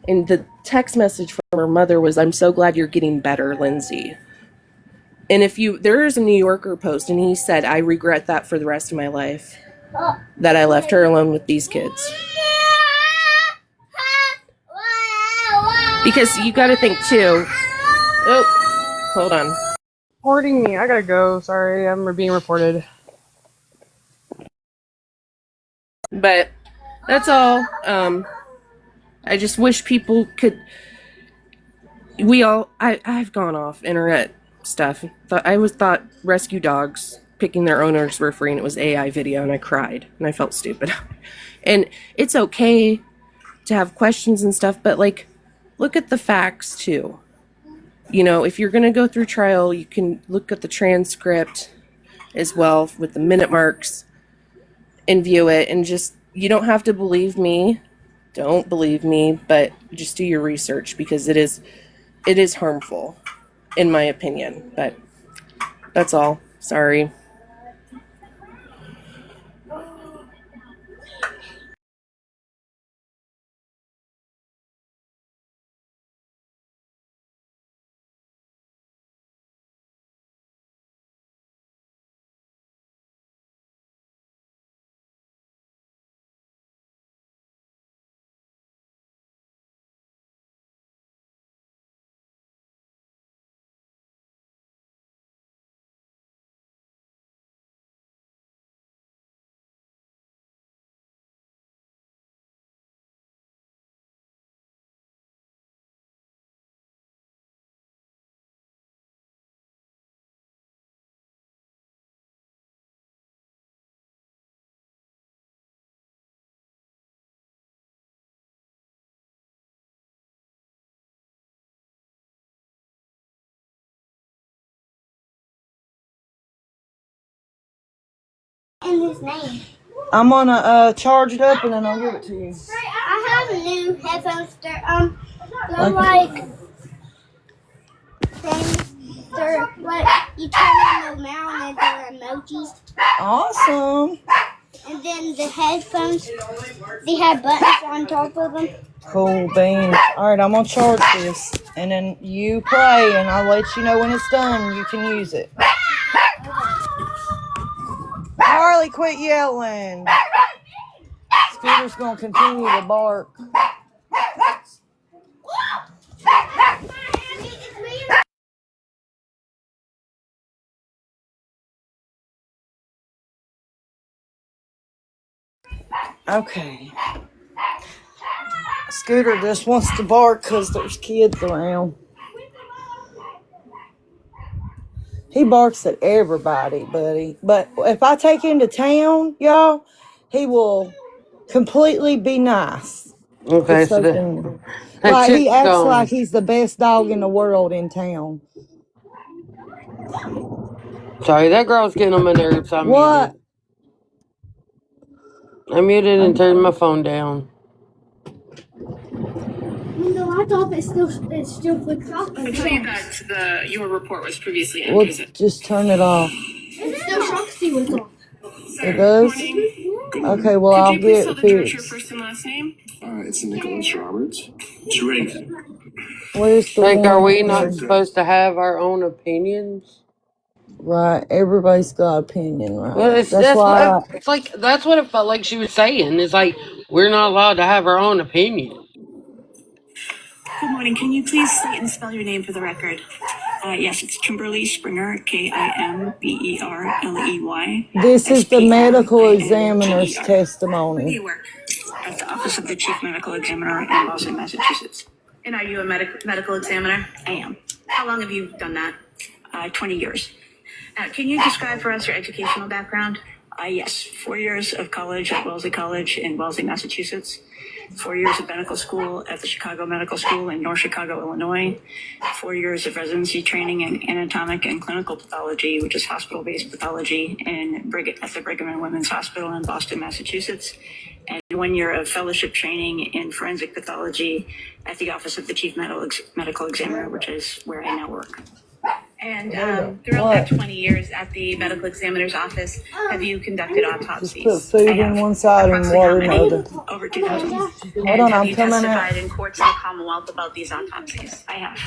And the text message from her mother was, "I'm so glad you're getting better, Lindsay." And there is a New Yorker post, and he said, "I regret that for the rest of my life, that I left her alone with these kids." Because you got to think too. Oh, hold on. reporting me. I gotta go. Sorry, I'm being reported. But that's all. I just wish people could. I've gone off internet stuff. I thought rescue dogs picking their owners were free, and it was AI video, and I cried and I felt stupid. And it's okay to have questions and stuff, but like, look at the facts too. If you're gonna go through trial, you can look at the transcript as well with the minute marks and view it, and you don't have to believe me. Don't believe me, but just do your research, because it is harmful, in my opinion. But that's all. Sorry. In his name. I'm gonna charge it up and then I'll give it to you. I have new headphones. They're like they're like you turn them around and they're emojis. Awesome. And then the headphones, they have buttons on top of them. Cool beans. All right, I'm gonna charge this, and then you play, and I'll let you know when it's done. You can use it. Harley, quit yelling. Scooter's gonna continue to bark. Okay. Scooter just wants to bark because there's kids around. He barks at everybody, buddy. But if I take him to town, y'all, he will completely be nice. Okay, so like he acts gone. like he's the best dog in the world in town. Sorry, that girl's getting on my nerves. I'm What? muted. I muted and turned my phone down. The laptop is still flicked off. I tell you that your report was previously Well, just turn it off. It still shocks you with off. It does? Okay, well, I'll get it fixed. Your first and last name? It's Nicholas Roberts. Drink. Where's the Like, are one we here? not supposed to have our own opinions? Right, everybody's got opinion, right? Well, that's why. It's like that's what it felt like she was saying. It's like we're not allowed to have our own opinion. Good morning. Can you please state and spell your name for the record? Yes, it's Kimberly Springer, Kimberley. This is the medical examiner's testimony. Where do you work? at the Office of the Chief Medical Examiner in Boston, Massachusetts. And are you a medical examiner? I am. How long have you done that? 20 years. Can you describe for us your educational background? Yes, 4 years of college at Wellesley College in Wellesley, Massachusetts. 4 years of medical school at the Chicago Medical School in North Chicago, Illinois. 4 years of residency training in anatomic and clinical pathology, which is hospital-based pathology at the Brigham and Women's Hospital in Boston, Massachusetts. And 1 year of fellowship training in forensic pathology at the Office of the Chief Medical Examiner, which is where I now work. And throughout that 20 years at the medical examiner's office, have you conducted autopsies? Just put food on one side and water in the other. Over 2,000. Hold on, Have I'm you coming testified out. in courts in the Commonwealth about these autopsies? I have.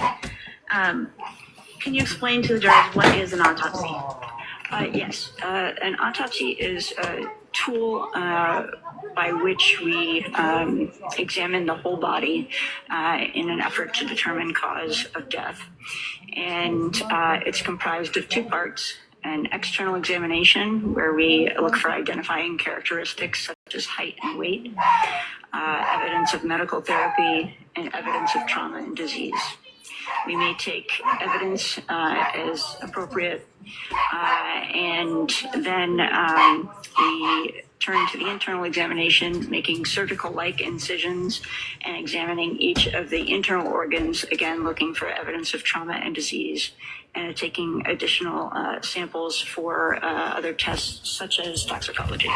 Can you explain to the jurors what is an autopsy? Yes, an autopsy is a tool by which we examine the whole body in an effort to determine cause of death. And it's comprised of two parts: an external examination, where we look for identifying characteristics such as height and weight, evidence of medical therapy, and evidence of trauma and disease. We may take evidence as appropriate, and then we turn to the internal examination, making surgical-like incisions and examining each of the internal organs, again looking for evidence of trauma and disease, and taking additional samples for other tests such as toxicology.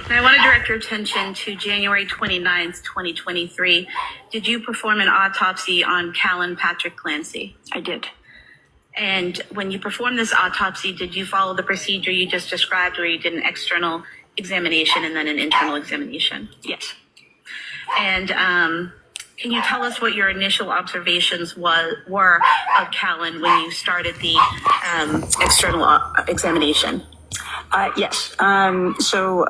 Now, I want to direct your attention to January 29th, 2023. Did you perform an autopsy on Callan Patrick Clancy? I did. And when you performed this autopsy, did you follow the procedure you just described, where you did an external examination and then an internal examination? Yes. And can you tell us what your initial observations were of Callan when you started the external examination? Yes. So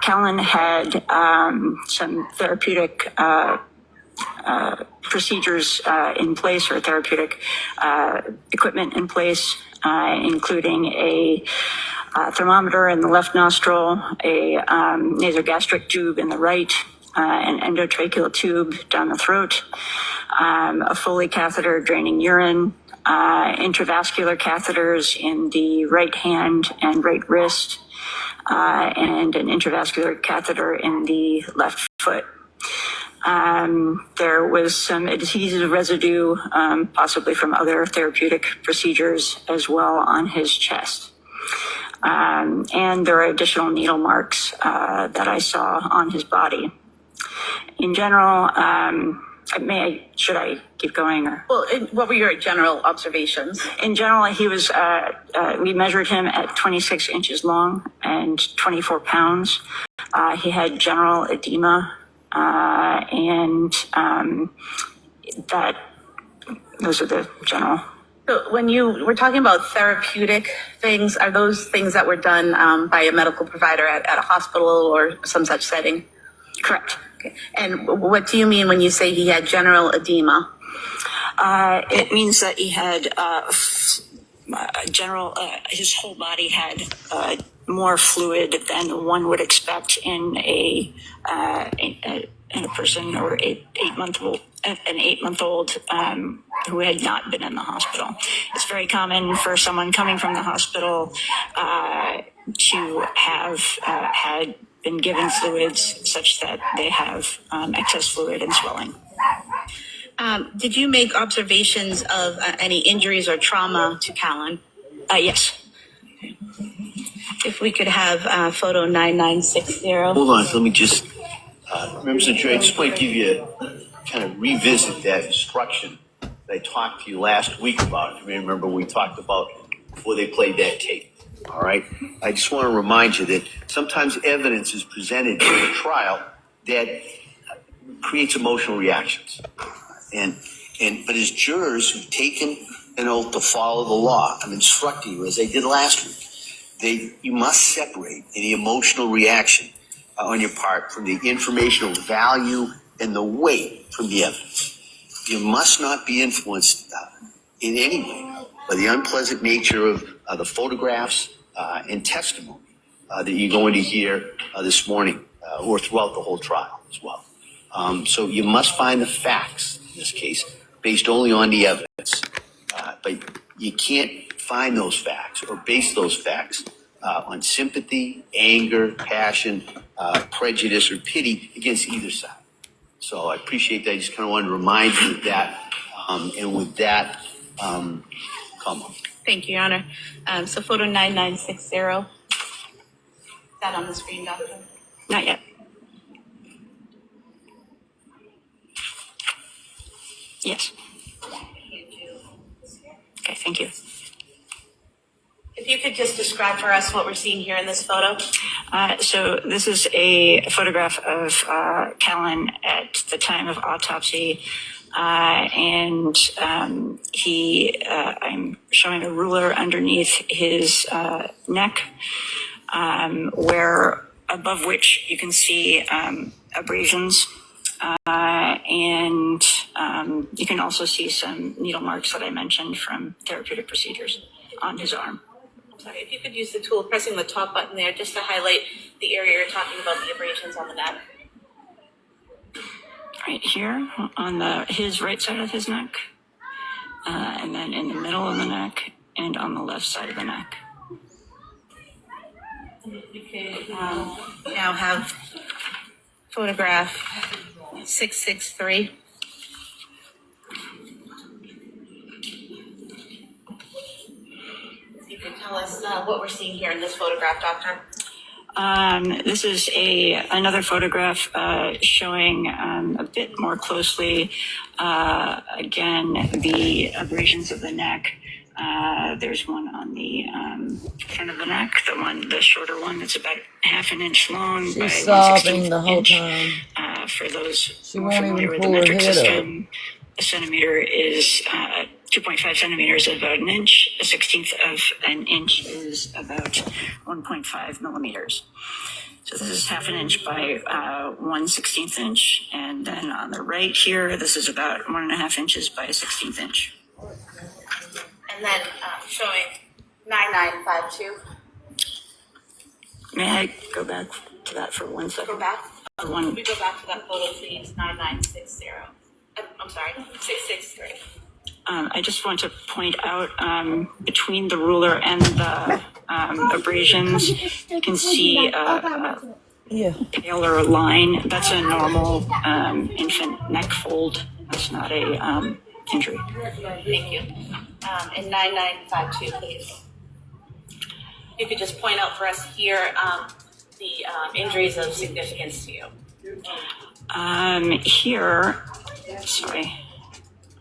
Callan had some therapeutic procedures in place, or therapeutic equipment in place, including a thermometer in the left nostril, a nasogastric tube in the right, an endotracheal tube down the throat, a Foley catheter draining urine, intravascular catheters in the right hand and right wrist, and an intravascular catheter in the left foot. There was some adhesive residue, possibly from other therapeutic procedures as well, on his chest. And there are additional needle marks that I saw on his body. In general, should I keep going? Or? Well, what were your general observations? In general, he was, we measured him at 26 inches long and 24 pounds. He had general edema, and those are the general. So when you were talking about therapeutic things, are those things that were done by a medical provider at a hospital or some such setting? Correct. Okay. And what do you mean when you say he had general edema? It means that he had his whole body had more fluid than one would expect in a person, or an 8-month-old who had not been in the hospital. It's very common for someone coming from the hospital to have had been given fluids such that they have excess fluid and swelling. Did you make observations of any injuries or trauma to Callan? Yes. If we could have photo 9960. Hold on, let me just, Members of the jury, I just want to give you, kind of revisit that instruction that I talked to you last week about. If you remember, we talked about before they played that tape. All right. I just want to remind you that sometimes evidence is presented in a trial that creates emotional reactions. But as jurors who've taken an oath to follow the law, I'm instructing you, as I did last week, you must separate any emotional reaction on your part from the informational value and the weight from the evidence. You must not be influenced in any way by the unpleasant nature of the photographs and testimony that you're going to hear this morning or throughout the whole trial as well. So you must find the facts in this case based only on the evidence. But you can't find those facts or base those facts on sympathy, anger, passion, prejudice, or pity against either side. So I appreciate that. I just kind of wanted to remind you of that. And with that, come on. Thank you, Your Honor. So photo 9960. Is that on the screen, Doctor? Not yet. Yes. Okay, thank you. If you could just describe for us what we're seeing here in this photo. So this is a photograph of Callan at the time of autopsy. I'm showing a ruler underneath his neck, where above which you can see abrasions. You can also see some needle marks that I mentioned from therapeutic procedures on his arm. Sorry, if you could use the tool pressing the top button there just to highlight the area you're talking about, the abrasions on the neck. Right here on his right side of his neck, and then in the middle of the neck, and on the left side of the neck. We could now have photograph 663. You can tell us what we're seeing here in this photograph, Doctor. This is another photograph showing a bit more closely, again, the abrasions of the neck. There's one on the front of the neck, the shorter one that's about half an inch long. She's by sobbing the whole inch. time. For those She more won't familiar even with the pull her metric head system, a centimeter is 2.5 centimeters is about an inch. A 1/16 of an inch is about 1.5 millimeters. So this is half an inch by 1/16 inch. And then on the right here, this is about 1.5 inches by a 1/16 inch. And then showing 9952. May I go back to that for 1 second? Go back? Can we go back to that photo, please? 9960. I'm sorry, 663. I just want to point out between the ruler and the abrasions, you can see a paler line. That's a normal infant neck fold. That's not a injury. Thank you. And 9952, please. You could just point out for us here the injuries of significance to you. Here, sorry.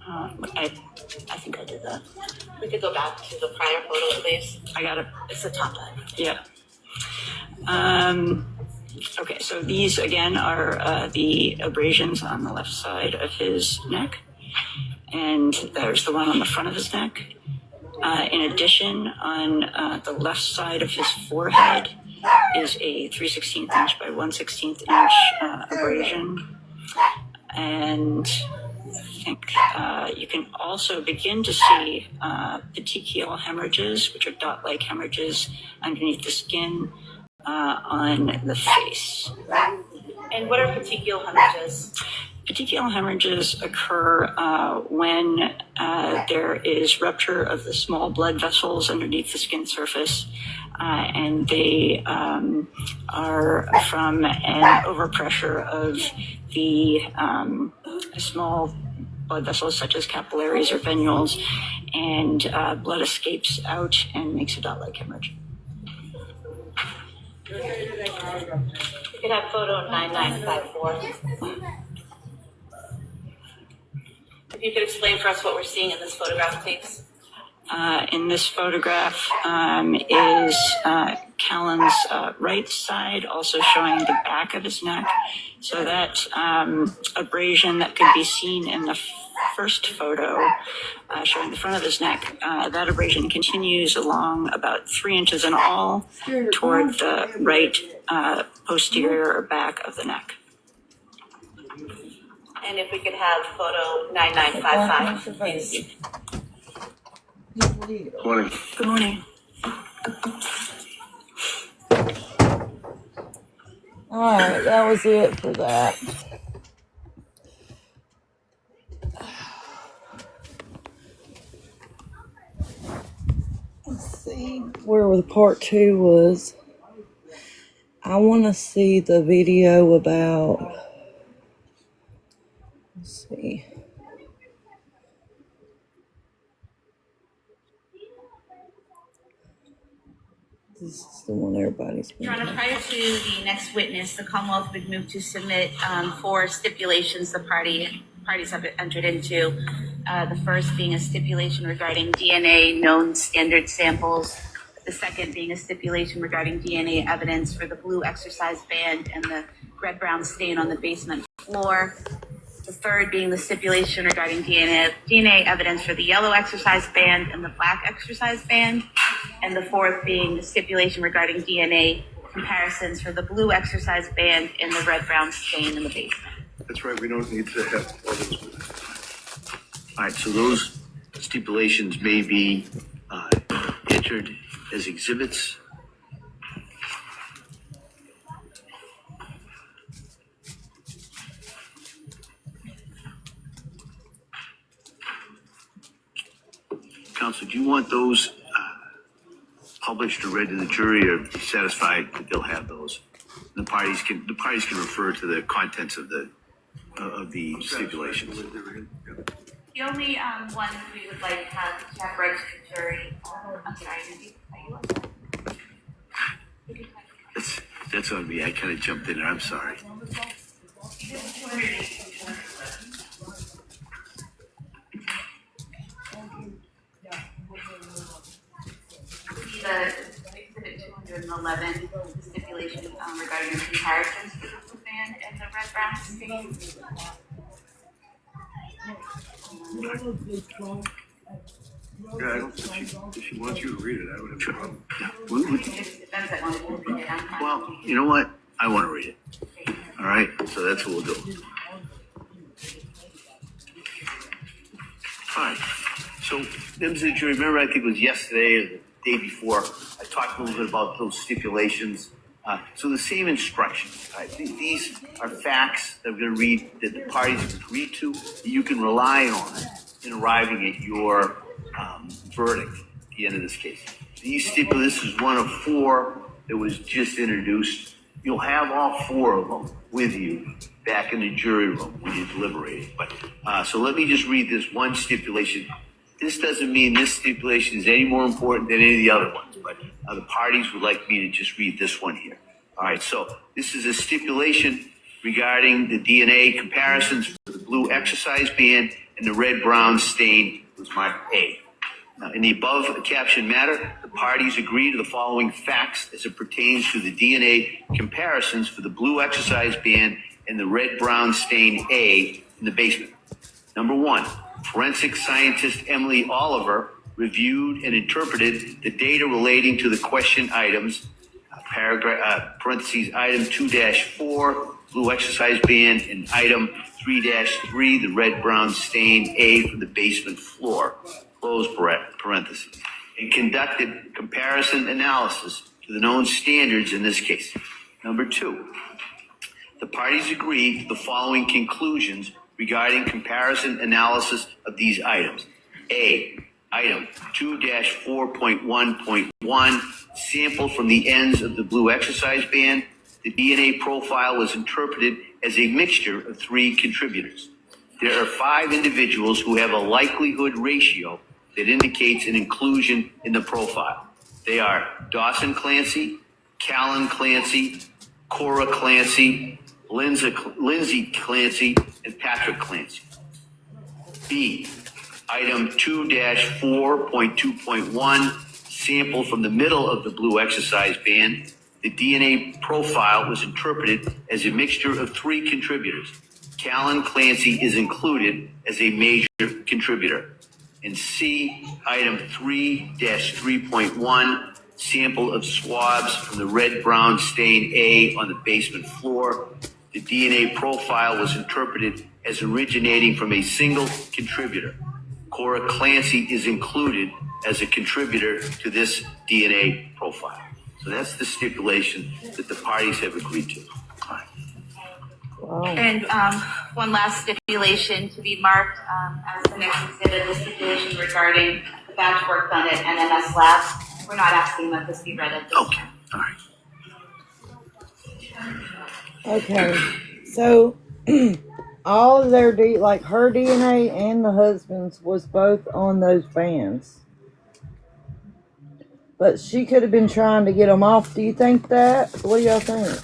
I think I did that. We could go back to the prior photo, please. I got it. It's the top end. Yeah. Okay, so these again are the abrasions on the left side of his neck. And there's the one on the front of his neck. In addition, on the left side of his forehead is a 3/16 inch by 1/16 inch abrasion. And I think you can also begin to see petechial hemorrhages, which are dot-like hemorrhages underneath the skin on the face. And what are petechial hemorrhages? Petechial hemorrhages occur when there is rupture of the small blood vessels underneath the skin surface, and they are from an overpressure of the small blood vessels such as capillaries or venules, and blood escapes out and makes a dot-like hemorrhage. You can have photo 9954. If you could explain for us what we're seeing in this photograph, please. In this photograph is Callan's right side, also showing the back of his neck. So that abrasion that could be seen in the first photo, showing the front of his neck, that abrasion continues along about 3 inches in all toward the right posterior or back of the neck. And if we could have photo 9955, please. Morning. Good morning. Alright, that was it for that. Let's see where the part 2 was. I want to see the video about, let's see. This is the one everybody's been Your Honor, prior to the next witness, the Commonwealth would move to submit 4 stipulations the parties have entered into. The first being a stipulation regarding DNA known standard samples. The second being a stipulation regarding DNA evidence for the blue exercise band and the red-brown stain on the basement floor. The third being the stipulation regarding DNA evidence for the yellow exercise band and the black exercise band. And the fourth being the stipulation regarding DNA comparisons for the blue exercise band and the red-brown stain in the basement. That's right, we don't need to have all those. All right, so those stipulations may be entered as exhibits. Counsel, do you want those published or read to the jury, or are you satisfied that they'll have those? The parties can refer to the contents of the stipulations. The only one we would like to have read to the jury. I'm sorry, are you on that? That's on me. I kind of jumped in there. I'm sorry. The exhibit 211, the stipulation regarding the comparisons for the blue band and the red-brown stain. Yeah, I don't think if she wants you to read it, I would have trouble. Well, you know what? I want to read it. All right, so that's what we'll do. All right. So, members of the jury, remember, I think it was yesterday or the day before, I talked a little bit about those stipulations. So the same instructions. Right? These are facts that we're going to read that the parties have agreed to, that you can rely on in arriving at your verdict at the end of this case. This is one of 4 that was just introduced. You'll have all 4 of them with you back in the jury room when you deliberate. But so let me just read this one stipulation. This doesn't mean this stipulation is any more important than any of the other ones, but the parties would like me to just read this one here. All right, so this is a stipulation regarding the DNA comparisons for the blue exercise band and the red-brown stain was marked A. Now, in the above captioned matter, the parties agree to the following facts as it pertains to the DNA comparisons for the blue exercise band and the red-brown stain A in the basement. Number 1, forensic scientist Emily Oliver reviewed and interpreted the data relating to the question items, parentheses, item 2-4, blue exercise band, and item 3-3, the red-brown stain A from the basement floor, close parentheses, and conducted comparison analysis to the known standards in this case. Number 2, the parties agreed to the following conclusions regarding comparison analysis of these items. A, item 2-4.1.1, sample from the ends of the blue exercise band. The DNA profile was interpreted as a mixture of 3 contributors. There are 5 individuals who have a likelihood ratio that indicates an inclusion in the profile. They are Dawson Clancy, Callan Clancy, Cora Clancy, Lindsay Clancy, and Patrick Clancy. B, item 2-4.2.1, sample from the middle of the blue exercise band. The DNA profile was interpreted as a mixture of 3 contributors. Callan Clancy is included as a major contributor. And C, item 3-3.1, sample of swabs from the red-brown stain A on the basement floor. The DNA profile was interpreted as originating from a single contributor. Cora Clancy is included as a contributor to this DNA profile. So So that's the stipulation that the parties have agreed to. Wow. And one last stipulation to be marked as the next exhibit, the stipulation regarding the batch work done at NMS Labs. We're not asking that this be read at this time. All right. Okay. So all of their like her DNA and the husband's was both on those bands. But she could have been trying to get them off. Do you think that? What do y'all think?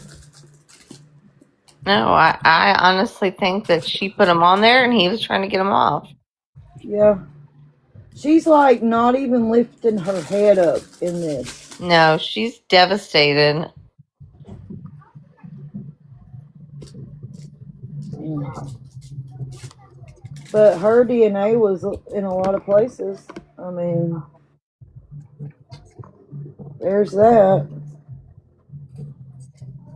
No, I honestly think that she put him on there and he was trying to get him off. Yeah. She's like not even lifting her head up in this. No, she's devastated. But her DNA was in a lot of places. I mean, there's that.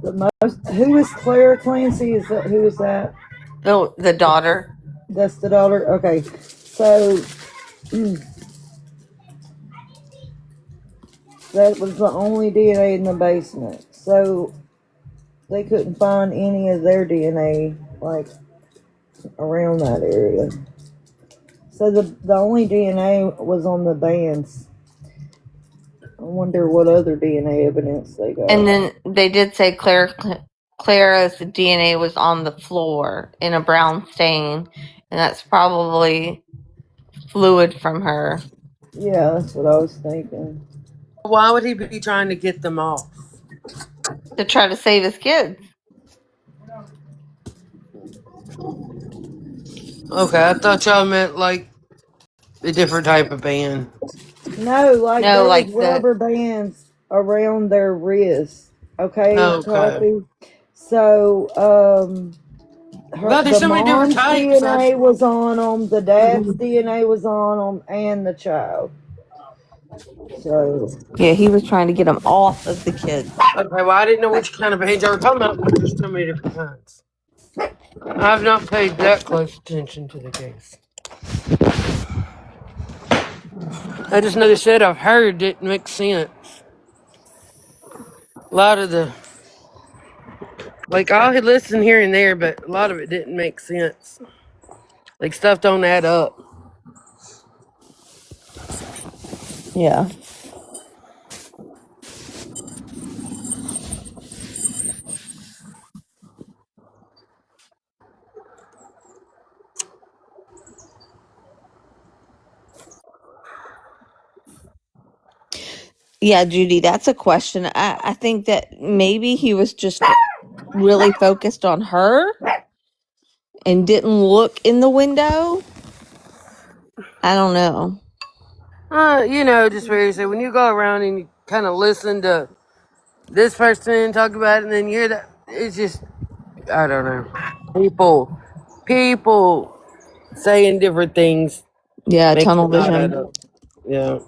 The most. Who is Claire Clancy? Is that who is that? The daughter. That's the daughter. Okay, so that was the only DNA in the basement. So they couldn't find any of their DNA like around that area. So the only DNA was on the bands. I wonder what other DNA evidence they got. And then they did say Clara's DNA was on the floor in a brown stain, and that's probably fluid from her. Yeah, that's what I was thinking. Why would he be trying to get them off? To try to save his kids. Okay, I thought y'all meant like a different type of band. No, like No, there like was rubber bands around their wrists. Okay, Coffee. So, God, there's the so many different mom's types. DNA was on them, the dad's DNA was on them, and the child. So yeah, he was trying to get them off of the kids. Okay, well, I didn't know which kind of bands y'all were talking about. There's so many different kinds. I've not paid that close attention to the case. I just know the shit I've heard didn't make sense. A lot of the, like, I'll listen here and there, but a lot of it didn't make sense. Like, stuff don't add up. Yeah. Yeah, Judy, that's a question. I think that maybe he was just really focused on her and didn't look in the window. I don't know. Just very say when you go around and you kind of listen to this person talk about it, and then you hear that, it's just, I don't know. People saying different things. Yeah, Makes tunnel it not add vision. up. Yeah.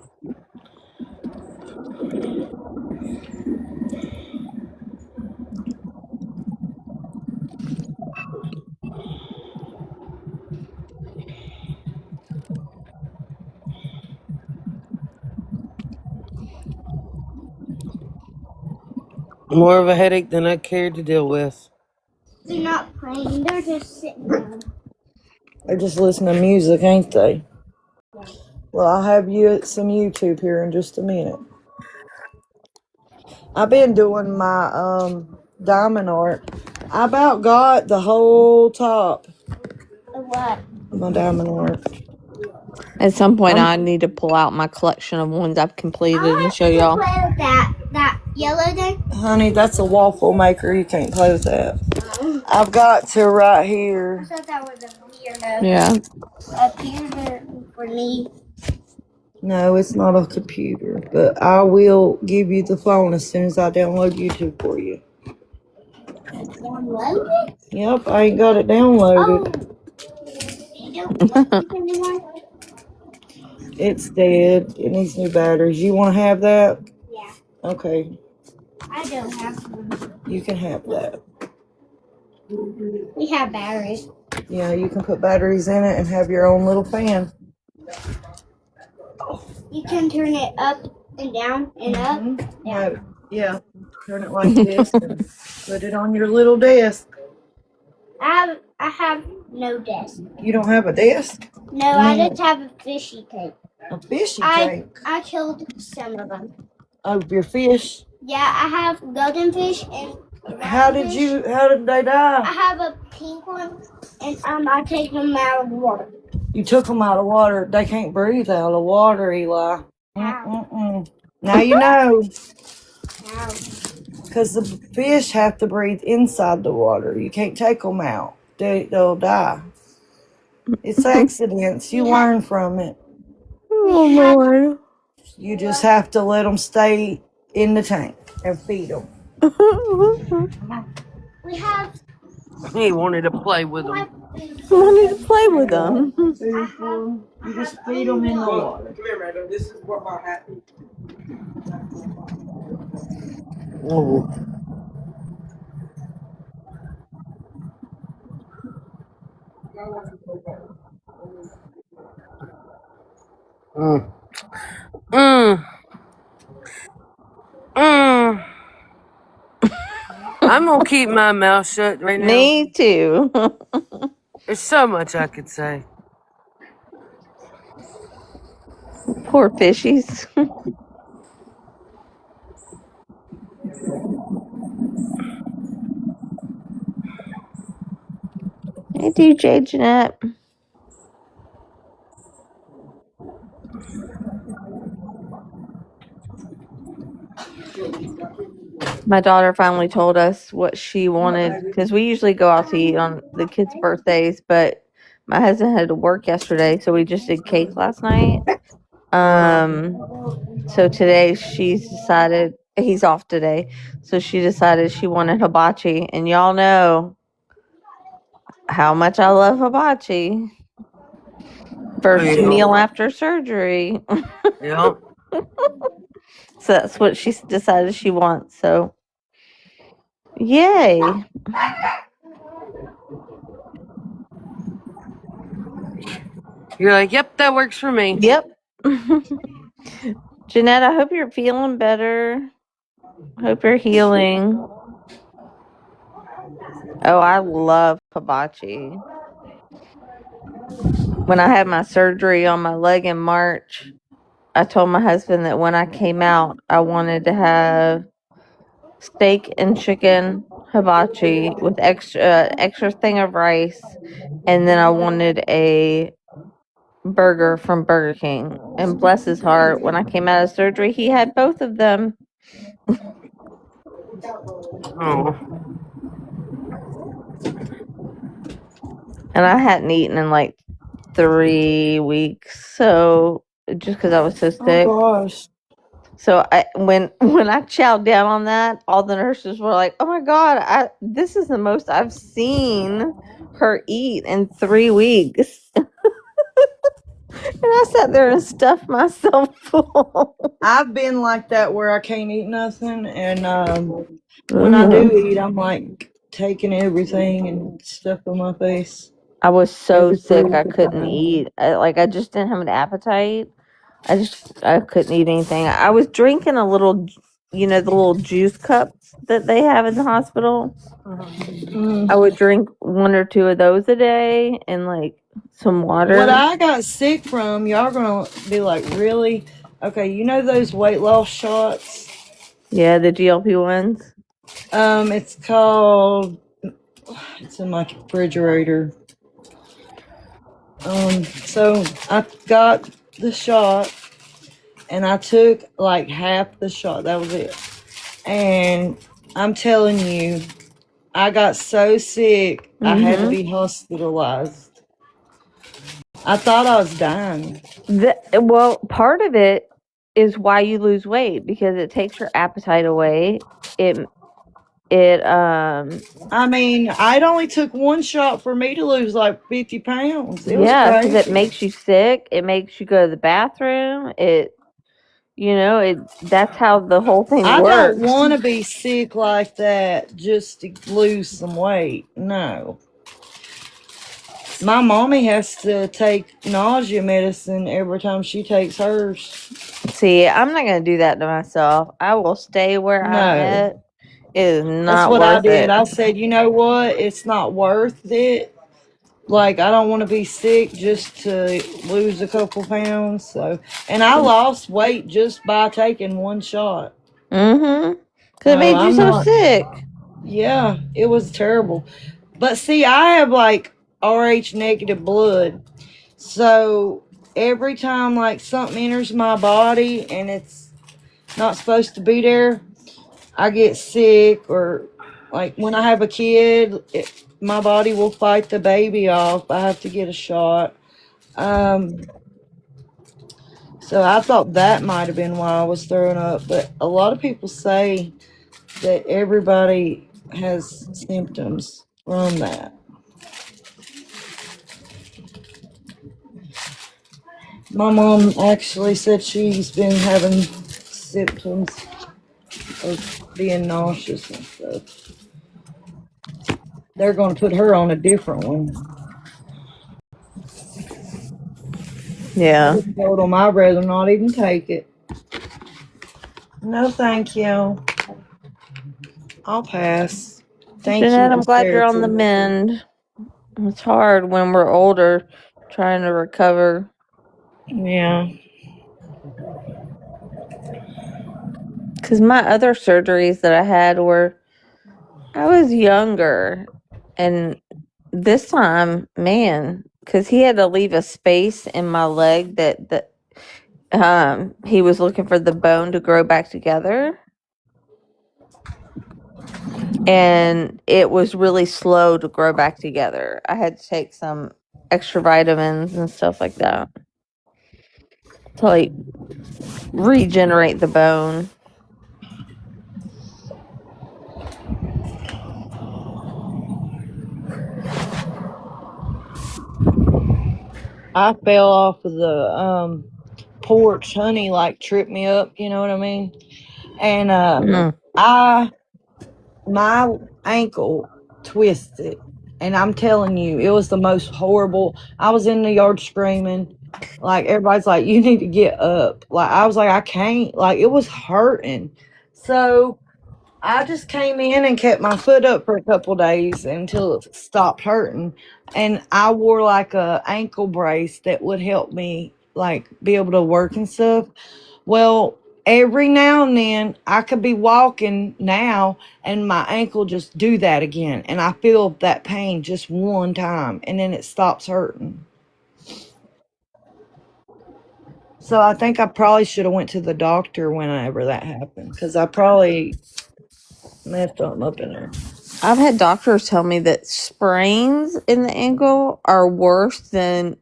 More of a headache than I cared to deal with. They're not playing, they're just sitting down. they're just listening to music, ain't they? Well, I'll have you some YouTube here in just a minute. I've been doing my diamond art. I about got the whole top. What? My diamond art. At some point, I need to pull out my collection of ones I've completed and show y'all. Play with that yellow thing. Honey, that's a waffle maker. You can't play with that. I've got to right I here. thought that was a weirdo. Yeah. A computer for me. No, it's not a computer, but I will give you the phone as soon as I download YouTube for you. Download it? Yep, I ain't got it downloaded. You don't want anyone? It's dead. It needs new batteries. You want to have that? Yeah. Okay, I don't have one. you can have that. We have batteries. Yeah, you can put batteries in it and have your own little fan. You can turn it up and down and up. No, Yeah, turn it like this and put it on your little desk. I have no desk. You don't have a desk? No, I just have a fishy tank. A fishy tank? I killed some of them. Oh, your fish? Yeah, I have golden fish and How did they die? I have a pink one, and I take them out of the water. You took them out of water. They can't breathe out of water, Eli. Mm-mm-mm. Now you know. Because the fish have to breathe inside the water. You can't take them out. They'll die. It's accidents. You learn from it. Oh, Lord. You just have to let them stay in the tank and feed them. We have. He wanted to play with them. Wanted to play with them. You just feed them in the water. Come here, madam. This is what my hat. Oh. Mm. Mm. Mm. I'm gonna keep my mouth shut right now. Me too. There's so much I could say. Poor fishies. Hey, DJ Jeanette. My daughter finally told us what she wanted because we usually go out to eat on the kids' birthdays, but my husband had to work yesterday, so we just did cake last night. So today she's decided he's off today, so she decided she wanted hibachi, and y'all know how much I love hibachi. First meal after surgery. Yep. So that's what she decided she wants. So, yay. You're like, yep, that works for me. Yep. Jeanette, I hope you're feeling better. Hope you're healing. Oh, I love hibachi. When I had my surgery on my leg in March, I told my husband that when I came out, I wanted to have steak and chicken hibachi with extra thing of rice, and then I wanted a burger from Burger King. And bless his heart, when I came out of surgery, he had both of them. Oh. And I hadn't eaten in like 3 weeks, so just because I was so sick. Oh gosh. So when I chowed down on that, all the nurses were like, "Oh my god, this is the most I've seen her eat in 3 weeks." And I sat there and stuffed myself full. I've been like that where I can't eat nothing, and when I do eat, I'm like taking everything and stuff in my face. I was so sick I couldn't eat. I just didn't have an appetite. I couldn't eat anything. I was drinking a little, the little juice cups that they have in the hospital. I would drink 1 or 2 of those a day and like some water. What I got sick from, y'all gonna be like, really? Okay, you know those weight loss shots? Yeah, the GLP ones. It's called. It's in my refrigerator. So I got the shot, and I took like half the shot. That was it. And I'm telling you, I got so sick, I had to be hospitalized. I thought I was dying. Well, part of it is why you lose weight, because it takes your appetite away. I mean, it only took one shot for me to lose like 50 pounds. It was yeah, crazy. because it makes you sick. It makes you go to the bathroom. That's how the whole thing works. I don't want to be sick like that just to lose some weight. No. My mommy has to take nausea medicine every time she takes hers. See, I'm not gonna do that to myself. I will stay where I'm No. at. It is That's not what I worth did. it. I said, you know what? It's not worth it. Like, I don't want to be sick just to lose a couple pounds. So, and I lost weight just by taking one shot. Mm-hmm. Cause it So made you I'm so not. sick. Yeah, it was terrible. But see, I have like RH negative blood. So every time like something enters my body and it's not supposed to be there, I get sick. Or like when I have a kid, my body will fight the baby off. I have to get a shot. Um, so I thought that might have been why I was throwing up. But a lot of people say that everybody has symptoms from that. My mom actually said she's been having symptoms of being nauseous and stuff. They're going to put her on a different one. I Yeah. just told them I'd rather not even take it. No, thank you. I'll pass. Thank you Jeanette, for I'm glad you're sharing on the with me. mend. It's hard when we're older trying to recover. Yeah. Cause my other surgeries that I had were I was younger, and this time, man, because he had to leave a space in my leg that he was looking for the bone to grow back together, and it was really slow to grow back together. I had to take some extra vitamins and stuff like that to like regenerate the bone. I fell off of the porch. Honey like tripped me up, you know what I mean? And Mm. I my ankle twisted, and I'm telling you, it was the most horrible. I was in the yard screaming, like everybody's like, "You need to get up." Like I was like, "I can't." Like it was hurting. So I just came in and kept my foot up for a couple days until it stopped hurting, and I wore like a ankle brace that would help me like be able to work and stuff. Well, every now and then I could be walking now and my ankle just do that again, and I feel that pain just one time and then it stops hurting. So I think I probably should have went to the doctor whenever that happened, because I probably messed something up in there. I've had doctors tell me that sprains in the ankle are worse than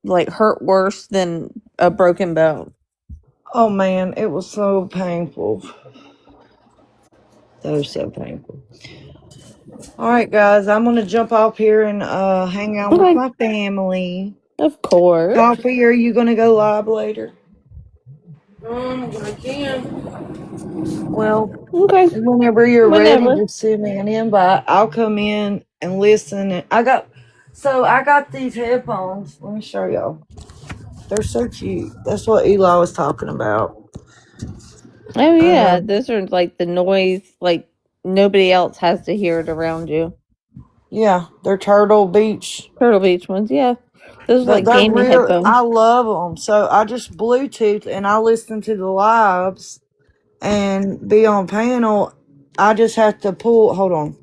like hurt worse than a broken bone. Oh man, it was so painful. That was so painful. All right, guys, I'm gonna jump off here and hang out with Okay. my family. Of course. Coffee, are you gonna go live later? I can. Well, Okay. whenever you're ready, Whenever. just send me an invite. I'll come in and listen. And I got these headphones. Let me show y'all. They're so cute. That's what Eli was talking about. Oh yeah, Um, those are like the noise like nobody else has to hear it around you. yeah, they're Turtle Beach. Turtle Beach ones, yeah. Those are But like they're gaming real. I headphones. love them. So I just Bluetooth and I listen to the lives and be on panel. I just have to pull. Hold on.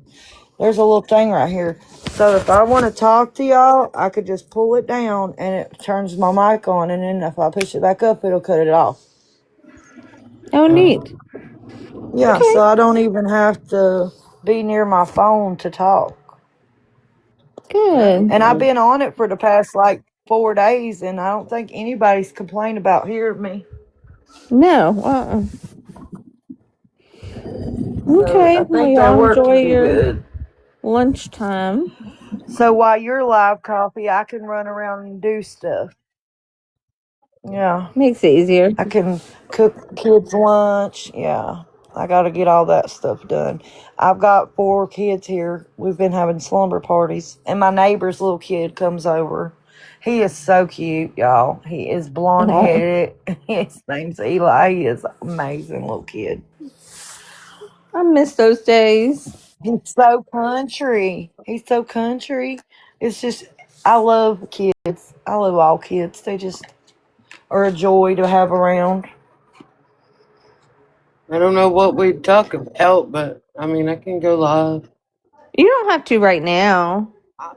There's a little thing right here. So if I want to talk to y'all, I could just pull it down and it turns my mic on. And then if I push it back up, it'll cut it off. Oh neat. Yeah, Okay. so I don't even have to be near my phone to talk. Good. And I've been on it for the past like 4 days, and I don't think anybody's complained about hearing me. No. So Okay. I Well think y'all that worked enjoy pretty your good. lunchtime. So while you're live, Coffee, I can run around and do stuff. Yeah. Makes it easier. I can cook kids lunch. Yeah. I got to get all that stuff done. I've got 4 kids here. We've been having slumber parties, and my neighbor's little kid comes over. He is so cute, y'all. He is blonde Oh, headed. His name's Eli. He is an amazing little kid. I miss those days. He's so country. He's so country. It's just, I love kids. I love all kids. They just are a joy to have around. I don't know what we'd talk about, but I mean, I can go live. You don't have to right now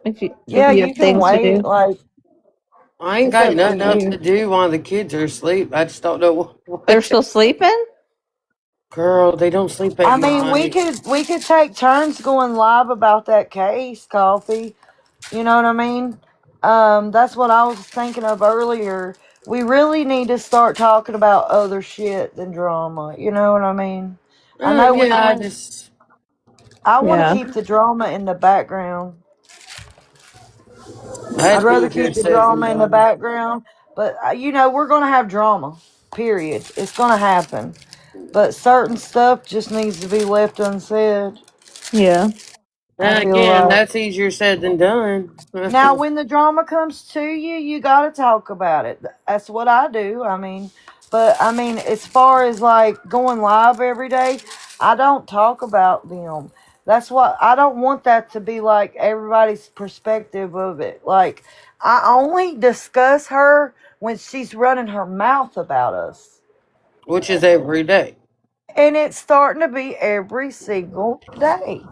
if Yeah, you you have can things to wait. do. Like, I ain't it's got up to nothing else to you. do while the kids are asleep. I just don't know They're what. still sleeping? Girl, they don't sleep at I mean, night. we could take turns going live about that case, Coffee. You know what I mean? That's what I was thinking of earlier. We really need to start talking about other shit than drama. You know what I mean? I know we Yeah, I went. just I want to Yeah. keep the drama in the background. I'd that's rather easier keep the said than drama in the done. background, but we're gonna have drama. Period. It's gonna happen. But certain stuff just needs to be left unsaid. Yeah. I Then feel again, like. that's easier said than done. Now, when the drama comes to you, you got to talk about it. That's what I do. I mean, but I mean, as far as like going live every day, I don't talk about them. That's what I don't want that to be like everybody's perspective of it. Like, I only discuss her when she's running her mouth about us. Which is every day. And it's starting to be every single day.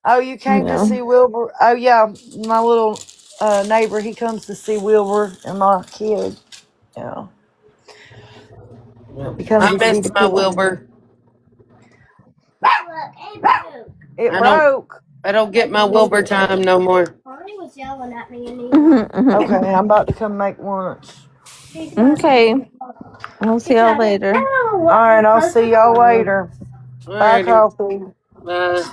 Oh, you came to Yeah. see Wilbur? Oh, yeah, my little neighbor. He comes to see Wilbur and my kid. Yeah, Yep. he comes I to see miss the my kid. Wilbur. It I don't broke. I don't get my Wilbur time no more. Okay, I'm about to come make lunch. Okay. We'll see y'all later. All right, I'll see y'all later. Bye, Alrighty. Coffee. Bye.